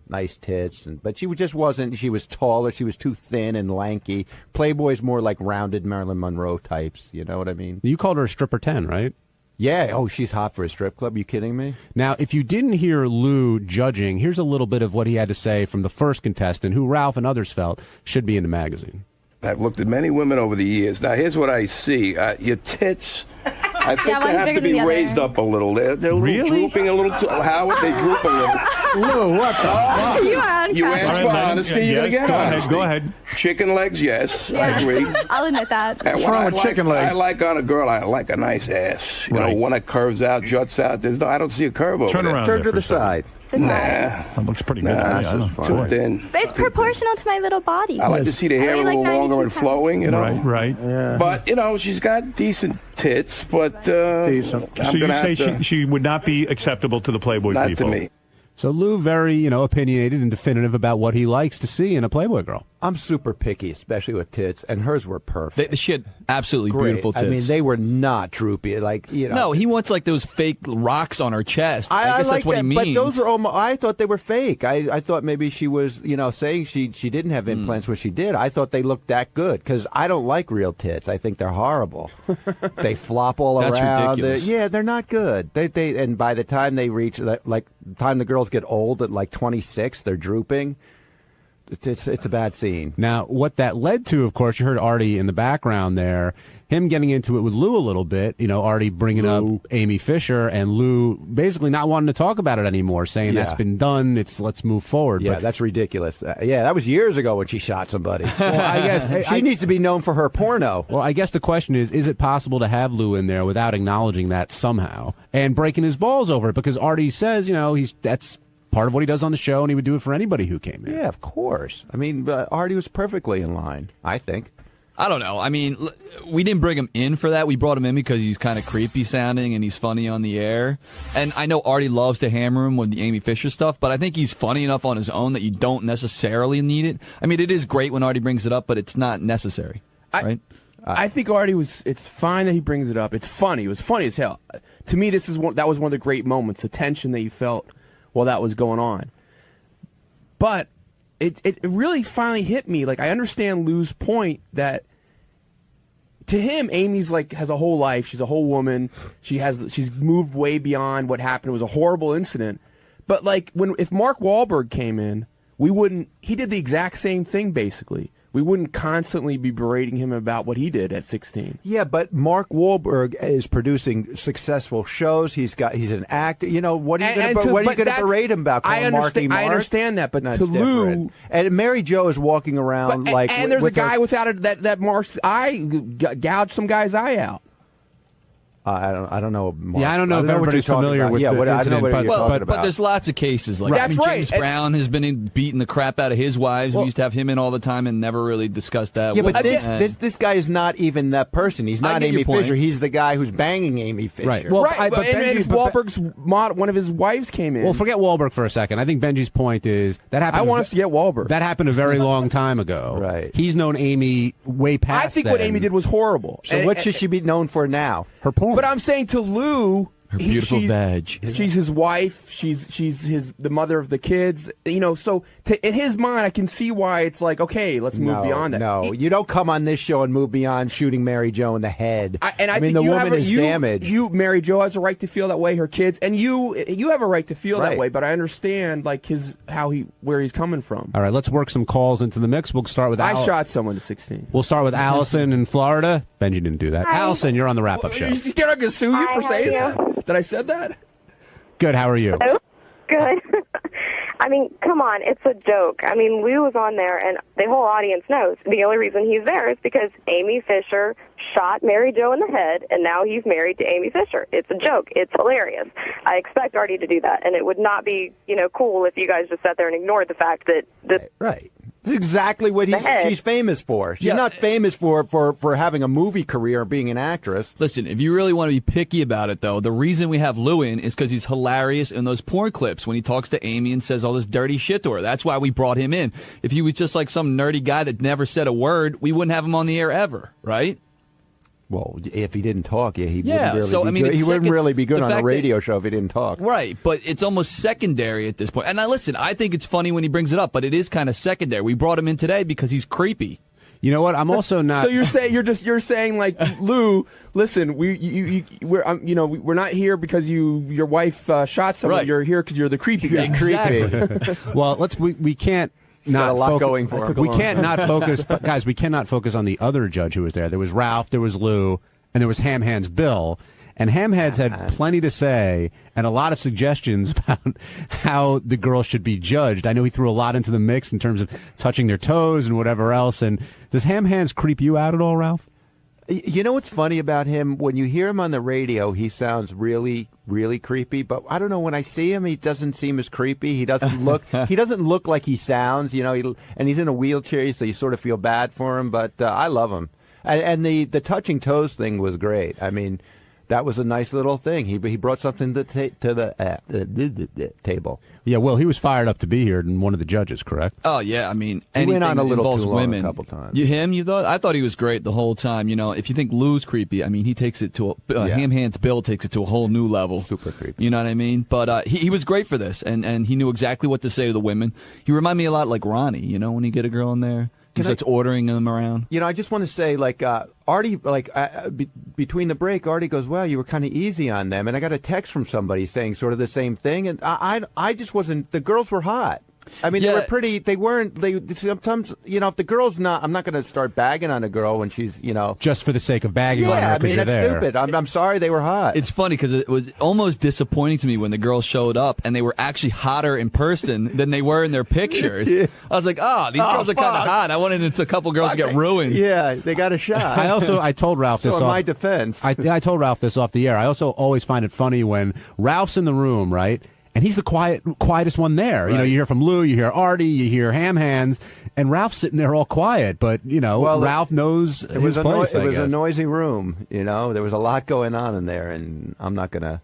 nice tits. But she just wasn't. She was taller. She was too thin and lanky. Playboy's more like rounded Marilyn Monroe types. You know what I mean? You called her a stripper 10, right? Yeah. Oh, she's hot for a strip club. You kidding me? Now, if you didn't hear Lou judging, here's a little bit of what he had to say from the first contestant, who Ralph and others felt should be in the magazine. I've looked at many women over the years. Now, here's what I see. Your tits, I think they have to be raised up a little. They're really? Drooping a little. Howard, they droop a little. Lou, what the fuck? You asked for honesty, you're going to get honesty. Go ahead. Chicken legs, yes. I agree. I'll admit that. And What's wrong with chicken legs? I like on a girl, I like a nice ass. You know, one that curves out, juts out. I don't see a curve over there. Around Turn to the side. Nah. That looks pretty good. Too thin. But it's proportional to my little body. I like to see the hair a little longer and flowing, Right. Yeah. But, she's got decent tits, but decent. So you say she would not be acceptable to the Playboy not people? To me. So Lou, very, opinionated and definitive about what he likes to see in a Playboy girl. I'm super picky, especially with tits, and hers were perfect. She had absolutely Great. beautiful tits. I mean, they were not droopy. No, he wants like those fake rocks on her chest. I guess that's what he means. But those are almost, I thought they were fake. I thought maybe she was, saying she didn't have implants when she did. I thought they looked that good because I don't like real tits. I think they're horrible. They flop all That's around. ridiculous. They're not good. They and by the time they reach the time the girls get old at like 26, they're drooping. It's a bad scene. Now, what that led to, of course, you heard Artie in the background there, him getting into it with Lou a little bit, Artie bringing up Amy Fisher and Lou basically not wanting to talk about it anymore, saying that's been done, let's move forward. Yeah, but, that's ridiculous. That was years ago when she shot somebody. Well, I guess she needs to be known for her porno. Well, I guess the question is it possible to have Lou in there without acknowledging that somehow and breaking his balls over it? Because Artie says, that's part of what he does on the show, and he would do it for anybody who came in. Yeah, of course. I mean, Artie was perfectly in line, I think. I don't know. I mean, we didn't bring him in for that. We brought him in because he's kind of creepy sounding and he's funny on the air. And I know Artie loves to hammer him with the Amy Fisher stuff, but I think he's funny enough on his own that you don't necessarily need it. I mean, it is great when Artie brings it up, but it's not necessary, right? I think Artie it's fine that he brings it up. It's funny. It was funny as hell. To me, that was one of the great moments, the tension that you felt while that was going on. But it really finally hit me. Like, I understand Lou's point that to him, Amy's has a whole life. She's a whole woman. She's moved way beyond what happened. It was a horrible incident. But if Mark Wahlberg came in, he did the exact same thing basically. We wouldn't constantly be berating him about what he did at 16. Yeah, but Mark Wahlberg is producing successful shows. He's an actor. What are you going to berate him about? I understand that, but to Lou and Mary Jo is walking around and there's a guy without that Mark's eye gouged some guy's eye out. I don't know. Mark. Yeah, I don't know if everybody's familiar with the incident, but there's lots of cases. James Brown has been beating the crap out of his wives. We used to have him in all the time and never really discussed that. Yeah, but this guy is not even that person. He's not Amy Fisher. He's the guy who's banging Amy Fisher. Right. Well, and if Wahlberg's one of his wives came in. Well, forget Wahlberg for a second. I think Benji's point is that happened. I want us to get Wahlberg. That happened a very long time ago. Right. He's known Amy way past. I think what Amy did was horrible. So what should she be known for now? Her porn. But I'm saying to Lou, Her beautiful vag. She's his wife. She's the mother of the kids. You know, so in his mind, I can see why it's like, okay, let's move beyond that. No, you don't come on this show and move beyond shooting Mary Jo in the head. I mean, think the woman is damaged. Mary Jo has a right to feel that way. Her kids, and you have a right to feel that way. But I understand like where he's coming from. All right, let's work some calls into the mix. We'll start with. I shot someone to 16. We'll start with Allison in Florida. Benji didn't do that. Hi. Allison, you're on the wrap-up show. You scared I'm going to sue you for saying that? That I said that? Good. How are you? Hello? Good. I mean, come on, it's a joke. I mean, Lou was on there, and the whole audience knows. The only reason he's there is because Amy Fisher shot Mary Jo in the head, and now he's married to Amy Fisher. It's a joke. It's hilarious. I expect Artie to do that, and it would not be, cool if you guys just sat there and ignored the fact that this. Right. That's exactly what she's famous for. She's not famous for having a movie career or being an actress. Listen, if you really want to be picky about it, though, the reason we have Lou in is because he's hilarious in those porn clips when he talks to Amy and says all this dirty shit to her. That's why we brought him in. If he was just like some nerdy guy that never said a word, we wouldn't have him on the air ever, right? Well, if he didn't talk, he wouldn't really be good on a radio show if he didn't talk. Right, but it's almost secondary at this point. And listen, I think it's funny when he brings it up, but it is kind of secondary. We brought him in today because he's creepy. You know what? I'm also not. So you're saying like, Lou, listen, we're not here because your wife shot someone. Right. You're here because you're the creepy guy. Exactly. Well, we can't. He's got a lot going for him. We can't not focus, guys. We cannot focus on the other judge who was there. There was Ralph, there was Lou, and there was Ham Hands Bill. And Ham Hands had plenty to say and a lot of suggestions about how the girls should be judged. I know he threw a lot into the mix in terms of touching their toes and whatever else. And does Ham Hands creep you out at all, Ralph? You know what's funny about him? When you hear him on the radio, he sounds really, really creepy. But I don't know. When I see him, he doesn't seem as creepy. He doesn't look. He doesn't look like he sounds. And he's in a wheelchair, so you sort of feel bad for him. But I love him. And the touching toes thing was great. I mean, that was a nice little thing. He brought something to the table. Yeah, well, he was fired up to be here, and one of the judges, correct? Oh yeah, I mean, he went on a little too long women. a couple times. You thought? I thought he was great the whole time. If you think Lou's creepy, I mean, he takes it to Ham Hands Bill takes it to a whole new level. Super creepy. You know what I mean? But he was great for this, and he knew exactly what to say to the women. He reminded me a lot like Ronnie. When you get a girl in there. He starts ordering them around. I just want to say, Artie, between the break, Artie goes, well, you were kind of easy on them. And I got a text from somebody saying sort of the same thing. And I just wasn't, the girls were hot. I mean, they were pretty, sometimes, if the girl's not, I'm not going to start bagging on a girl when she's, Just for the sake of bagging on her because you're there. Stupid. I'm sorry they were hot. It's funny because it was almost disappointing to me when the girls showed up and they were actually hotter in person than they were in their pictures. I was like, these girls are kind of hot. I wanted a couple girls to get ruined. Yeah, they got a shot. I told Ralph this in my defense. I told Ralph this off the air. I also always find it funny when Ralph's in the room, right? And he's the quietest one there. Right. You hear from Lou, you hear Artie, you hear Ham Hands, and Ralph's sitting there all quiet. But, Ralph knows his place, It was a noisy room, There was a lot going on in there, and I'm not going to...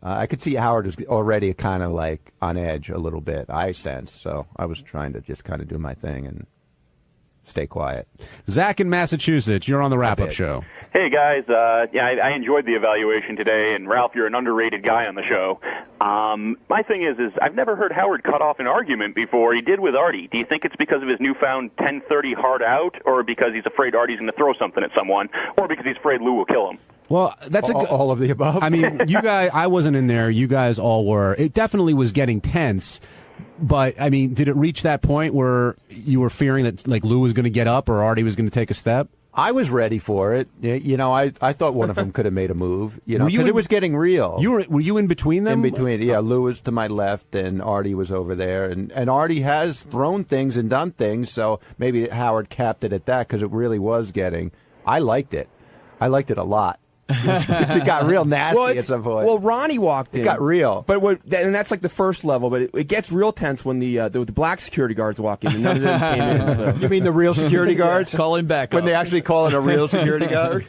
I could see Howard was already kind of like on edge a little bit, I sensed. So I was trying to just kind of do my thing and stay quiet. Zach in Massachusetts, you're on the wrap-up show. Hey, guys. I enjoyed the evaluation today, and Ralph, you're an underrated guy on the show. My thing is I've never heard Howard cut off an argument before. He did with Artie. Do you think it's because of his newfound 10-30 hard out, or because he's afraid Artie's going to throw something at someone, or because he's afraid Lou will kill him? Well, that's all of the above. I mean, you guys, I wasn't in there. You guys all were. It definitely was getting tense. But, I mean, did it reach that point where you were fearing that, Lou was going to get up or Artie was going to take a step? I was ready for it. I thought one of them could have made a move, because it was getting real. Were you in between them? In between, yeah. Lou was to my left and Artie was over there. And Artie has thrown things and done things, so maybe Howard capped it at that because it really was getting... I liked it. I liked it a lot. It got real nasty at some point. Well, Ronnie walked in. It got real. And that's like the first level, but it gets real tense when the black security guards walk in and none of them came in. So. You mean the real security guards? Call him back when they actually call it a real security guard?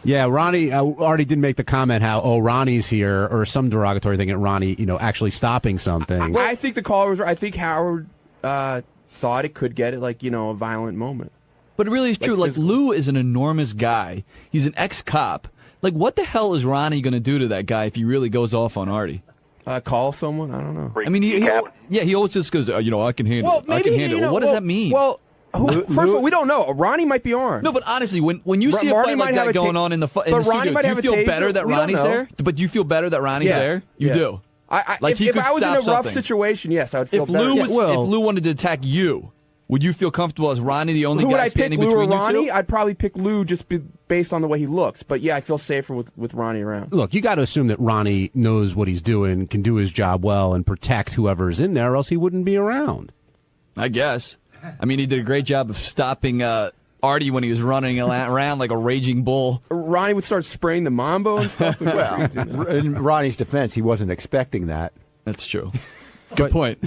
Yeah, Ronnie already did make the comment how, Ronnie's here, or some derogatory thing at Ronnie, actually stopping something. I think the caller was right. I think Howard thought it could get it a violent moment. But it really is true. Lou is an enormous guy. He's an ex-cop. Like, what the hell is Ronnie going to do to that guy if he really goes off on Artie? Call someone? I don't know. I mean, he always just goes, I can handle it. I can handle it. What does that mean? Well, first of all, we don't know. Ronnie might be armed. No, but honestly, when you see a fight like that going on in the studio, do you feel better that Ronnie's there? But do you feel better that Ronnie's there? You do. If I was in a rough situation, yes, I would feel better. If Lou wanted to attack you, would you feel comfortable as Ronnie the only guy standing between you two? I'd probably pick Lou just based on the way he looks. But yeah, I feel safer with Ronnie around. Look, you got to assume that Ronnie knows what he's doing, can do his job well, and protect whoever's in there, or else he wouldn't be around. I guess. I mean, he did a great job of stopping Artie when he was running around like a raging bull. Ronnie would start spraying the mambo and stuff. Well, in Ronnie's defense, he wasn't expecting that. That's true. Good point.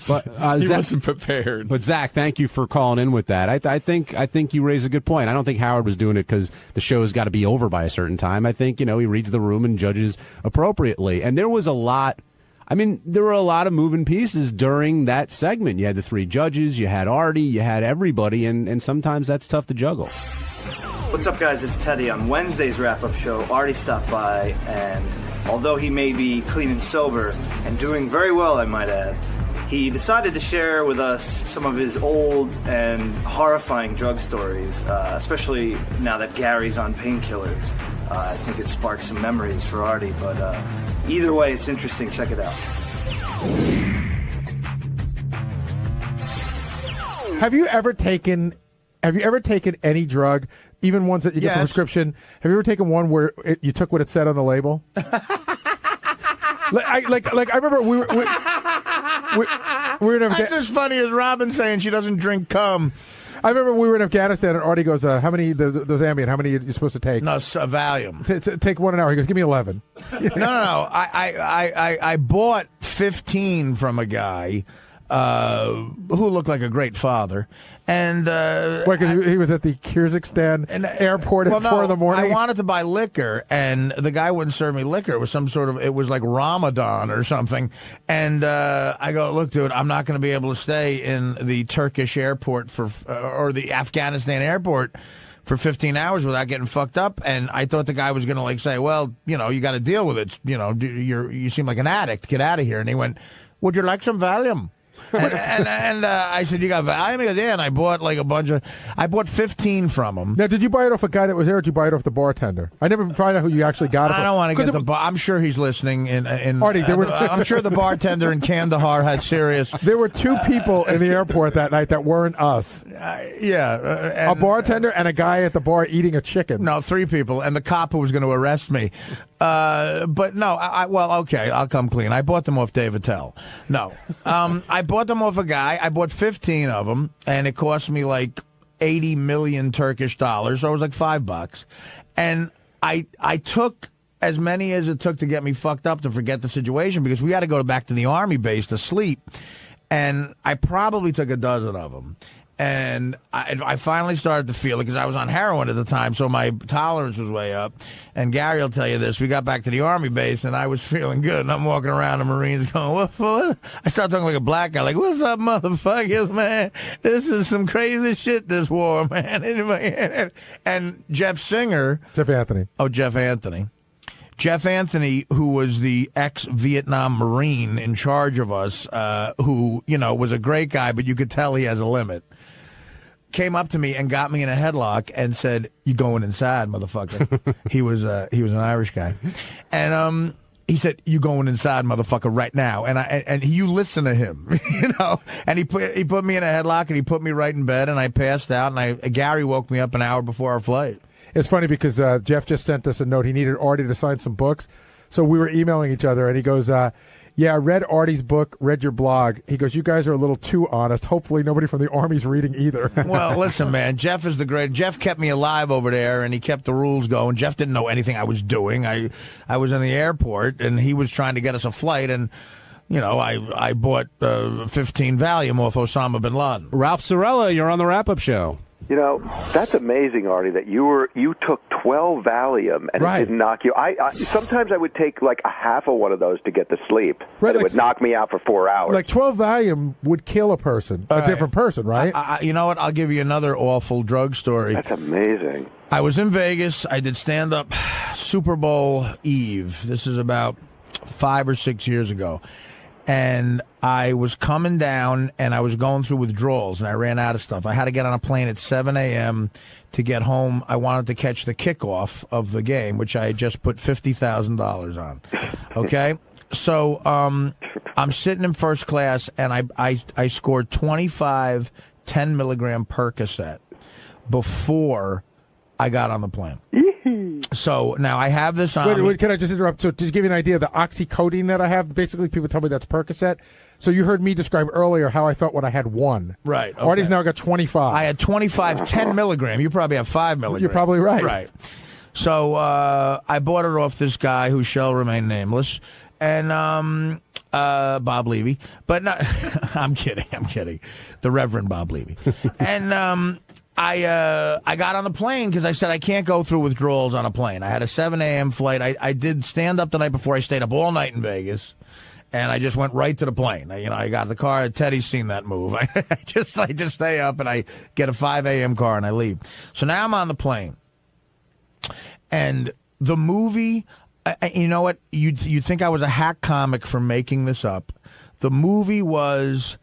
But he Zach, wasn't prepared. But Zach, thank you for calling in with that. I think you raise a good point. I don't think Howard was doing it because the show's got to be over by a certain time. I think he reads the room and judges appropriately. And there was a lot. I mean, there were a lot of moving pieces during that segment. You had the 3 judges, you had Artie, you had everybody, and sometimes that's tough to juggle. What's up, guys? It's Teddy. On Wednesday's wrap-up show, Artie stopped by, and although he may be clean and sober, and doing very well, I might add, he decided to share with us some of his old and horrifying drug stories, especially now that Gary's on painkillers. I think it sparked some memories for Artie, but either way, it's interesting. Check it out. Have you ever taken any drug, even ones that you get from prescription? Have you ever taken one where you took what it said on the label? I remember we were in That's as funny as Robin saying she doesn't drink cum. I remember we were in Afghanistan, and Artie goes, how many, those Ambien, how many are you supposed to take? No, Valium. Take 1 an hour. He goes, give me 11. No. I bought 15 from a guy who looked like a great father. And he was at the Kyrgyzstan airport at 4 in the morning. I wanted to buy liquor, and the guy wouldn't serve me liquor. It was it was like Ramadan or something. And I go, look, dude, I'm not going to be able to stay in the Turkish airport or the Afghanistan airport for 15 hours without getting fucked up. And I thought the guy was going to say, well, you got to deal with it. You seem like an addict. Get out of here. And he went, would you like some Valium? and I said, you got Valium? He goes, yeah, and I bought I bought 15 from him. Now, did you buy it off a guy that was there, or did you buy it off the bartender? I never find out who you actually got it from. I don't want to get I'm sure he's listening. Artie, I'm sure the bartender in Kandahar had serious. There were 2 people in the airport that night that weren't us. A bartender and a guy at the bar eating a chicken. No, 3 people, and the cop who was going to arrest me. But no, okay, I'll come clean. I bought them off David Tell. No, I bought them off a guy. I bought 15 of them, and it cost me like 80 million Turkish dollars, so it was like $5. And I took as many as it took to get me fucked up to forget the situation, because we had to go back to the army base to sleep. And I probably took a dozen of them. And I finally started to feel it because I was on heroin at the time, so my tolerance was way up. And Gary will tell you this. We got back to the Army base, and I was feeling good. And I'm walking around the Marines going, what? I start talking like a black guy, like, what's up, motherfuckers, man? This is some crazy shit, this war, man. And Jeff Anthony. Oh, Jeff Anthony. Jeff Anthony, who was the ex-Vietnam Marine in charge of us, who, was a great guy, but you could tell he has a limit, came up to me and got me in a headlock and said, "You going inside, motherfucker." He was an Irish guy, and he said, "You going inside, motherfucker, right now." And you listen to him, And he put me in a headlock and he put me right in bed, and I passed out. And Gary woke me up an hour before our flight. It's funny because Jeff just sent us a note. He needed Artie to sign some books, so we were emailing each other, and he goes, yeah, I read Artie's book, read your blog. He goes, you guys are a little too honest. Hopefully nobody from the Army's reading either. Well, listen, man, Jeff is the great. Jeff kept me alive over there, and he kept the rules going. Jeff didn't know anything I was doing. I was in the airport, and he was trying to get us a flight, and I bought 15 Valium off Osama bin Laden. Ralph Sorella, you're on the wrap-up show. That's amazing, Artie, that you took 12 Valium and it didn't knock you. Sometimes I would take like a half of one of those to get to sleep. Right, it would knock me out for 4 hours. Like 12 Valium would kill a person, a different person, right? You know what? I'll give you another awful drug story. That's amazing. I was in Vegas. I did stand-up Super Bowl Eve. This is about 5 or 6 years ago. And I was coming down, and I was going through withdrawals, and I ran out of stuff. I had to get on a plane at 7 a.m. to get home. I wanted to catch the kickoff of the game, which I had just put $50,000 on. Okay? So I'm sitting in first class, and I scored 25 10-milligram Percocet before I got on the plane. So now I have this on. Wait, can I just interrupt? So to give you an idea, the oxycodone that I have, basically people tell me that's Percocet. So you heard me describe earlier how I felt when I had one. Right. Okay. Artie's now got 25. I had 25 10 milligram. You probably have 5 milligram. You're probably right. Right. So I bought it off this guy who shall remain nameless. And Bob Levy. But not, I'm kidding. The Reverend Bob Levy. And I got on the plane because I said I can't go through withdrawals on a plane. I had a 7 a.m. flight. I did stand up the night before. I stayed up all night in Vegas, and I just went right to the plane. I got the car. Teddy's seen that move. I just stay up and I get a 5 a.m. car and I leave. So now I'm on the plane, and the movie. You know what? You think I was a hack comic for making this up? The movie was.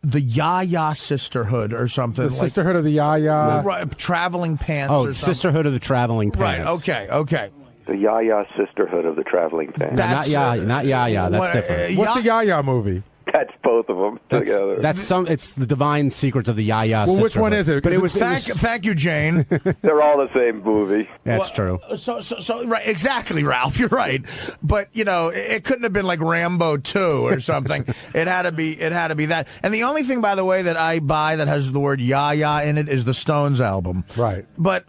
The Yaya Sisterhood or something. The Sisterhood of the Yaya. Right, Traveling Pants. Oh, or something. Sisterhood of the Traveling Pants. Right, okay. The Yaya Sisterhood of the Traveling Pants. Not Yaya. That's different. What's the Yaya movie? That's both of them together. It's the Divine Secrets of the Yaya Sisterhood. Which one is it? But it was. Thank you, Jane. They're all the same movie. That's true. So right, exactly, Ralph. You're right. But it couldn't have been like Rambo 2 or something. It had to be that. And the only thing, by the way, that I buy that has the word Yaya in it is the Stones album. Right. But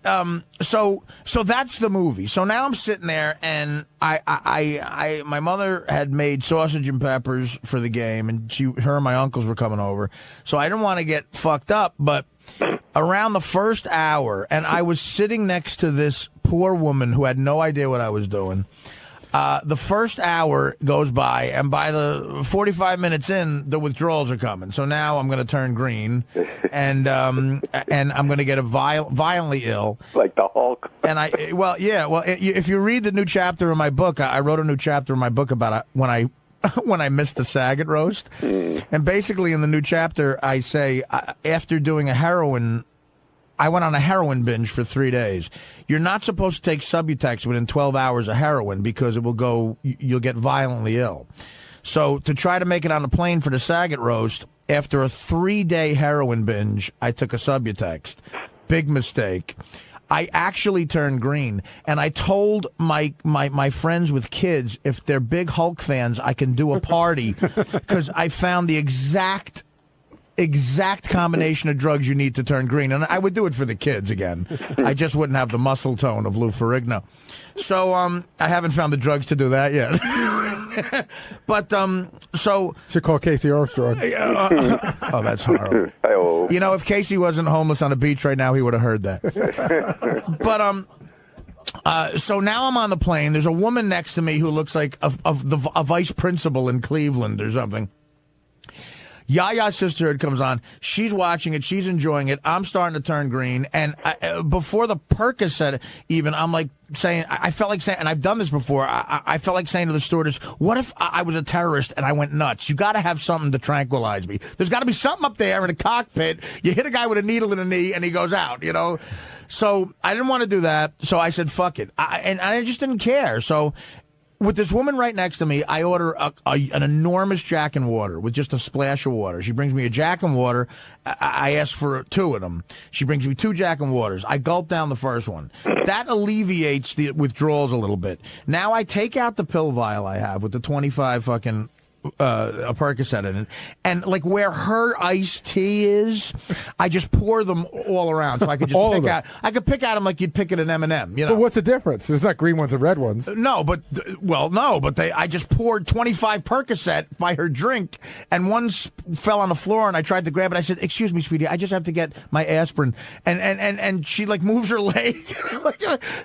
so that's the movie. So now I'm sitting there, and my mother had made sausage and peppers for the game, and her and my uncles were coming over. So I didn't want to get fucked up, but around the first hour, and I was sitting next to this poor woman who had no idea what I was doing. The first hour goes by, and by the 45 minutes in, the withdrawals are coming. So now I'm going to turn green, and I'm going to get violently ill, like the Hulk. And if you read the new chapter in my book, I wrote a new chapter in my book about when I missed the Saget roast, and basically in the new chapter I say after doing I went on a heroin binge for 3 days. You're not supposed to take Subutex within 12 hours of heroin because you'll get violently ill. So to try to make it on the plane for the Saget roast, after a 3-day heroin binge, I took a Subutex. Big mistake. I actually turned green, and I told my friends with kids, if they're big Hulk fans, I can do a party because I found the exact combination of drugs you need to turn green, and I would do it for the kids again. I just wouldn't have the muscle tone of Lou Ferrigno. So I haven't found the drugs to do that yet. But should call Casey Armstrong. Oh, that's horrible. If Casey wasn't homeless on a beach right now, he would have heard that. But so now I'm on the plane. There's a woman next to me who looks like a vice principal in Cleveland or something. Yaya Sisterhood comes on. She's watching it. She's enjoying it. I'm starting to turn green. And before the Percocet even, I'm like saying, I felt like saying, and I've done this before, I felt like saying to the stewardess, what if I was a terrorist and I went nuts? You got to have something to tranquilize me. There's got to be something up there in the cockpit. You hit a guy with a needle in the knee and he goes out, So I didn't want to do that. So I said, fuck it. And I just didn't care. So with this woman right next to me, I order an enormous Jack and Water with just a splash of water. She brings me a Jack and Water. I ask for 2 of them. She brings me 2 Jack and Waters. I gulp down the first one. That alleviates the withdrawals a little bit. Now I take out the pill vial I have with the 25 fucking a Percocet in it, and like where her iced tea is, I just pour them all around, so I could just pick out. I could pick out them like you'd pick at an M&M. But what's the difference? There's not green ones and red ones. No, but I just poured 25 Percocet by her drink, and one fell on the floor, and I tried to grab it. I said, "Excuse me, sweetie, I just have to get my aspirin," and she like moves her leg.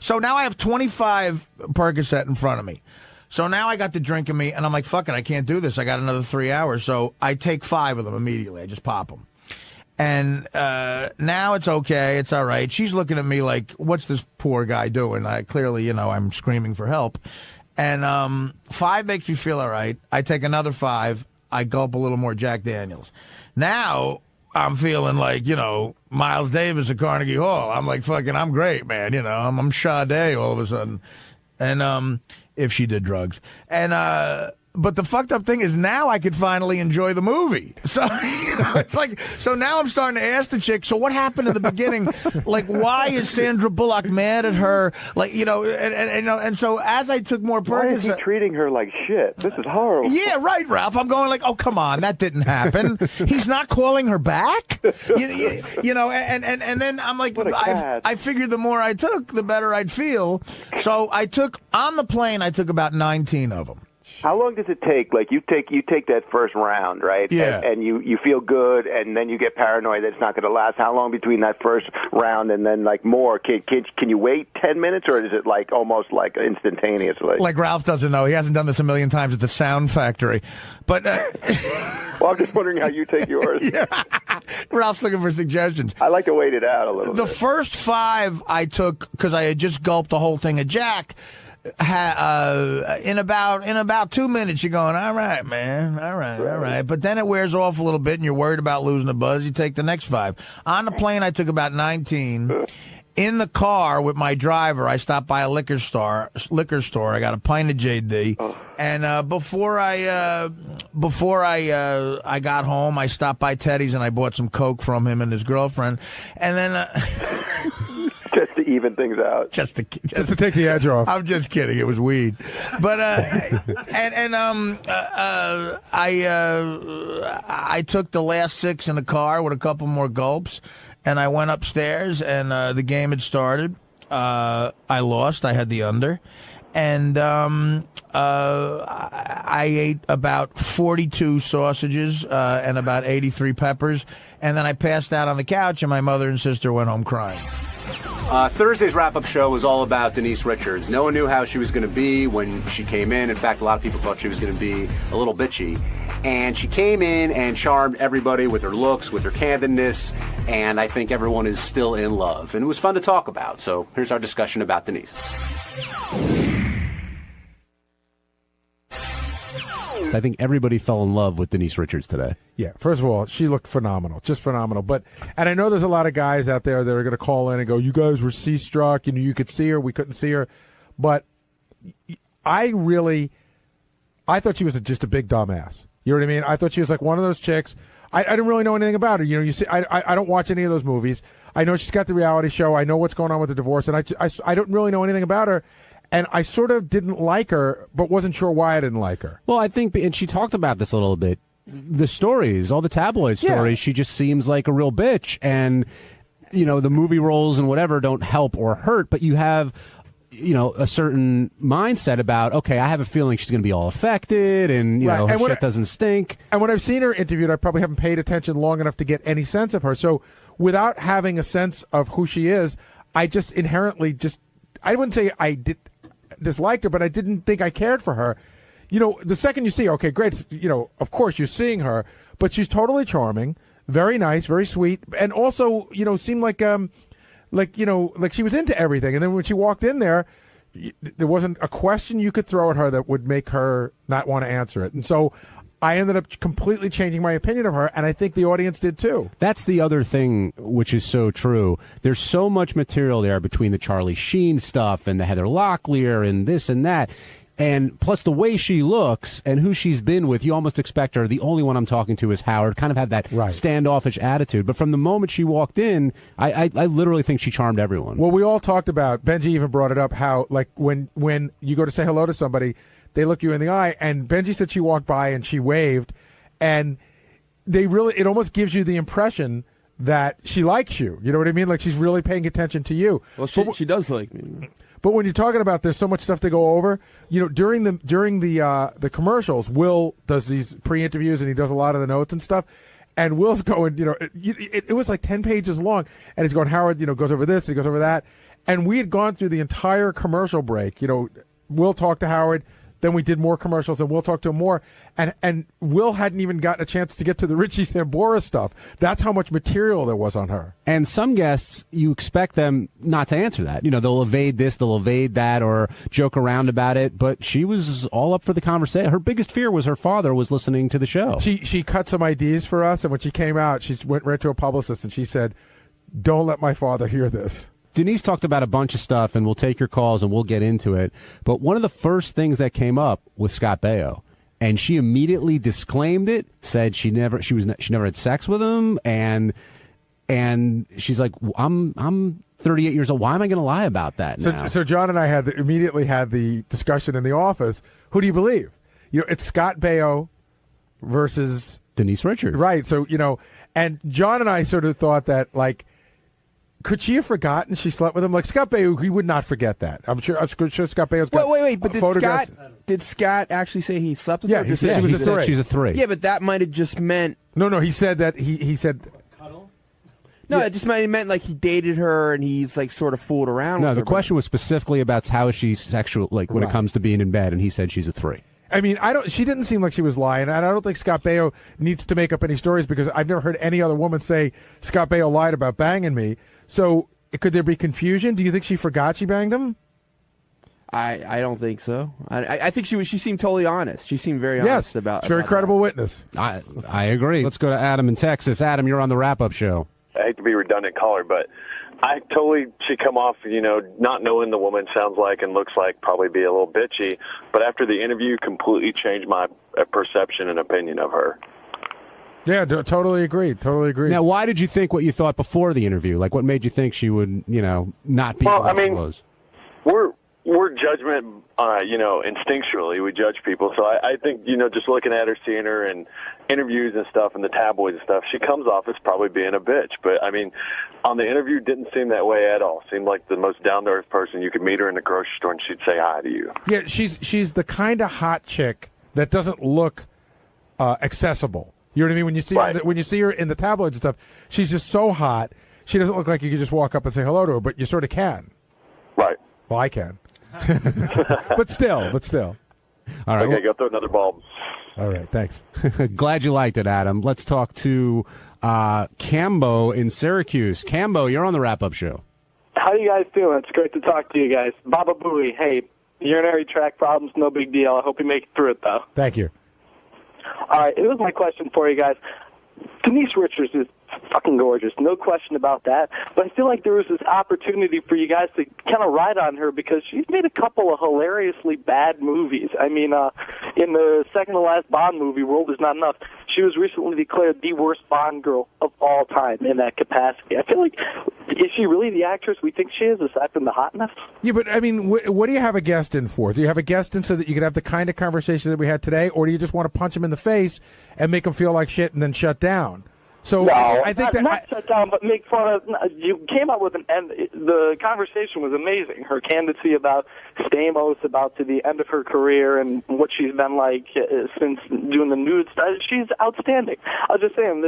So now I have 25 Percocet in front of me. So now I got the drink in me, and I'm like, fuck it, I can't do this. I got another 3 hours. So I take 5 of them immediately. I just pop them. And now it's okay. It's all right. She's looking at me like, what's this poor guy doing? Clearly, I'm screaming for help. And 5 makes me feel all right. I take another 5. I gulp a little more Jack Daniels. Now I'm feeling like, Miles Davis at Carnegie Hall. I'm like, I'm great, man. I'm Sade all of a sudden. And if she did drugs. And but the fucked up thing is now I could finally enjoy the movie. So, it's like, so now I'm starting to ask the chick, so what happened in the beginning? Like, why is Sandra Bullock mad at her? Like, and so as I took more Why is he treating her like shit? This is horrible. Yeah, right, Ralph. I'm going like, oh, come on, that didn't happen. He's not calling her back? And then I'm like, I figured the more I took, the better I'd feel. So on the plane, I took about 19 of them. How long does it take? Like you take that first round, right? Yeah. And you feel good, and then you get paranoid that it's not going to last. How long between that first round and then like more? Can you wait 10 minutes, or is it like almost like instantaneously? Like Ralph doesn't know. He hasn't done this a million times at the Sound Factory. But well, I'm just wondering how you take yours. Yeah. Ralph's looking for suggestions. I like to wait it out a little bit. The first 5 I took because I had just gulped the whole thing of Jack. In about 2 minutes, you're going, all right, man, all right. But then it wears off a little bit, and you're worried about losing the buzz. You take the next 5. On the plane, I took about 19. In the car with my driver, I stopped by a liquor store. I got a pint of JD, and before I got home, I stopped by Teddy's and I bought some Coke from him and his girlfriend, and then. Just to even things out. Just to take the edge off. I'm just kidding. It was weed. But I took the last 6 in the car with a couple more gulps, and I went upstairs, and the game had started. I lost. I had the under. And I ate about 42 sausages and about 83 peppers, and then I passed out on the couch, and my mother and sister went home crying. Thursday's wrap-up show was all about Denise Richards. No one knew how she was going to be when she came in. In fact, a lot of people thought she was going to be a little bitchy. And she came in and charmed everybody with her looks, with her candidness, and I think everyone is still in love. And it was fun to talk about. So here's our discussion about Denise. I think everybody fell in love with Denise Richards today. Yeah, first of all, she looked phenomenal, just phenomenal. And I know there's a lot of guys out there that are going to call in and go, you guys were C-struck, you could see her, we couldn't see her. But I thought she was just a big dumbass. You know what I mean? I thought she was like one of those chicks. I didn't really know anything about her. You see, I don't watch any of those movies. I know she's got the reality show. I know what's going on with the divorce, and I don't really know anything about her. And I sort of didn't like her, but wasn't sure why I didn't like her. Well, I think, and she talked about this a little bit, the stories, all the tabloid stories, she just seems like a real bitch. And, the movie roles and whatever don't help or hurt, but you have, a certain mindset about, okay, I have a feeling she's going to be all affected and, her shit doesn't stink. And when I've seen her interviewed, I probably haven't paid attention long enough to get any sense of her. So without having a sense of who she is, I just inherently I wouldn't say I disliked her, but I didn't think I cared for her. The second you see her, okay, great, of course you're seeing her, but she's totally charming, very nice, very sweet, and also, seemed like she was into everything. And then when she walked in there wasn't a question you could throw at her that would make her not want to answer it. And so I ended up completely changing my opinion of her, and I think the audience did too. That's the other thing, which is so true. There's so much material there between the Charlie Sheen stuff and the Heather Locklear and this and that. And plus the way she looks and who she's been with, you almost expect her, the only one I'm talking to is Howard, kind of have that standoffish attitude. But from the moment she walked in, I literally think she charmed everyone. Well, we all talked about, Benji even brought it up, how like when you go to say hello to somebody, they look you in the eye, and Benji said she walked by and she waved, and it almost gives you the impression that she likes you. You know what I mean? Like she's really paying attention to you. Well, she does like me. But when you're talking about there's so much stuff to go over, during the commercials, Will does these pre-interviews and he does a lot of the notes and stuff. And Will's going, it was like 10 pages long, and he's going, Howard, goes over this, he goes over that, and we had gone through the entire commercial break. Will talked to Howard. Then we did more commercials, and Will talked to him more. And Will hadn't even gotten a chance to get to the Richie Sambora stuff. That's how much material there was on her. And some guests, you expect them not to answer that. You know, they'll evade this, they'll evade that, or joke around about it. But she was all up for the conversation. Her biggest fear was her father was listening to the show. She cut some ideas for us, and when she came out, she went right to a publicist, and she said, "Don't let my father hear this." Denise talked about a bunch of stuff, and we'll take your calls and we'll get into it. But one of the first things that came up was Scott Baio, and she immediately disclaimed it. Said she never had sex with him, and she's like, I'm 38 years old. Why am I going to lie about that now? So John and I immediately had the discussion in the office. Who do you believe? You know, it's Scott Baio versus Denise Richards, right? So and John and I sort of thought that like. Could she have forgotten she slept with him? Like Scott Baio, he would not forget that. I'm sure Scott Baio's got wait. But photographs. did Scott actually say he slept with her? Yeah, he said she was a 3. She's a 3. Yeah, but that might have just meant... No, he said that he said... No, it just might have meant like he dated her and he's like sort of fooled around with her. No, the question was specifically about how she's sexual, like when it comes to being in bed, and he said she's a 3. I mean, she didn't seem like she was lying, and I don't think Scott Baio needs to make up any stories because I've never heard any other woman say Scott Baio lied about banging me. So... Could there be confusion? Do you think she forgot she banged him? I don't think so. I think she seemed totally honest. She seemed very honest about. Very credible witness. I agree. Let's go to Adam in Texas. Adam, you're on the wrap-up show. I hate to be a redundant caller, but I totally should come off, not knowing the woman sounds like and looks like, probably be a little bitchy. But after the interview, completely changed my perception and opinion of her. Yeah, totally agree. Totally agree. Now, why did you think what you thought before the interview? Like, what made you think she would, not be what she was? We're judgment, instinctually. We judge people. So I think, just looking at her, seeing her in interviews and stuff and the tabloids and stuff, she comes off as probably being a bitch. But, I mean, on the interview, didn't seem that way at all. Seemed like the most down-to-earth person. You could meet her in the grocery store and she'd say hi to you. Yeah, she's the kind of hot chick that doesn't look accessible. You know what I mean? When you see her in the tabloids and stuff, she's just so hot. She doesn't look like you could just walk up and say hello to her, but you sort of can. Right. Well, I can. but still. All right. Okay, go throw another bulb. All right, thanks. Glad you liked it, Adam. Let's talk to Cambo in Syracuse. Cambo, you're on the wrap-up show. How you guys doing? It's great to talk to you guys. Baba Booey, hey, urinary tract problems, no big deal. I hope you make it through it, though. Thank you. All right, here's my question for you guys. Denise Richards is fucking gorgeous, no question about that. But I feel like there was this opportunity for you guys to kind of ride on her because she's made a couple of hilariously bad movies. I mean, in the second to last Bond movie, World Is Not Enough, she was recently declared the worst Bond girl of all time in that capacity. I feel like, is she really the actress we think she is, aside from the hotness? Yeah, but I mean, what do you have a guest in for? Do you have a guest in so that you can have the kind of conversation that we had today, or do you just want to punch him in the face and make him feel like shit and then shut down? So no, I think not shut down, but make fun of. You came up with an end. The conversation was amazing. Her candidacy about Stamos, about to the end of her career and what she's been like since doing the nude stuff. She's outstanding. I was just saying,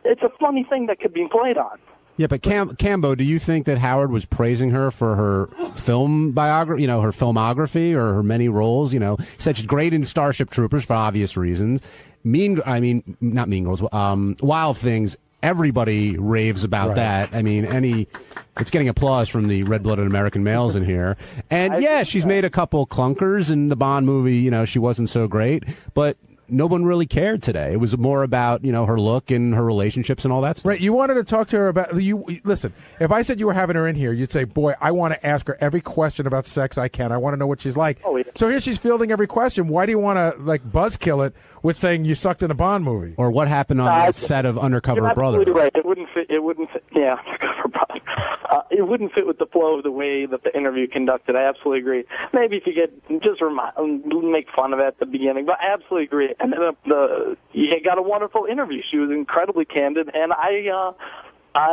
it's a funny thing that could be played on. Yeah, but Cambo, do you think that Howard was praising her for her film biography, her filmography or her many roles? Said she's great in Starship Troopers for obvious reasons. Not Mean Girls, Wild Things. Everybody raves about that. I mean, it's getting applause from the red-blooded American males in here. And yeah, she's made a couple clunkers in the Bond movie. She wasn't so great, but no one really cared today. It was more about, her look and her relationships and all that stuff. Right. You wanted to talk to her about listen, if I said you were having her in here, you'd say, boy, I want to ask her every question about sex I can. I want to know what she's like. Oh, yeah. So here she's fielding every question. Why do you want to buzzkill it with saying you sucked in a Bond movie? Or what happened on the set of Undercover Brother? You're right. It wouldn't fit. Yeah, Undercover Brother. It wouldn't fit with the flow of the way that the interview conducted. I absolutely agree. Maybe if you make fun of it at the beginning, but I absolutely agree. And then you got a wonderful interview. She was incredibly candid, and I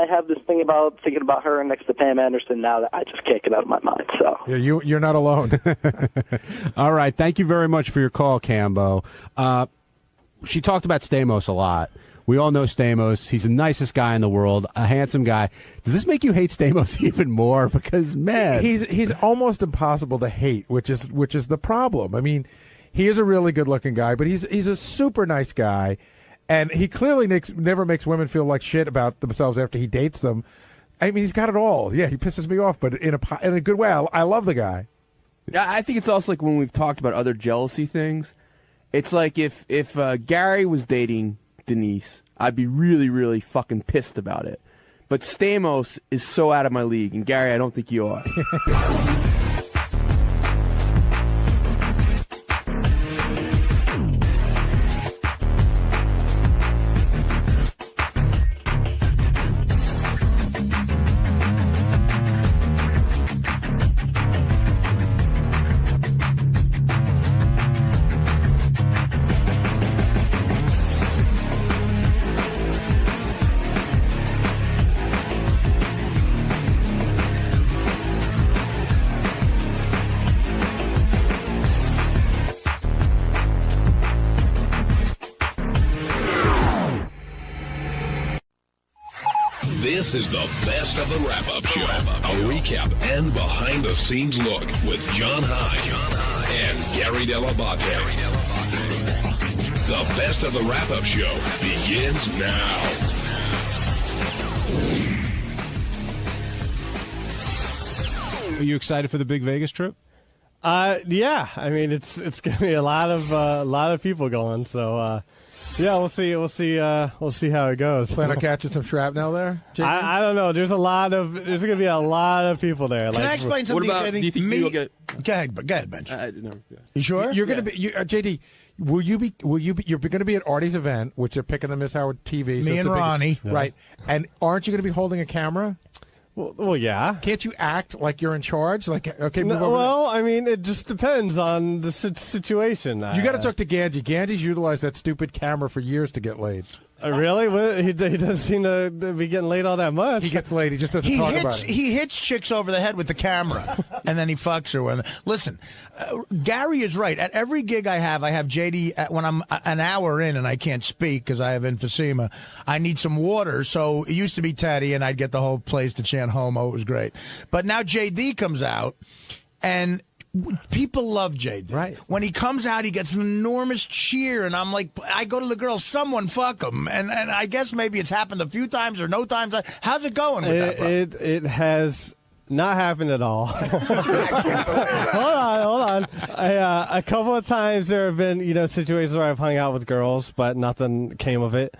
have this thing about thinking about her next to Pam Anderson now that I just can't get out of my mind. So yeah, you're not alone. All right, thank you very much for your call, Cambo. She talked about Stamos a lot. We all know Stamos. He's the nicest guy in the world, a handsome guy. Does this make you hate Stamos even more? Because man, he's almost impossible to hate, which is the problem. I mean, He is a really good-looking guy, but he's a super nice guy, and he clearly never makes women feel like shit about themselves after he dates them. I mean, he's got it all. Yeah, he pisses me off, but in a good way. I love the guy. Yeah, I think it's also like when we've talked about other jealousy things. It's like if Gary was dating Denise, I'd be really, really fucking pissed about it. But Stamos is so out of my league, and Gary, I don't think you are. This is the best of the wrap-up show. A recap and behind-the-scenes look with John High and Gary Dell'Abate. The best of the wrap-up show begins now. Are you excited for the big Vegas trip? Yeah. I mean, it's gonna be a lot of people going. So yeah, we'll see how it goes. Plan on catching some shrapnel there? I don't know. There's gonna be a lot of people there. Can I explain something? What about? Do you think you'll get? Go ahead, Bench. No. You sure? You're going to be JD. Will you be? You're going to be at Artie's event, which they're picking the Miss Howard TV. So Me and Ronnie, right? And aren't you going to be holding a camera? Well, yeah. Can't you act like you're in charge? Like, okay, move no, over. Well, I mean, it just depends on the situation. You got to talk to Ganji. Ganji's utilized that stupid camera for years to get laid. Really? He doesn't seem to be getting laid all that much. He gets laid. He just doesn't talk about it. He hits chicks over the head with the camera, and then he fucks her. Listen, Gary is right. At every gig I have JD. When I'm an hour in and I can't speak because I have emphysema, I need some water. So it used to be Teddy, and I'd get the whole place to chant homo. It was great. But now JD comes out, and people love JD. Right. When he comes out, he gets an enormous cheer, and I'm like, I go to the girls, someone fuck him. And I guess maybe it's happened a few times or no times. How's it going with that, bro? It has not happened at all. Hold on. A couple of times there have been, situations where I've hung out with girls, but nothing came of it.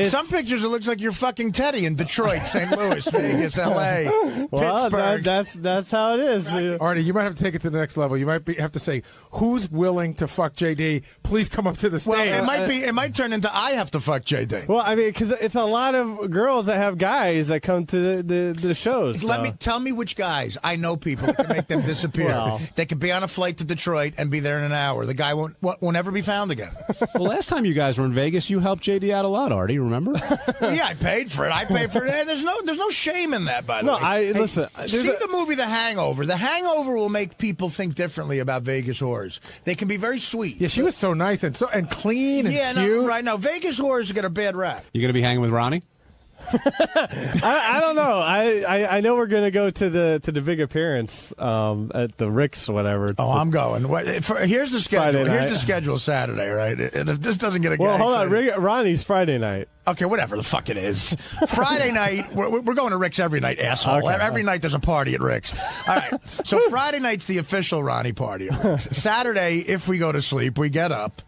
Some pictures, it looks like you're fucking Teddy in Detroit, St. Louis, Vegas, L.A., well, Pittsburgh. That's how it is. Artie, you might have to take it to the next level. You might have to say, "Who's willing to fuck JD? Please come up to the stage." Well, it might turn into I have to fuck JD. Well, I mean, because it's a lot of girls that have guys that come to the shows. Tell me which guys. I know people that can make them disappear. Well, they could be on a flight to Detroit and be there in an hour. The guy won't ever be found again. Well, last time you guys were in Vegas, you helped JD out a lot, Artie. Remember? Yeah, I paid for it. And there's no shame in that, by the way. Listen. See the movie The Hangover. The Hangover will make people think differently about Vegas whores. They can be very sweet. Yeah, she was so nice and clean and cute. No, right now Vegas whores get a bad rap. You going to be hanging with Ronnie? I don't know. I know we're going to go to the big appearance at the Rick's, whatever. Oh, I'm going. Here's the schedule. Here's the schedule Saturday, right? And if this doesn't get a guy hold on. Ronnie's Friday night. Okay, whatever the fuck it is. Friday night, we're going to Rick's every night, asshole. Okay. Every night there's a party at Rick's. All right. So Friday night's the official Ronnie party at Rick's. Saturday, if we go to sleep, we get up.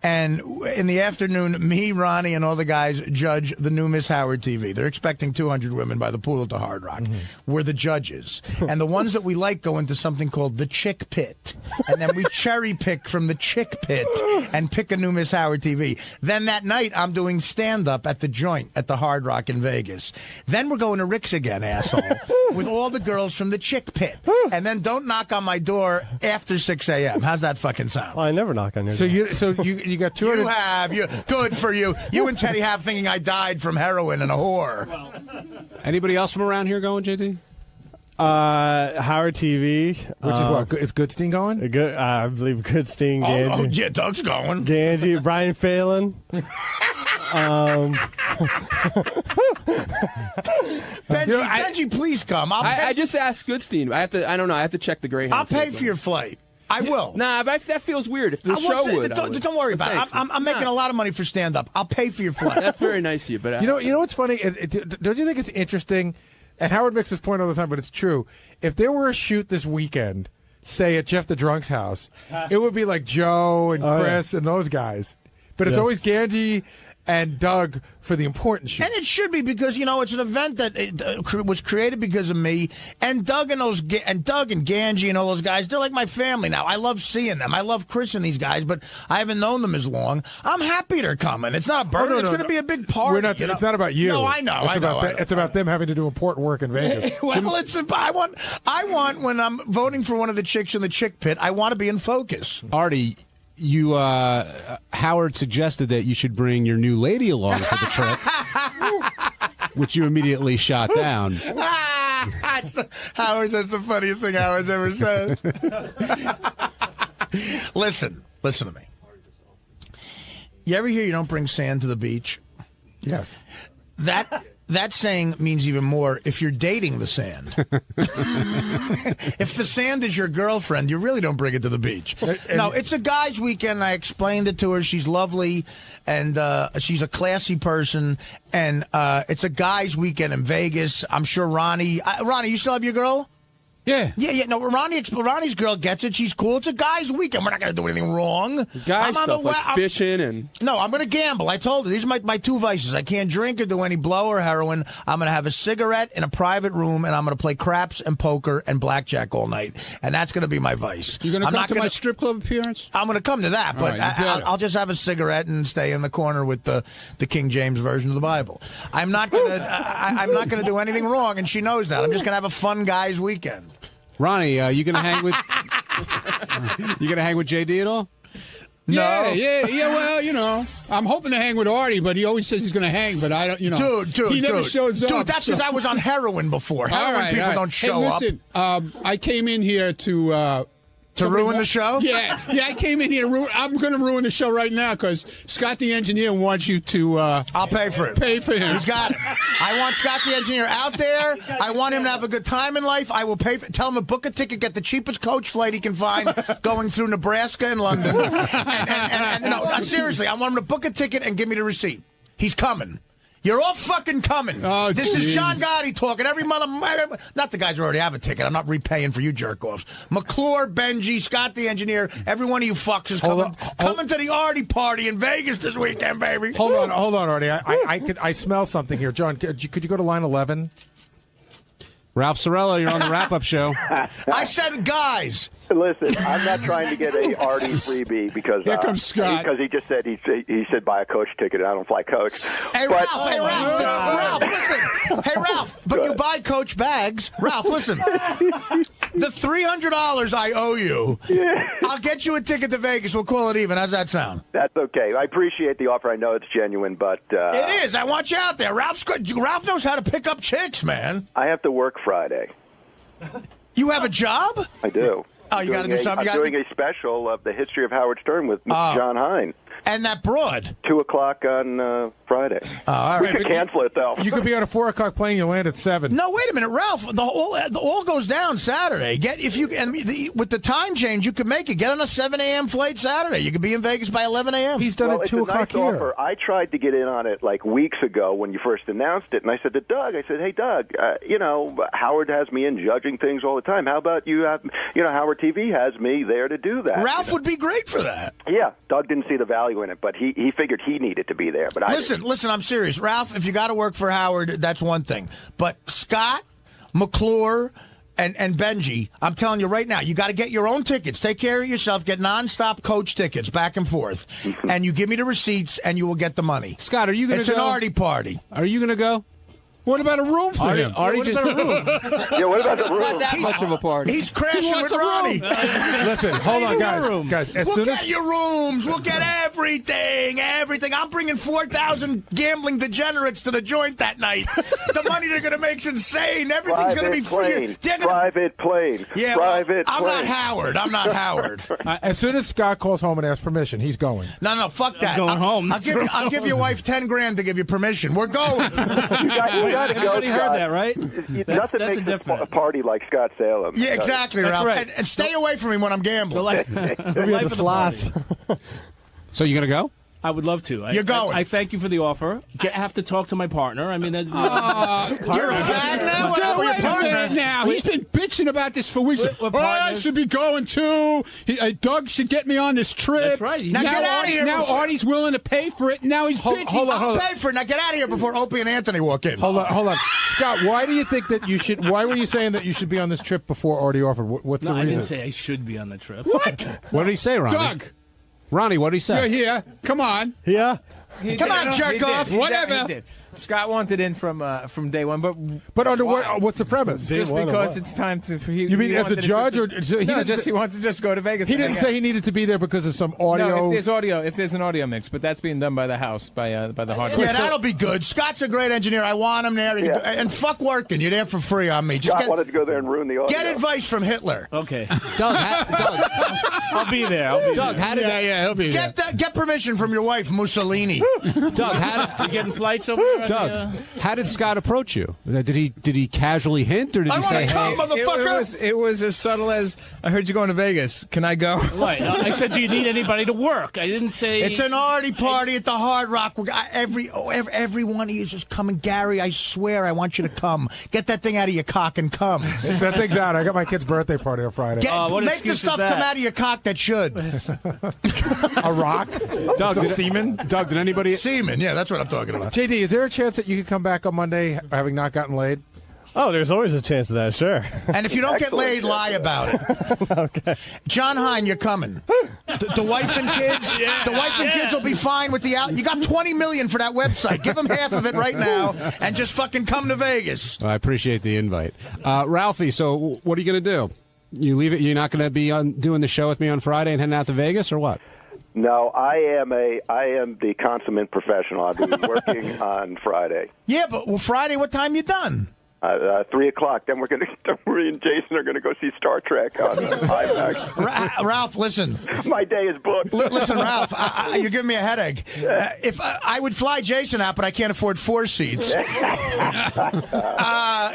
And in the afternoon, me, Ronnie, and all the guys judge the new Miss Howard TV. They're expecting 200 women by the pool at the Hard Rock. Mm-hmm. We're the judges. And the ones that we like go into something called the Chick Pit. And then we cherry pick from the Chick Pit and pick a new Miss Howard TV. Then that night, I'm doing stand-up at the Joint at the Hard Rock in Vegas. Then we're going to Rick's again, asshole, with all the girls from the Chick Pit. And then don't knock on my door after 6 a.m. How's that fucking sound? Well, I never knock on your door. You got 200. Good for you. You and Teddy have thinking I died from heroin and a whore. Anybody else from around here going, JD? Howard TV. Which is what? Is Goodstein going? I believe Goodstein, Ganji. Oh, yeah, Doug's going. Ganji, Brian Phelan. Benji, please come. I just asked Goodstein. I don't know. I have to check the Greyhound. I'll pay for your flight. I will. Nah, but that feels weird. If the show would, don't worry about it. I'm making a lot of money for stand-up. I'll pay for your flight. That's very nice of you. But you know what's funny? Don't you think it's interesting? And Howard makes this point all the time, but it's true. If there were a shoot this weekend, say at Jeff the Drunk's house, it would be like Joe and Chris and those guys. But it's always Ganji and Doug for the important shit. And it should be because, it's an event that was created because of me. And Doug and Ganji and all those guys, they're like my family now. I love seeing them. I love Chris and these guys, but I haven't known them as long. I'm happy they're coming. It's not a burden. It's going to be a big party. It's not about you. No, I know. It's about them having to do important work in Vegas. I want when I'm voting for one of the chicks in the chick pit, I want to be in focus. Artie, Howard suggested that you should bring your new lady along for the trip, which you immediately shot down. That's the funniest thing Howard's ever said. Listen to me. You ever hear you don't bring sand to the beach? Yes. That saying means even more if you're dating the sand. If the sand is your girlfriend, you really don't bring it to the beach. No, it's a guy's weekend. I explained it to her. She's lovely, and she's a classy person. And it's a guy's weekend in Vegas. I'm sure Ronnie, you still have your girl? Yeah. No, Ronnie's girl gets it. She's cool. It's a guy's weekend. We're not going to do anything wrong. Guy stuff like fishing and... No, I'm going to gamble. I told her. These are my two vices. I can't drink or do any blow or heroin. I'm going to have a cigarette in a private room, and I'm going to play craps and poker and blackjack all night. And that's going to be my vice. You going to come to my strip club appearance? I'm going to come to that, but I'll just have a cigarette and stay in the corner with the King James version of the Bible. I'm not going to do anything wrong, and she knows that. I'm just going to have a fun guy's weekend. Ronnie, you gonna hang with JD at all? No. Yeah. Well, I'm hoping to hang with Artie, but he always says he's going to hang, but I don't. Dude, he never shows up. Dude, that's because I was on heroin before. Heroin people don't show up. Listen, I came in here to ruin the show? Yeah, I came in here. I'm going to ruin the show right now because Scott the engineer wants you to... I'll pay for it. Pay for him. He's got it. I want Scott the engineer out there. I want him to have a good time in life. I will pay for... Tell him to book a ticket, get the cheapest coach flight he can find going through Nebraska and London. No, seriously, I want him to book a ticket and give me the receipt. He's coming. You're all fucking coming. Oh, this is John Gotti talking. Every mother, not the guys who already have a ticket. I'm not repaying for you jerk-offs. McClure, Benji, Scott the engineer, every one of you fucks is coming to the Artie party in Vegas this weekend, baby. Hold on, Artie. I smell something here. John, could you go to line 11? Ralph Sorella, you're on the wrap-up show. I said guys. Listen, I'm not trying to get a Artie freebie because here comes Scott. Because he just said he said buy a coach ticket. And I don't fly coach. Hey Ralph, listen. Hey Ralph, but you buy coach bags. Ralph, listen. The $300 I owe you, I'll get you a ticket to Vegas. We'll call it even. How's that sound? That's okay. I appreciate the offer. I know it's genuine, but it is. I want you out there. Ralph knows how to pick up chicks, man. I have to work Friday. You have a job? I do. Oh, you got to do something. I'm doing a special of the history of Howard Stern with Mr. John Hine. And that broad. 2:00 on Friday. All right. We could cancel it, though. You could be on a 4:00 plane. You land at 7. No, wait a minute, Ralph. The all goes down Saturday. With the time change, you could make it. Get on a 7 a.m. flight Saturday. You could be in Vegas by 11 a.m. He's done it 2:00 nice here. Offer. I tried to get in on it like weeks ago when you first announced it, and I said to Doug, hey, Doug, Howard has me in judging things all the time. How about you have, Howard TV has me there to do that. Ralph would be great for that. Yeah, Doug didn't see the value in it, but he figured he needed to be there. But listen, I'm serious. Ralph, if you got to work for Howard, that's one thing. But Scott, McClure, and Benji, I'm telling you right now, you got to get your own tickets. Take care of yourself. Get nonstop coach tickets back and forth. And you give me the receipts, and you will get the money. Scott, are you going to go? It's an Artie party. Are you going to go? What about a room for him? Artie just... Yeah, what about the room? Not that much of a party. He's crashing with Ronnie. Listen, hold on, guys. We'll get your rooms. We'll get everything. I'm bringing 4,000 gambling degenerates to the joint that night. The money they're going to make's insane. Everything's going to be free. Private plane. Yeah, private I'm plane. not Howard. As soon as Scott calls home and asks permission, he's going. No, fuck that. I'm going home. I'll give your wife $10,000 to give you permission. We're going. You got gotta go, Everybody heard Scott. that, right? Nothing That's makes a party like Scott Salem. Yeah, exactly, That's Ralph. right. And stay away from me when I'm gambling. So you gonna go? I would love to. You're going. I thank you for the offer. I have to talk to my partner. I mean, You're a fag now? Wait a minute now. He's been bitching about this for weeks. We're I should be going too. Doug should get me on this trip. That's right. Now get out of here. Now Artie's willing to pay for it. Now he's bitching. hold on. I'll pay for it. Now get out of here before Opie and Anthony walk in. Hold on. Scott, why do you think that you should? Why were you saying that you should be on this trip before Artie offered? What's the I reason? didn't say I should be on the trip. What? What did he say, Ronnie? Doug. Ronnie, what did he say? You're here. Come on. Yeah. Come on, jerk off. Whatever. He did. Scott wanted in from day one, but under what's the premise? Just because it's time to. You mean as a judge, or he wants to just go to Vegas? He didn't say he needed to be there because of some audio. No, if there's an audio mix, but that's being done by the house by the hardware. Yeah, that'll be good. Scott's a great engineer. I want him there. Yeah. And fuck working. You're there for free on me. Scott wanted to go there and ruin the audio. Get advice from Hitler. Okay. Doug, I'll be there. Doug, how did he'll be there. Get permission from your wife, Mussolini. Doug, you getting flights over there? Doug, how did Scott approach you? Did he casually hint, or did he say, "Hey, It was as subtle as, I heard you going to Vegas. Can I go? Right. I said, do you need anybody to work? I didn't say. It's an Artie party at the Hard Rock. Every one of you is just coming. Gary, I swear, I want you to come. Get that thing out of your cock and come. That thing's out. I got my kid's birthday party on Friday. Make the stuff come out of your cock that should. A rock? Doug, semen? Doug, did anybody? Semen, yeah, that's what I'm talking about. JD, is there a chance that you could come back on Monday having not gotten laid? Oh, there's always a chance of that, sure. And if you don't get laid, lie about it. Okay. John Hine, you're coming. The wife and kids, kids will be fine with the out. You got $20 million for that website. Give them half of it right now, and just fucking come to Vegas. I appreciate the invite, Ralphie. So, what are you going to do? You leave it. You're not going to be doing the show with me on Friday and heading out to Vegas, or what? No, I am the consummate professional. I'll be working on Friday. Yeah, but Friday, what time you done? 3 o'clock. Then we and Jason are gonna go see Star Trek on IMAX. Ralph, listen. My day is booked. Listen, Ralph, you're giving me a headache. If I would fly Jason out, but I can't afford 4 seats.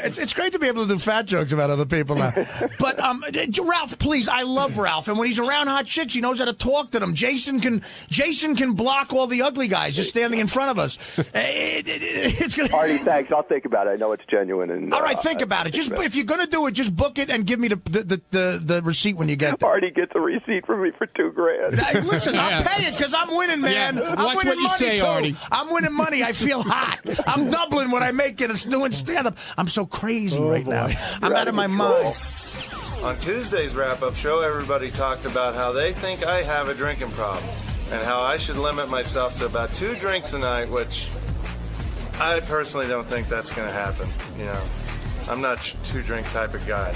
It's great to be able to do fat jokes about other people now. But Ralph, please, I love Ralph, and when he's around hot chicks, he knows how to talk to them. Jason can block all the ugly guys just standing in front of us. It's gonna. Artie, thanks. I'll think about it. I know it's genuine. And, all right, think about it. Just if you're gonna do it, just book it and give me the receipt when you get there. Artie gets a receipt from me for $2,000. Listen, I'll pay it because I'm winning, man. Yeah, I'm watch winning what you money say, too. Artie. I'm winning money. I feel hot. I'm doubling what I make it doing stand-up. I'm so crazy right now. I'm out of my mind. On Tuesday's wrap-up show, everybody talked about how they think I have a drinking problem and how I should limit myself to about 2 drinks a night, which I personally don't think that's going to happen. You know, I'm not a 2-drink type of guy.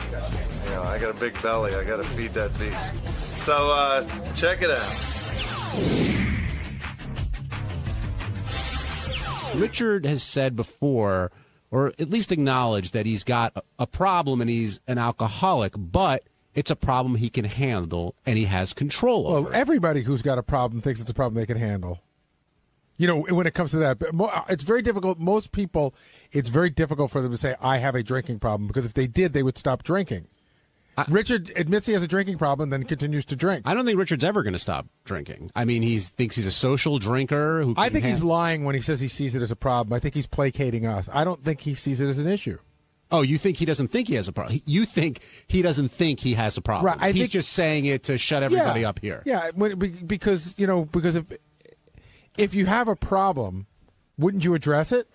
You know, I got a big belly. I got to feed that beast. So check it out. Richard has said before, or at least acknowledged, that he's got a problem and he's an alcoholic, but it's a problem he can handle and he has control over. Well, everybody who's got a problem thinks it's a problem they can handle. You know, when it comes to that, it's very difficult. Most people, it's very difficult for them to say, I have a drinking problem, because if they did, they would stop drinking. Richard admits he has a drinking problem and then continues to drink. I don't think Richard's ever going to stop drinking. I mean, he thinks he's a social drinker. I think he's lying when he says he sees it as a problem. I think he's placating us. I don't think he sees it as an issue. Oh, you think he doesn't think he has a problem? You think he doesn't think he has a problem? Right, he's just saying it to shut everybody up here. Yeah, because if you have a problem, wouldn't you address it?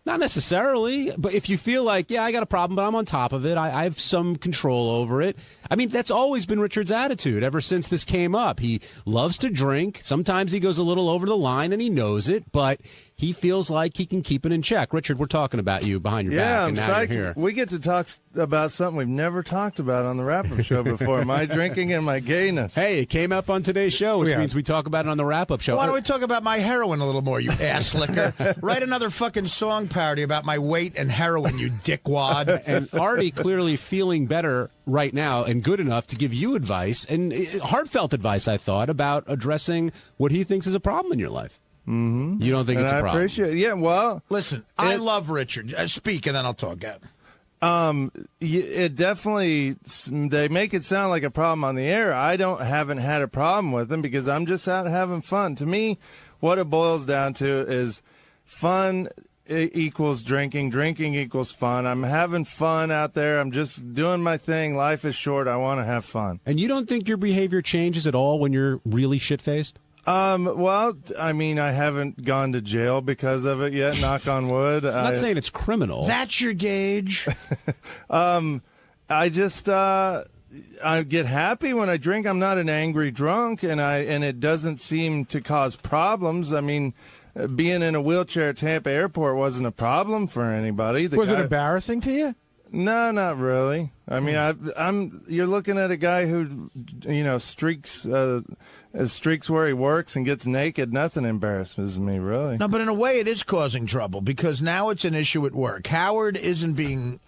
Not necessarily, but if you feel like, yeah, I got a problem, but I'm on top of it, I have some control over it. I mean, that's always been Richard's attitude ever since this came up. He loves to drink. Sometimes he goes a little over the line, and he knows it, but he feels like he can keep it in check. Richard, we're talking about you behind your back, and now you're here. We get to talk about something we've never talked about on the wrap-up show before, my drinking and my gayness. Hey, it came up on today's show, which means we talk about it on the wrap-up show. Why don't we talk about my heroin a little more, you ass licker? Write another fucking song parody about my weight and heroin, you dickwad. And Artie clearly feeling better right now and good enough to give you advice, and heartfelt advice, I thought, about addressing what he thinks is a problem in your life. Mm-hmm. You don't think and it's a problem? I appreciate it. Yeah, well... Listen, I love Richard. Speak, and then I'll talk. It definitely, they make it sound like a problem on the air. I haven't had a problem with them because I'm just out having fun. To me, what it boils down to is fun equals drinking. Drinking equals fun. I'm having fun out there. I'm just doing my thing. Life is short. I want to have fun. And you don't think your behavior changes at all when you're really shit-faced? Well, I mean, I haven't gone to jail because of it yet, knock on wood. I'm not saying it's criminal. That's your gauge. I just, I get happy when I drink. I'm not an angry drunk, and it doesn't seem to cause problems. I mean, being in a wheelchair at Tampa Airport wasn't a problem for anybody. Was it embarrassing to you? No, not really. I mean, you're looking at a guy who, streaks where he works and gets naked. Nothing embarrasses me, really. No, but in a way, it is causing trouble because now it's an issue at work. Howard isn't being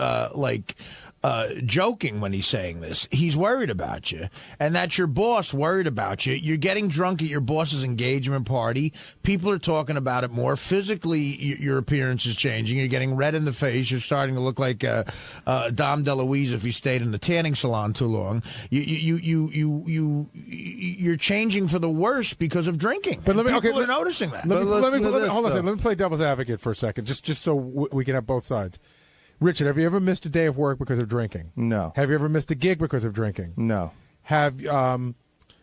joking when he's saying this. He's worried about you, and that's your boss worried about you. You're getting drunk at your boss's engagement party. People are talking about it more. Physically, your appearance is changing. You're getting red in the face. You're starting to look like Dom DeLuise if you stayed in the tanning salon too long. You're changing for the worse because of drinking. But people are noticing that. Hold on. Let me play devil's advocate for a second, just so we can have both sides. Richard, have you ever missed a day of work because of drinking? No. Have you ever missed a gig because of drinking? No. Have you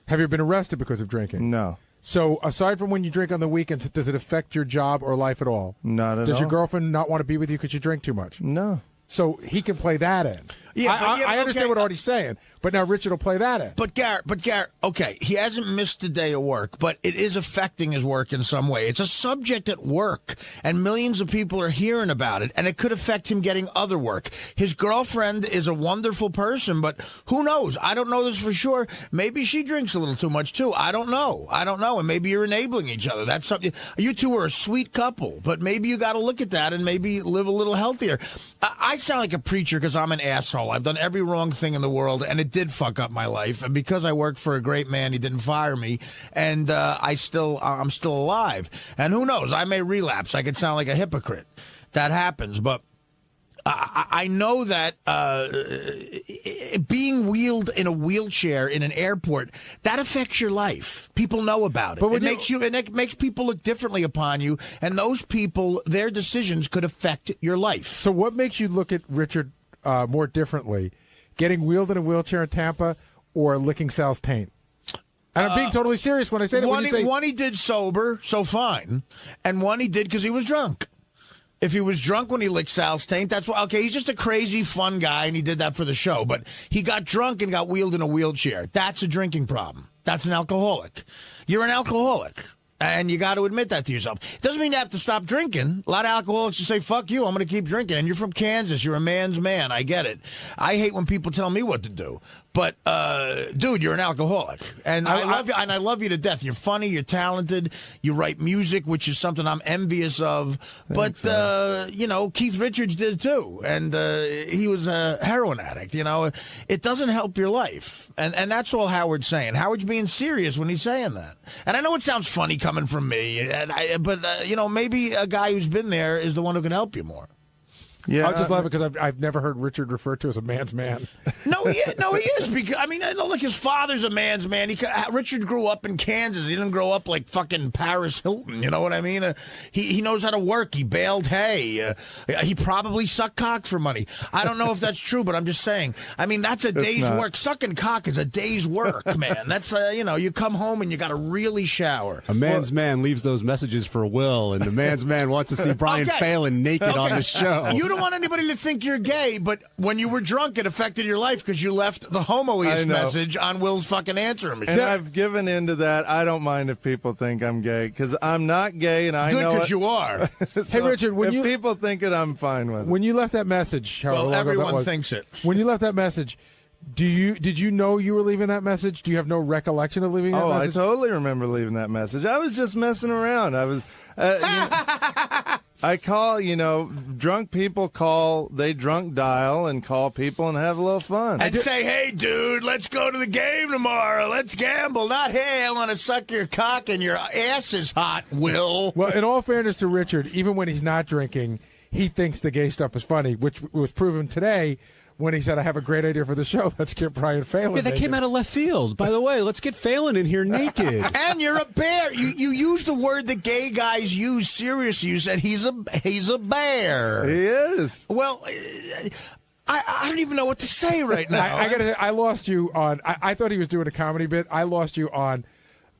been arrested because of drinking? No. So aside from when you drink on the weekends, does it affect your job or life at all? Not at all. Does your girlfriend not want to be with you because you drink too much? No. So he can play that in. I understand what Artie's saying, but now Richard will play that in. But Garrett, okay, he hasn't missed a day of work, but it is affecting his work in some way. It's a subject at work, and millions of people are hearing about it, and it could affect him getting other work. His girlfriend is a wonderful person, but who knows? I don't know this for sure. Maybe she drinks a little too much, too. I don't know, and maybe you're enabling each other. That's something. You two are a sweet couple, but maybe you got to look at that and maybe live a little healthier. I sound like a preacher because I'm an asshole. I've done every wrong thing in the world, and it did fuck up my life. And because I worked for a great man, he didn't fire me, and I'm still alive. And who knows? I may relapse. I could sound like a hypocrite. That happens, but I know that being wheeled in a wheelchair in an airport, that affects your life. People know about it. But it makes people look differently upon you, and those people, their decisions could affect your life. So what makes you look at Richard more differently? Getting wheeled in a wheelchair in Tampa or licking Sal's taint? And I'm being totally serious when I say that. One he did sober, so fine, and one he did because he was drunk. If he was drunk when he licked Sal's taint, that's why. Okay, he's just a crazy, fun guy, and he did that for the show. But he got drunk and got wheeled in a wheelchair. That's a drinking problem. That's an alcoholic. You're an alcoholic, and you got to admit that to yourself. It doesn't mean you have to stop drinking. A lot of alcoholics just say, fuck you, I'm going to keep drinking. And you're from Kansas. You're a man's man. I get it. I hate when people tell me what to do. But, dude, you're an alcoholic. And I love you, and I love you to death. You're funny, you're talented, you write music, which is something I'm envious of. Thanks, but, Keith Richards did too. And he was a heroin addict, It doesn't help your life. And that's all Howard's saying. Howard's being serious when he's saying that. And I know it sounds funny coming from me, but maybe a guy who's been there is the one who can help you more. Yeah, I'm just laughing because I've never heard Richard referred to as a man's man. No, he is. Because look, his father's a man's man. Richard grew up in Kansas. He didn't grow up like fucking Paris Hilton. You know what I mean? He knows how to work. He baled hay. He probably sucked cock for money. I don't know if that's true, but I'm just saying. That's a day's work. Sucking cock is a day's work, man. That's you come home and you got to really shower. A man's man leaves those messages for Will, and the man's man wants to see Brian Phelan naked on the show. You don't want anybody to think you're gay, but when you were drunk, it affected your life because you left the homoist message on Will's fucking answering machine. And I've given into that. I don't mind if people think I'm gay because I'm not gay, and I know good because you are. So hey, Richard, if people think it, I'm fine with it. When you left that message, everyone thinks it. When you left that message, did you know you were leaving that message? Do you have no recollection of leaving that message? I totally remember leaving that message. I was just messing around. I was. I call, drunk people call, they drunk dial and call people and have a little fun. And say, hey, dude, let's go to the game tomorrow. Let's gamble. Not, hey, I want to suck your cock and your ass is hot, Will. Well, in all fairness to Richard, even when he's not drinking, he thinks the gay stuff is funny, which was proven today when he said, I have a great idea for the show. Let's get Brian Phelan. Yeah, that came out of left field. By the way, let's get Phelan in here naked. And you're a bear. You use the word that gay guys use seriously. You said he's a bear. He is. Well, I don't even know what to say right now. I lost you on. I thought he was doing a comedy bit. I lost you on.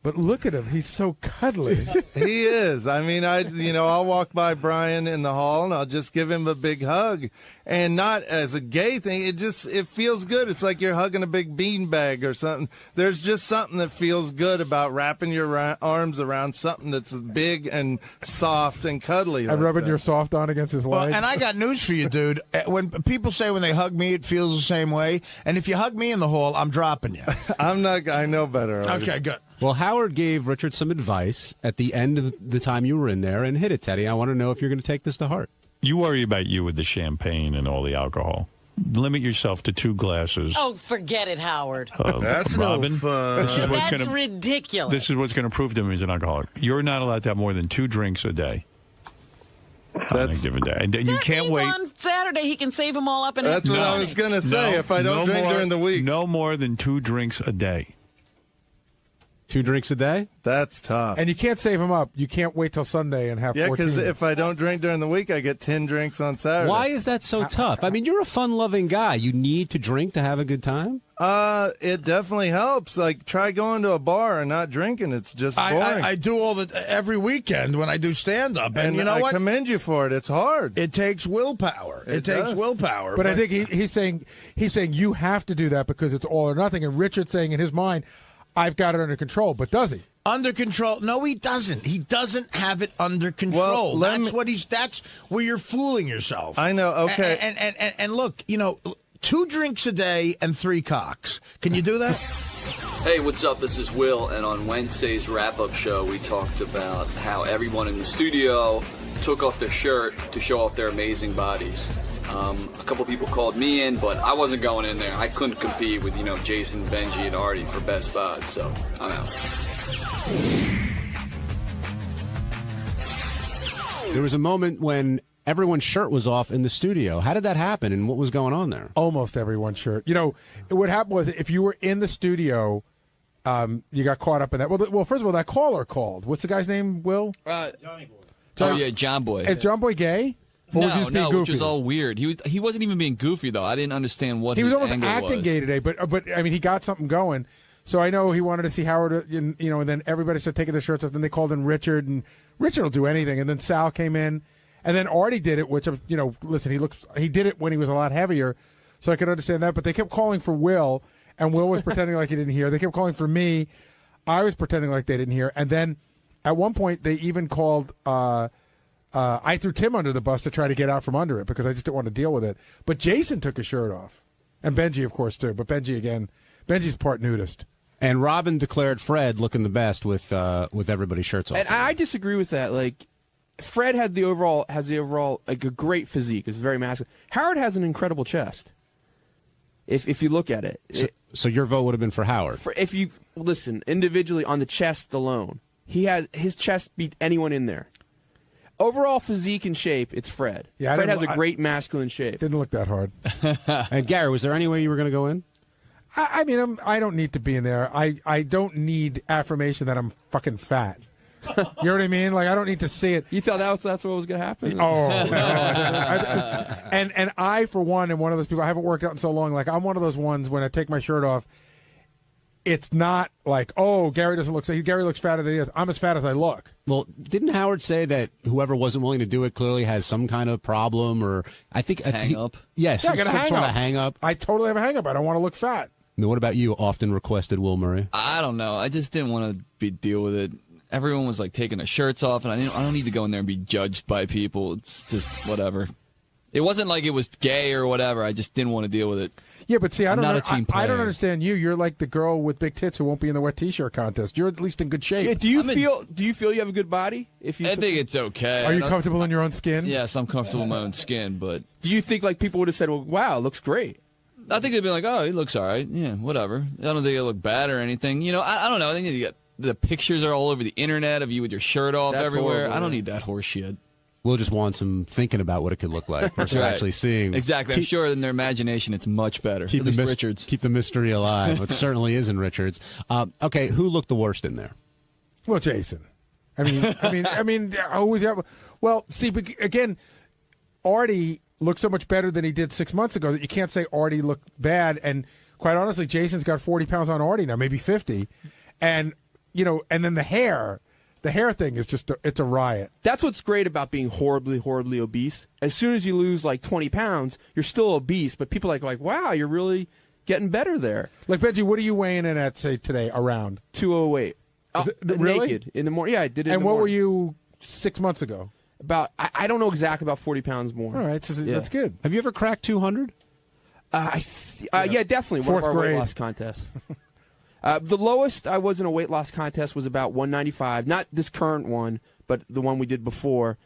But look at him. He's so cuddly. He is. I mean, I'll walk by Brian in the hall and I'll just give him a big hug. And not as a gay thing. It feels good. It's like you're hugging a big beanbag or something. There's just something that feels good about wrapping your arms around something that's big and soft and cuddly. And rubbing your soft on against his leg. And I got news for you, dude. When people say when they hug me, it feels the same way. And if you hug me in the hall, I'm dropping you. I know better. Already. Okay, good. Well, Howard gave Richard some advice at the end of the time you were in there, and hit it, Teddy. I want to know if you're going to take this to heart. You worry about you with the champagne and all the alcohol. Limit yourself to 2 glasses. Oh, forget it, Howard. That's Robin, no fun. That's ridiculous. This is what's going to prove to him he's an alcoholic. You're not allowed to have more than 2 drinks a day. On a given day. And you can't wait. On Saturday, he can save them all up. That's what I was going to say. If I don't drink during the week. No more than 2 drinks a day. 2 drinks a day? That's tough. And you can't save him up. You can't wait till Sunday and have 14. Yeah, because if I don't drink during the week, I get 10 drinks on Saturday. Why is that so tough? I mean, you're a fun-loving guy. You need to drink to have a good time? It definitely helps. Like, try going to a bar and not drinking. It's just boring. I do every weekend when I do stand-up. And you know what? I commend you for it. It's hard. It takes willpower. It takes willpower. But I think he's saying you have to do that because it's all or nothing. And Richard's saying in his mind, I've got it under control, but does he? Under control? No, he doesn't. He doesn't have it under control. Well, that's where you're fooling yourself. I know. Okay. And look, 2 drinks a day and 3 cocks. Can you do that? Hey, what's up? This is Will, and on Wednesday's wrap-up show, we talked about how everyone in the studio took off their shirt to show off their amazing bodies. A couple people called me in, but I wasn't going in there. I couldn't compete with, Jason, Benji, and Artie for best bod, so I'm out. There was a moment when everyone's shirt was off in the studio. How did that happen, and what was going on there? Almost everyone's shirt. What happened was if you were in the studio, you got caught up in that. Well, first of all, that caller called. What's the guy's name, Will? Johnny Boy. John Boy. Is John Boy gay? Or was he just being goofy? Which was all weird. He wasn't even being goofy though. I didn't understand what he was almost angle acting was. gay today. But I mean, he got something going. So I know he wanted to see Howard. And then everybody started taking their shirts off. Then they called in Richard, and Richard will do anything. And then Sal came in, and then Artie did it. Which listen, he did it when he was a lot heavier, so I could understand that. But they kept calling for Will, and Will was pretending like he didn't hear. They kept calling for me. I was pretending like they didn't hear. And then at one point they even called. I threw Tim under the bus to try to get out from under it because I just didn't want to deal with it. But Jason took his shirt off. And Benji, of course, too. But Benji's part nudist. And Robin declared Fred looking the best with everybody's shirts off. And I disagree with that. Like, Fred has the overall like a great physique. It's very masculine. Howard has an incredible chest. If you look at it. So your vote would have been for Howard. If you listen individually on the chest alone, his chest beat anyone in there. Overall physique and shape, it's Fred. Yeah, Fred has a great masculine shape. Didn't look that hard. And Gary, was there any way you were going to go in? I mean, I don't need to be in there. I don't need affirmation that I'm fucking fat. You know what I mean? Like, I don't need to see it. You thought that's what was going to happen? Oh, no. And I, for one, am one of those people. I haven't worked out in so long. Like, I'm one of those ones when I take my shirt off, it's not like, oh, Gary doesn't look so. Gary looks fatter than he is. I'm as fat as I look. Well, didn't Howard say that whoever wasn't willing to do it clearly has some kind of problem, or I think hang up? Yes, I got a hang sort up. of hang up. I totally have a hang up. I don't want to look fat. Now, what about you? Often requested Will Murray. I don't know. I just didn't want to deal with it. Everyone was like taking their shirts off, and I don't need to go in there and be judged by people. It's just whatever. It wasn't like it was gay or whatever. I just didn't want to deal with it. Yeah, but see, I don't I don't understand you. You're like the girl with big tits who won't be in the wet T-shirt contest. You're at least in good shape. Yeah, do you feel you have a good body? I think it's okay. Are you comfortable in your own skin? Yes, I'm comfortable in my own skin, but do you think like people would have said, "Well, wow, it looks great"? I think they'd be like, "Oh, he looks all right. Yeah, whatever." I don't think it look bad or anything. You know, I don't know. I think you got the pictures are all over the internet of you with your shirt off everywhere. Horrible, I don't need that horse shit. We'll just want some thinking about what it could look like versus actually seeing. Exactly. I'm sure in their imagination it's much better. Keep Richards. Keep the mystery alive. It certainly isn't Richards. Okay, who looked the worst in there? Well, Jason. I mean, always. Well, see, again, Artie looked so much better than he did 6 months ago that you can't say Artie looked bad. And quite honestly, Jason's got 40 pounds on Artie now, maybe 50, and and then the hair. The hair thing is it's a riot. That's what's great about being horribly, horribly obese. As soon as you lose like 20 pounds, you're still obese, but people are like, wow, you're really getting better there. Like, Benji, what are you weighing in at, say, today, around? 208. Really? Naked in the morning. Yeah, I did it And what were you 6 months ago? About, I don't know exactly, about 40 pounds more. All right, so that's good. Have you ever cracked 200? Yeah, definitely. Fourth one of our grade. weight loss contests. The lowest I was in a weight loss contest was about 195. Not this current one, but the one we did before.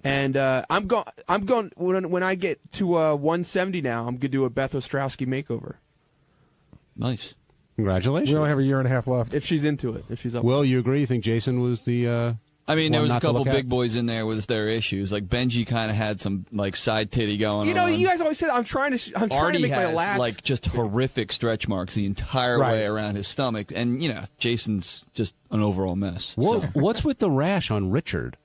And I'm going when I get to 170 now. I'm gonna do a Beth Ostrowski makeover. Nice, congratulations. We only have a year and a half left. If she's into it, if she's up. Will, you agree? You think Jason was the? I mean, there was a couple big at? boys in there with their issues. Like Benji kind of had some like side titty going on. You guys always said I'm trying to Artie make my has lats like just horrific stretch marks the entire way around his stomach, and Jason's just an overall mess. What's with the rash on Richard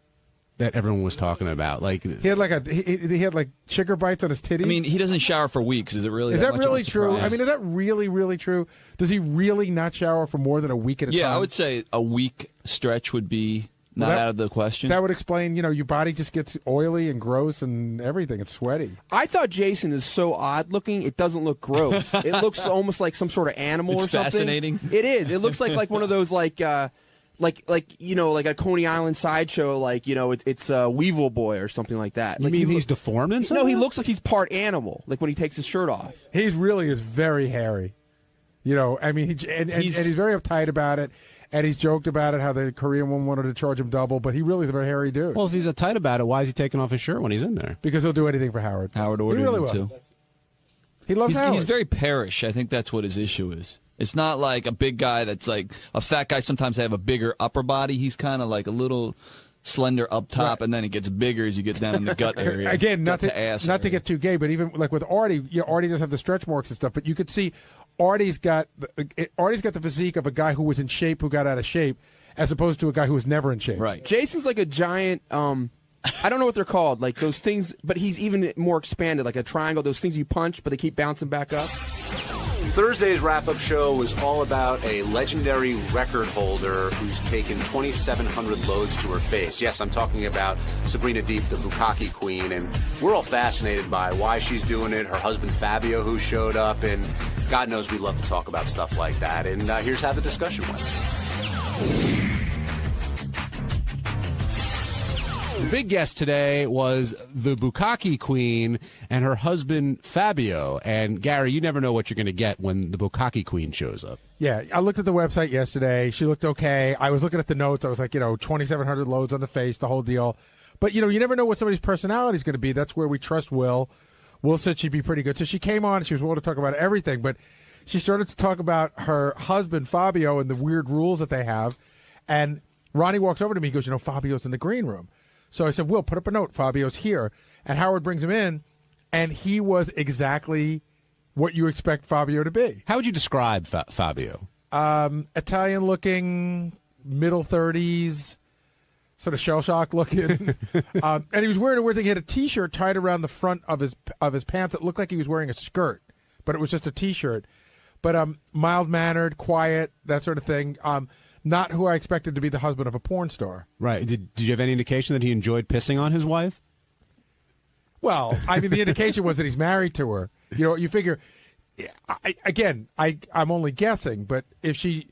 that everyone was talking about? Like he had he had like chicker bites on his titties. I mean, he doesn't shower for weeks. Is it really? Is that much really of a true? surprise? I mean, is that really, really true? Does he really not shower for more than a week at a time? Yeah, I would say a week stretch would be not out of the question. That would explain, your body just gets oily and gross and everything. It's sweaty. I thought Jason is so odd looking. It doesn't look gross. It looks almost like some sort of animal It's or something. fascinating. It is. It looks like one of those like a Coney Island sideshow. It's a Weevil Boy or something like that. You mean he's deformed in some No, he way? looks like he's part animal. Like when he takes his shirt off. He really is very hairy. I mean, he's very uptight about it. And he's joked about it, how the Korean woman wanted to charge him double, but he really is a very hairy dude. Well, if he's uptight about it, why is he taking off his shirt when he's in there? Because he'll do anything for Howard. Howard ordered he really him will. to. He loves Howard. He's very parish. I think that's what his issue is. It's not like a big guy that's like a fat guy. Sometimes they have a bigger upper body. He's kind of like a little slender up top, and then it gets bigger as you get down in the gut area. Again, not to get too gay, but even like with Artie, Artie does have the stretch marks and stuff, but you could see Artie's got the physique of a guy who was in shape who got out of shape, as opposed to a guy who was never in shape. Right. Jason's like a giant. I don't know what they're called, like those things, but he's even more expanded, like a triangle. Those things you punch, but they keep bouncing back up. Thursday's wrap-up show was all about a legendary record holder who's taken 2,700 loads to her face. Yes, I'm talking about Sabrina Deep, the Bukkake queen, and we're all fascinated by why she's doing it, her husband Fabio who showed up, and God knows we love to talk about stuff like that. And here's how the discussion went. The big guest today was the Bukkake queen and her husband Fabio. And Gary, you never know what you're going to get when the Bukkake queen shows up. Yeah, I looked at the website yesterday. She looked okay. I was looking at the notes. I was like, 2,700 loads on the face, the whole deal. But, you never know what somebody's personality is going to be. That's where we trust Will. Will said she'd be pretty good. So she came on. She was willing to talk about everything. But she started to talk about her husband, Fabio, and the weird rules that they have. And Ronnie walks over to me. He goes, Fabio's in the green room. So I said, Will, put up a note. Fabio's here. And Howard brings him in, and he was exactly what you expect Fabio to be. How would you describe Fabio? Italian-looking, middle 30s, sort of shell-shocked looking. And he was wearing a weird thing. He had a T-shirt tied around the front of his pants. It looked like he was wearing a skirt, but it was just a T-shirt. But mild-mannered, quiet, that sort of thing. Not who I expected to be the husband of a porn star. Right. Did you have any indication that he enjoyed pissing on his wife? Well, I mean, the indication was that he's married to her. You figure. I'm only guessing, but if she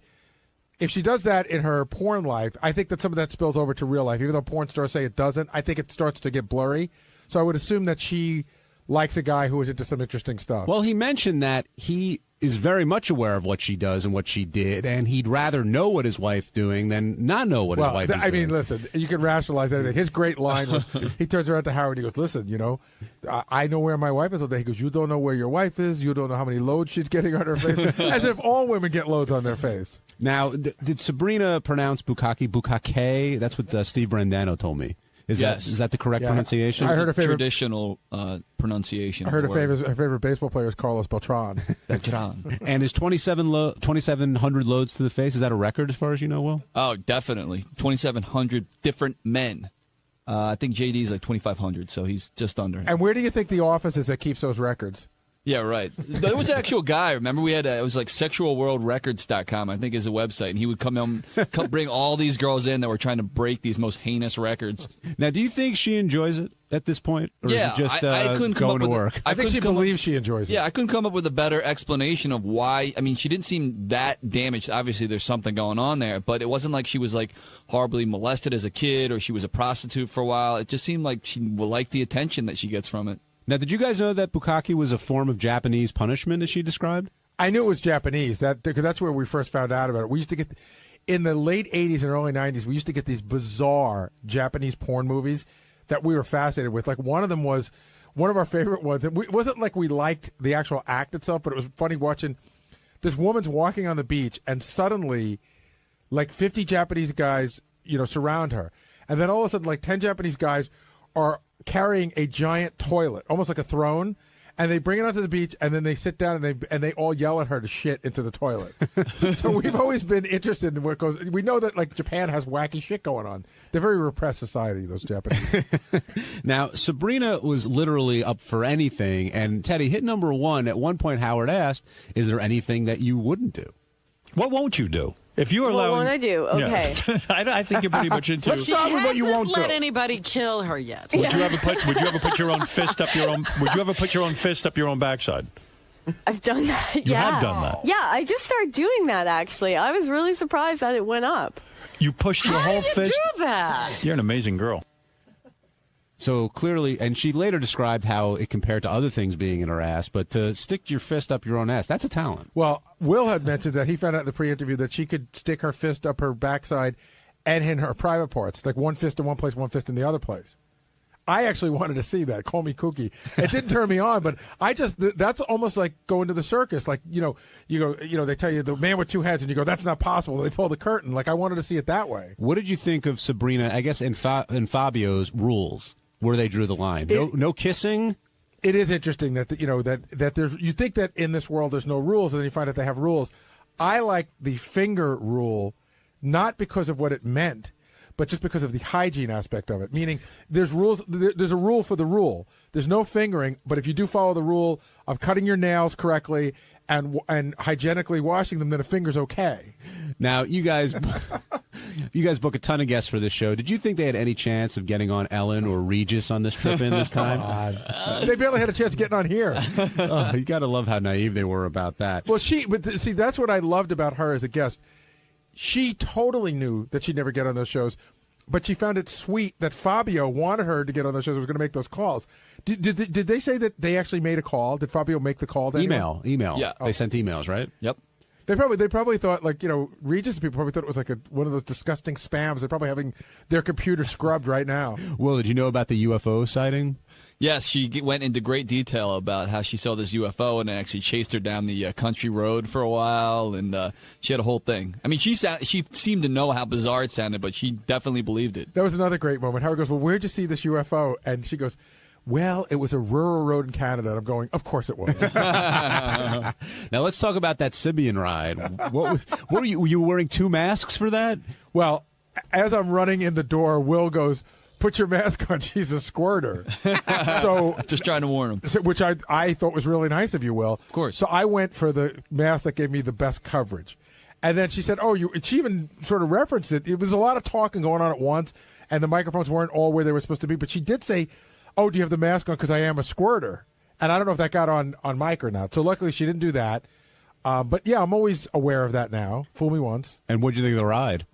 does that in her porn life, I think that some of that spills over to real life. Even though porn stars say it doesn't, I think it starts to get blurry. So I would assume that she likes a guy who is into some interesting stuff. Well, he mentioned that he is very much aware of what she does and what she did, and he'd rather know what his wife's doing than not know what his wife is doing. I mean, listen, you can rationalize anything. His great line was, he turns around to Howard and he goes, listen, you know, I know where my wife is all day. He goes, you don't know where your wife is. You don't know how many loads she's getting on her face. As if all women get loads on their face. Now, did Sabrina pronounce Bukake? That's what Steve Brandano told me. Is that the correct pronunciation? I heard a traditional pronunciation. I heard her favorite baseball player is Carlos Beltran. And is 2,700 loads to the face, is that a record as far as you know, Will? Oh, definitely. 2,700 different men. I think JD is like 2,500, so he's just under. And where do you think the office is that keeps those records? Yeah, right. There was an actual guy. Remember, we had it was like sexualworldrecords.com, I think, is a website, and he would come bring all these girls in that were trying to break these most heinous records. Now, do you think she enjoys it at this point, or is it just I couldn't going to work? I think she believes she enjoys it. Yeah, I couldn't come up with a better explanation of why. I mean, she didn't seem that damaged. Obviously, there's something going on there, but it wasn't like she was like horribly molested as a kid or she was a prostitute for a while. It just seemed like she liked the attention that she gets from it. Now, did you guys know that bukkake was a form of Japanese punishment, as she described? I knew it was Japanese, because that's where we first found out about it. We used to get, in the late 80s and early 90s, we used to get these bizarre Japanese porn movies that we were fascinated with. Like, one of them was one of our favorite ones. It wasn't like we liked the actual act itself, but it was funny watching this woman's walking on the beach, and suddenly, like 50 Japanese guys, surround her. And then all of a sudden, like 10 Japanese guys are carrying a giant toilet, almost like a throne, and they bring it onto the beach, and then they sit down and they all yell at her to shit into the toilet. So we've always been interested in where it goes. We know that like Japan has wacky shit going on. They're a very repressed society, those Japanese. Now, Sabrina was literally up for anything, and Teddy hit number one. At one point, Howard asked, "Is there anything that you wouldn't do?" What won't you do? If you are allowed, what won't I do? Okay. Yeah. I think you're pretty much into. Let's start with what you won't let anybody kill her yet. Would you ever put your own fist up your own? Would you ever put your own fist up your own backside? I've done that. You have done that. Yeah, I just started doing that. Actually, I was really surprised that it went up. You pushed your whole fist. Do that? You're an amazing girl. So clearly, and she later described how it compared to other things being in her ass, but to stick your fist up your own ass, that's a talent. Well, Will had mentioned that he found out in the pre-interview that she could stick her fist up her backside and in her private parts, like one fist in one place, one fist in the other place. I actually wanted to see that. Call me kooky. It didn't turn me on, but that's almost like going to the circus. Like, you go, they tell you the man with two heads, and you go, that's not possible. They pull the curtain. Like, I wanted to see it that way. What did you think of Sabrina, I guess, in Fabio's rules? Where they drew the line. No kissing. It is interesting that that there's. You think that in this world there's no rules, and then you find out they have rules. I like the finger rule, not because of what it meant, but just because of the hygiene aspect of it. Meaning, there's rules. There's a rule for the rule. There's no fingering, but if you do follow the rule of cutting your nails correctly and hygienically washing them, then a finger's okay. Now, you guys book a ton of guests for this show. Did you think they had any chance of getting on Ellen or Regis on this trip in this time? They barely had a chance of getting on here. You got to love how naive they were about that. Well, see, that's what I loved about her as a guest. She totally knew that she'd never get on those shows, but she found it sweet that Fabio wanted her to get on those shows. Was going to make those calls. Did they say that they actually made a call? Did Fabio make the call? Email. Yeah, they sent emails, right? Yep. They probably thought, like, Regis people probably thought it was like one of those disgusting spams. They're probably having their computer scrubbed right now. Well, did you know about the UFO sighting? Yes, she went into great detail about how she saw this UFO and it actually chased her down the country road for a while, and she had a whole thing. I mean, she seemed to know how bizarre it sounded, but she definitely believed it. That was another great moment. Howard goes, well, where'd you see this UFO? And she goes, well, it was a rural road in Canada. And I'm going, of course it was. Now let's talk about that Sibian ride. What were you wearing two masks for that? Well, as I'm running in the door, Will goes, put your mask on. She's a squirter. So just trying to warn him. Which I thought was really nice of you, Will. Of course. So I went for the mask that gave me the best coverage. And then she said, she even sort of referenced it. It was a lot of talking going on at once, and the microphones weren't all where they were supposed to be. But she did say, oh, do you have the mask on? Because I am a squirter. And I don't know if that got on mic or not. So luckily she didn't do that. But yeah, I'm always aware of that now. Fool me once. And what did you think of the ride?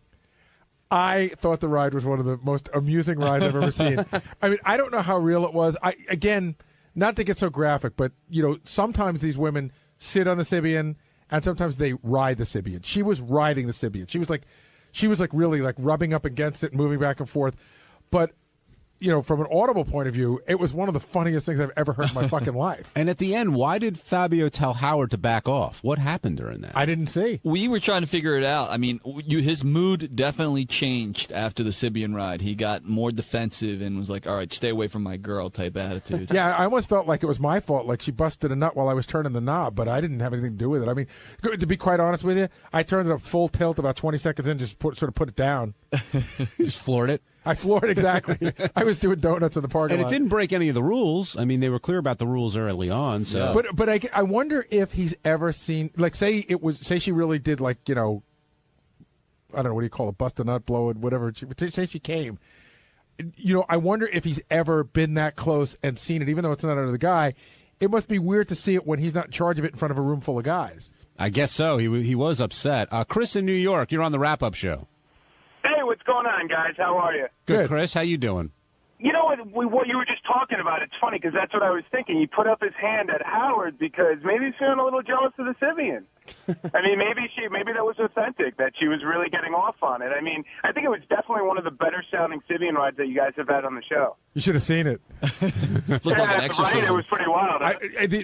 I thought the ride was one of the most amusing rides I've ever seen. I mean, I don't know how real it was. Again, not to get so graphic, but sometimes these women sit on the Sybian and sometimes they ride the Sybian. She was riding the Sybian. She was like really like rubbing up against it, moving back and forth. But from an audible point of view, it was one of the funniest things I've ever heard in my fucking life. And at the end, why did Fabio tell Howard to back off? What happened during that? I didn't see. We were trying to figure it out. I mean, his mood definitely changed after the Sybian ride. He got more defensive and was like, all right, stay away from my girl type attitude. Yeah, I almost felt like it was my fault, like she busted a nut while I was turning the knob, but I didn't have anything to do with it. I mean, to be quite honest with you, I turned it up full tilt about 20 seconds in, just sort of put it down. Just floored it? I floored it, exactly. I was doing donuts in the parking lot. And it didn't break any of the rules. I mean, they were clear about the rules early on. So, But I wonder if he's ever seen, like, say she really did, like, I don't know, what do you call it, bust a nut, blow it, whatever. Say she came. I wonder if he's ever been that close and seen it, even though it's not under the guy. It must be weird to see it when he's not in charge of it in front of a room full of guys. I guess so. He was upset. Chris in New York, you're on the wrap-up show. Hey, what's going on, guys? How are you? Good, Chris. How you doing? You know what you were just talking about? It's funny because that's what I was thinking. He put up his hand at Howard because maybe he's feeling a little jealous of the Sybian. I mean, maybe that was authentic, that she was really getting off on it. I mean, I think it was definitely one of the better sounding Sybian rides that you guys have had on the show. You should have seen it. Looked like an exorcism. Right, it was pretty wild.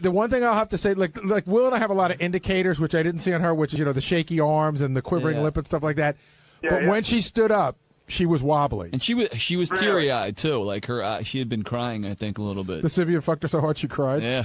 The one thing I'll have to say, like Will and I have a lot of indicators, which I didn't see on her, which is the shaky arms and the quivering lip and stuff like that. But when she stood up, she was wobbly. And she was teary-eyed, too. Like, she had been crying, I think, a little bit. The Sybian fucked her so hard she cried? Yeah.